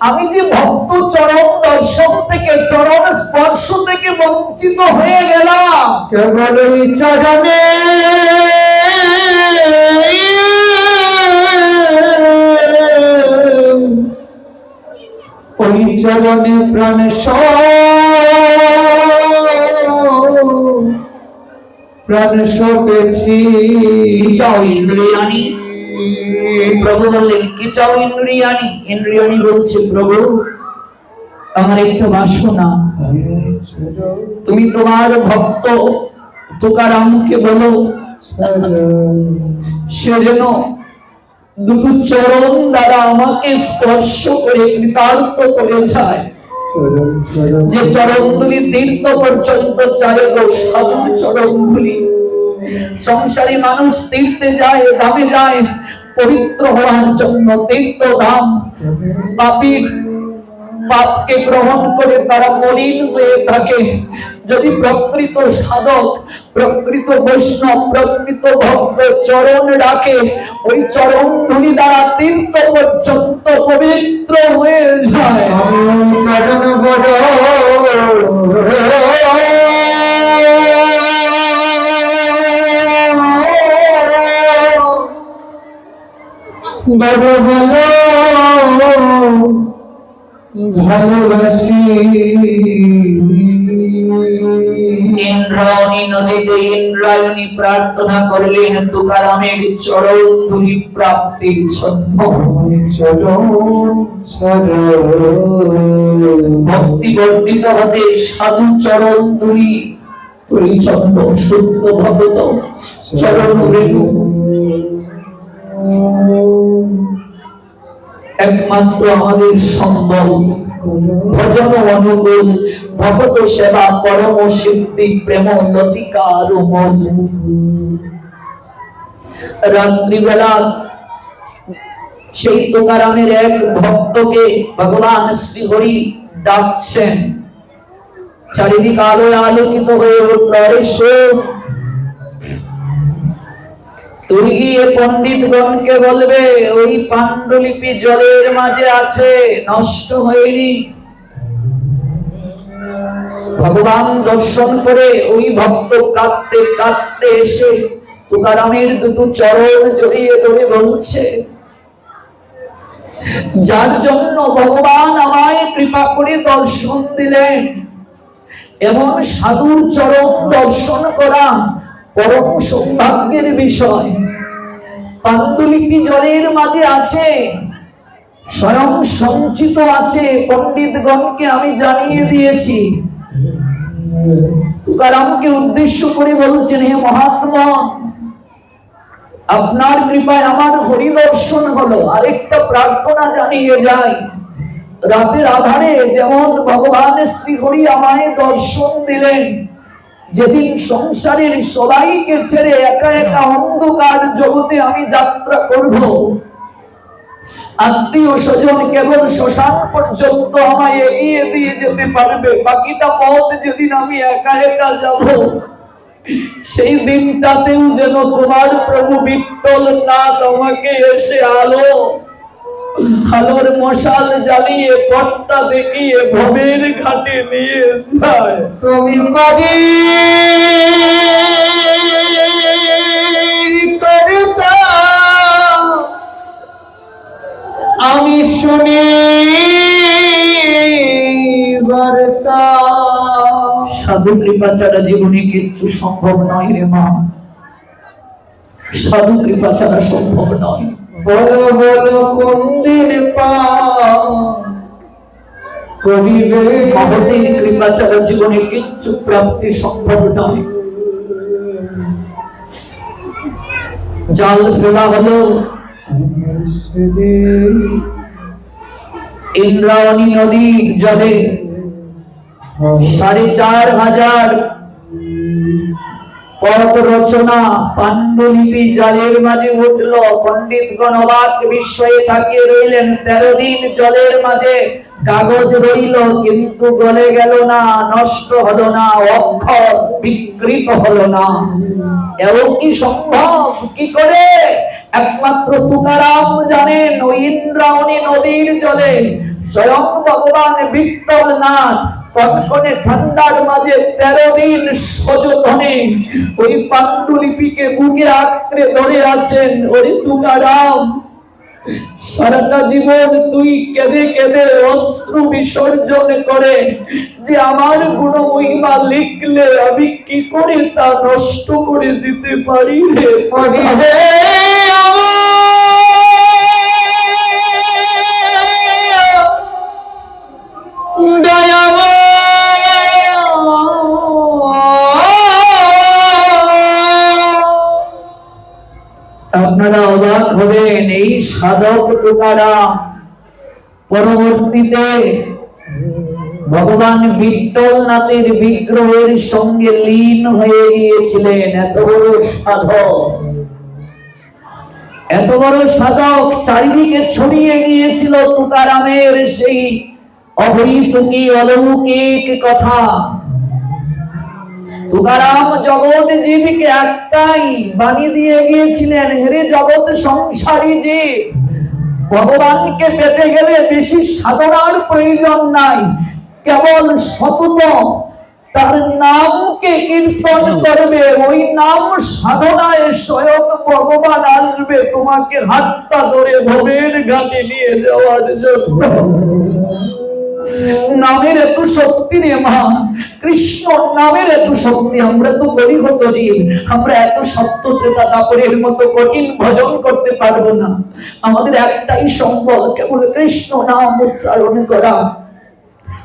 আমি যে ভক্ত চরণ দর্শন থেকে, চরণ স্পর্শ থেকে বঞ্চিত হয়ে গেলাম। কেবল ওই চরণে ওই চরণে প্রাণ প্রাণ সপেছি। চাও ইন্দ্রিয়াণী? প্রভু বললেন, কি চাও ইন্দ্রিয়াণী? ইন্দ্রিয়াণী বলছে, প্রভু আমার একটা বাসনা, তুমি তোমার ভক্ত তুকারামকে বলো সে যেন দুটো চরণ দ্বারা আমাকে স্পর্শ করে কৃতার্থ করে যায়। যে চরণধুলি তীর্থ পর্যন্ত চালে গো সাধুর চরণধুলি। সংসারী মানুষ তীর্থে যায়, ধামে যায় পবিত্র হওয়ার জন্য, তীর্থ ধাম। পাপীর পাপকে গ্রহণ করে তারা মলিন হয়ে থাকে। যদি প্রকৃত সাধক, প্রকৃত বৈষ্ণব, প্রকৃত ভক্ত চরণ রাখে, ওই চরণ ধুলি দ্বারা তীর্থ পর্যন্ত পবিত্র হয়ে যায়। চরণ বড় বড় ভালো ভালোবাসি। ইন্দ্রায়ণী নদীতে ইন্দ্রায়ণী প্রার্থনা করলেন তুকারামের চরণ ধুলি প্রাপ্তির জন্য। ভক্তি বর্ধিত হতে সাধু চরণ ধুলি পরিচ্ছন্ন শুদ্ধ ভগত চরণ রেণু একমাত্র আমাদের সম্ভব। ভজন অনুকূল ভগত সেবা পরম সিদ্ধি প্রেম লতিকার মন। রাত্রিবেলা সেই তুকারামের এক ভক্তকে ভগবান শ্রীহরি ডাকছেন। চারিদিক আলোয় আলোকিত হয়ে উঠল। আরে শোন, তুই গিয়ে পণ্ডিতগণকে বলবে ওই পাণ্ডুলিপি জলের মাঝে আছে, নষ্ট হয়নি। ভগবান দর্শন করে ওই ভক্ত কাঁদতে কাঁদতে এসে তুকারামের দুটো চরণ জড়িয়ে ধরে বলছে, যার জন্য ভগবান আমায় কৃপা করে দর্শন দিলেন। এমন সাধুর চরণ দর্শন করা পরম সৌভাগ্যের বিষয়। পাণ্ডুলিপি জলের মাঝে আছে, স্বয়ং সঞ্চিত আছে, পণ্ডিতগণকে আমি জানিয়ে দিয়েছি। তুকারামকে উদ্দেশ্য করে বলছেন, হে মহাত্মা, আপনার কৃপায় আমার হরি দর্শন হলো। আরেকটা প্রার্থনা জানিয়ে যায়, রাতের আধারে যেমন ভগবান শ্রী হরি আমায় দর্শন দিলেন, যেদিন সংসারের সবাইকে ছেড়ে একা একা অন্ধকার জগতে আমি যাত্রা করব, আত্মীয় স্বজন কেবল শ্মশান পর্যন্ত আমায় এগিয়ে দিয়ে যেতে পারবে, বাকিটা পথ যেদিন আমি একা একা যাব, সেই দিনটাতেও যেন তোমার প্রভু বিট্টল নাথ আমাকে এসে আলোর মশাল জ্বালিয়ে পথটা দেখিয়ে ভবের ঘাটে নিয়ে যায়। তুমি কবি আমি শুনি বার্তা। সাধু কৃপা ছাড়া জীবনে কিচ্ছু সম্ভব নয় রে মা, সাধু কৃপা ছাড়া সম্ভব নয়। বলো বলো কোন দিন করিবে, মহতের কৃপা ছাড়া জীবনে কিচ্ছু প্রাপ্তি সম্ভব নয়। জাল ফেলা হলো ইন্দ্রায়ণী নদীর জলে, ৪,৫০০ পদ রচনা পাণ্ডুলিপি জলের মাঝে উঠল। পণ্ডিতগণ অবাক বিস্ময়ে তাকিয়ে রইলেন। ১৩ দিন জলের মাঝে কাগজ রইল, কিন্তু গলে গেল না, নষ্ট হলো না, অক্ষর বিকৃত হলো না। এও কি সম্ভব? কি করে? একমাত্র তুকারাম জানেন। ওই ইন্দ্রায়ণী নদীর জলে স্বয়ং ভগবান বিট্টল নাথ কনকনে ঠান্ডার মাঝে ১৩ দিন সযতনে ওই পাণ্ডুলিপিকে বুকে আঁকড়ে ধরে আছেন। ওরে তুকারাম, সারাটা জীবন তুই কেঁদে কেঁদে অশ্রু বিসর্জন করে যে আমার গুণ মহিমা লিখলে আমি কি করে তা নষ্ট করে দিতে পারি রে? আপনারা অবাক হবেন, এই সাধক তুকারাম পরবর্তীতে ভগবান বিট্টল নাথের বিগ্রহের সঙ্গে লীন হয়ে গিয়েছিলেন। এত বড় সাধক, এত বড় সাধক, চারিদিকে ছড়িয়ে গিয়েছিল তুকারামের সেই অহৈতুকী অলৌকিক কথা। তুকারাম জগৎ জীবকে একটাই বাণী দিয়ে গিয়েছিলেন, হেরে জগৎ সংসারী জীব, ভগবানকে পেতে গেলে বেশি সাধনার প্রয়োজন নাই, কেবল সতত তার নামকে কীর্তন করবে, ওই নাম সাধনায় স্বয়ং ভগবান আসবে তোমাকে হাতটা ধরে ভবের ঘাটে নিয়ে যাওয়ার জন্য। নামের এত শক্তি রে মা, কৃষ্ণ নামের এত শক্তি। আমরা তো গরিহত জীব, আমরা এত সত্য ত্রেতা দাপরের মতো কঠিন ভজন করতে পারবো না। আমাদের একটাই সম্বল, কেবল কৃষ্ণ নাম উচ্চারণ করা।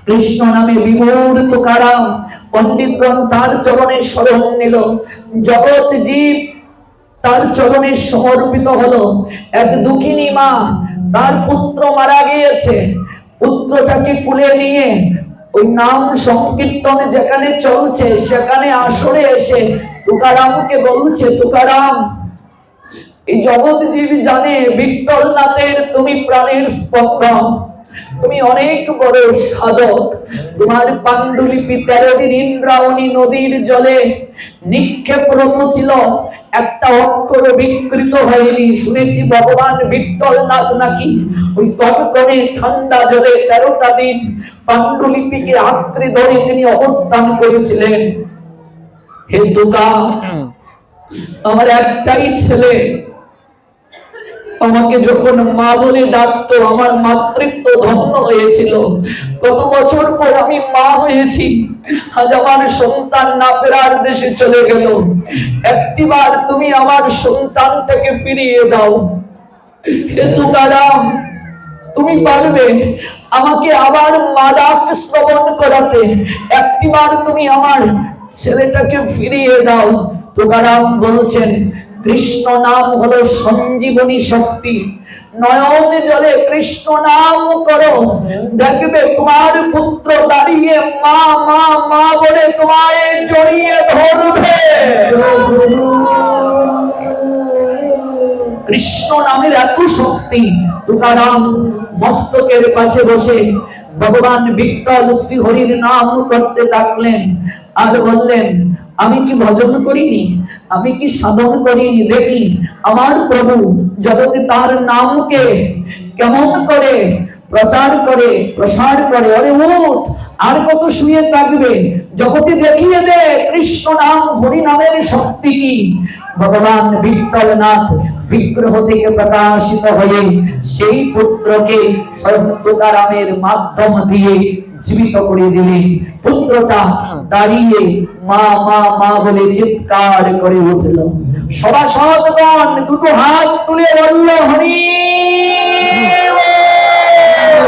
কৃষ্ণ নামে বিমূঢ় তুকারাম পণ্ডিতগণ তার চরণে শরণ নিল। জগৎ জীব তার চরণে সমর্পিত হলো। এক দুঃখিনী মা, তার পুত্র মারা গিয়েছে, পুত্রটাকে কুলে নিয়ে ওই নাম সংকীর্তন যেখানে চলছে সেখানে আসরে এসে তুকারামকে বলছে, তুকারাম, এই জগৎ জীবী জানে বিট্টল নাথের তুমি প্রাণের স্পন্দন, তুমি অনেক বড় সাধক। তোমার পাণ্ডুলিপি ১৩ দিন ইন্দ্রায়ণী নদীর জলে নিক্ষেপরত ছিল, একটা অক্ষর বিকৃত হয়নি। শুনেছি ভগবান বিট্টল নাথ নাকি ওই কনকনে ঠান্ডা জলে ১৩টা দিন পাণ্ডুলিপিকে আঁকড়ে ধরে তিনি অবস্থান করেছিলেন। হে তুকা, আমার একটাই ছেলে, আমাকে যখন মা বলে ডাকতো আমার মাতৃত্ব ধন্য হয়েছিল। কত বছর পর আমি মা হয়েছি, আজ আমার সন্তান না ফেরার দেশে চলে গেল। একটিবার তুমি আমার সন্তানটাকে ফিরিয়ে দাও। হে তুকারাম, তুমি পারবে আমাকে আবার মা ডাক শ্রবণ করাতে। একটিবার তুমি আমার ছেলেটাকে ফিরিয়ে দাও। তুকারাম বলছেন, কৃষ্ণ নাম হলো সঞ্জীবনী শক্তি। নয়ন জলে কৃষ্ণ নাম করো, দেখবে তোমার পুত্র দাঁড়িয়ে মা মা মা বলে তোমায় জড়িয়ে ধরবে। কৃষ্ণ নামের এত শক্তি। তুকারাম মস্তকের পাশে বসে ভগবান বিট্ঠল শ্রী হরির নাম করতে থাকলেন আর বললেন, আমি কি ভজন করিনি, আমি কি সাধন করিনি, দেখি আমার প্রভু জগতে তার নামকে কেমন করে প্রচার করে প্রসার করে। আরে উঠ, আর কত শুয়ে থাকবে, জগতে দেখিয়ে দে কৃষ্ণ নাম হরি নামের শক্তি কি। ভগবান বিট্ঠলনাথ বিগ্রহ থেকে প্রকাশিত হয়ে সেই পুত্রকে স্বয়ং তুকারামের মাধ্যম দিয়ে জীবিত করে দিলেন। পুত্রটা দাঁড়িয়ে মা মা মা বলে চিৎকার করে উঠল। সভাসদগণ দুটো হাত তুলে বলল, হরি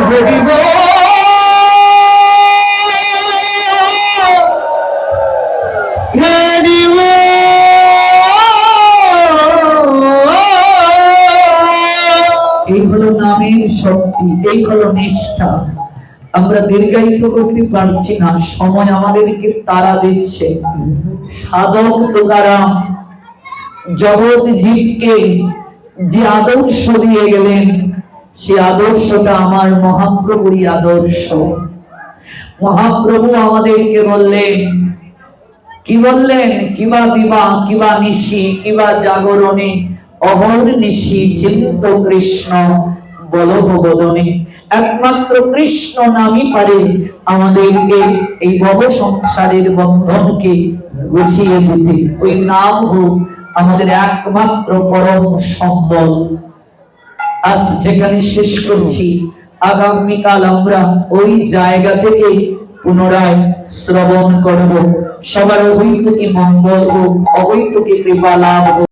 হরি বল। এই হলো নামের শক্তি, এই হলো নিষ্ঠা। আমরা দীর্ঘায়িত করতে পারছি না, সময় আমাদেরকে তাড়া দিচ্ছে। সাধক তুকারাম জগৎ জীবকে যে আদর্শ দিয়ে গেলেন, সে আদর্শটা আমার মহাপ্রভুরই আদর্শ। মহাপ্রভু আমাদেরকে বললেন, কি বললেন, কিবা দিবা কিবা নিশি কিবা জাগরণে অহর নিশি চিন্ত কৃষ্ণ বলহ বদনে। একমাত্র কৃষ্ণ নামই পারে আমাদেরকে এই ভব সংসারের বন্ধনকে গুছিয়ে দিতে। ওই নাম হোক আমাদের একমাত্র পরম সম্বল। আজ যেখানে শেষ করছি, আগামীকাল আমরা ওই জায়গা থেকে পুনরায় শ্রবণ করব। সবার অহৈতুকী মঙ্গল হোক, অহৈতুকী কৃপা লাভ হোক।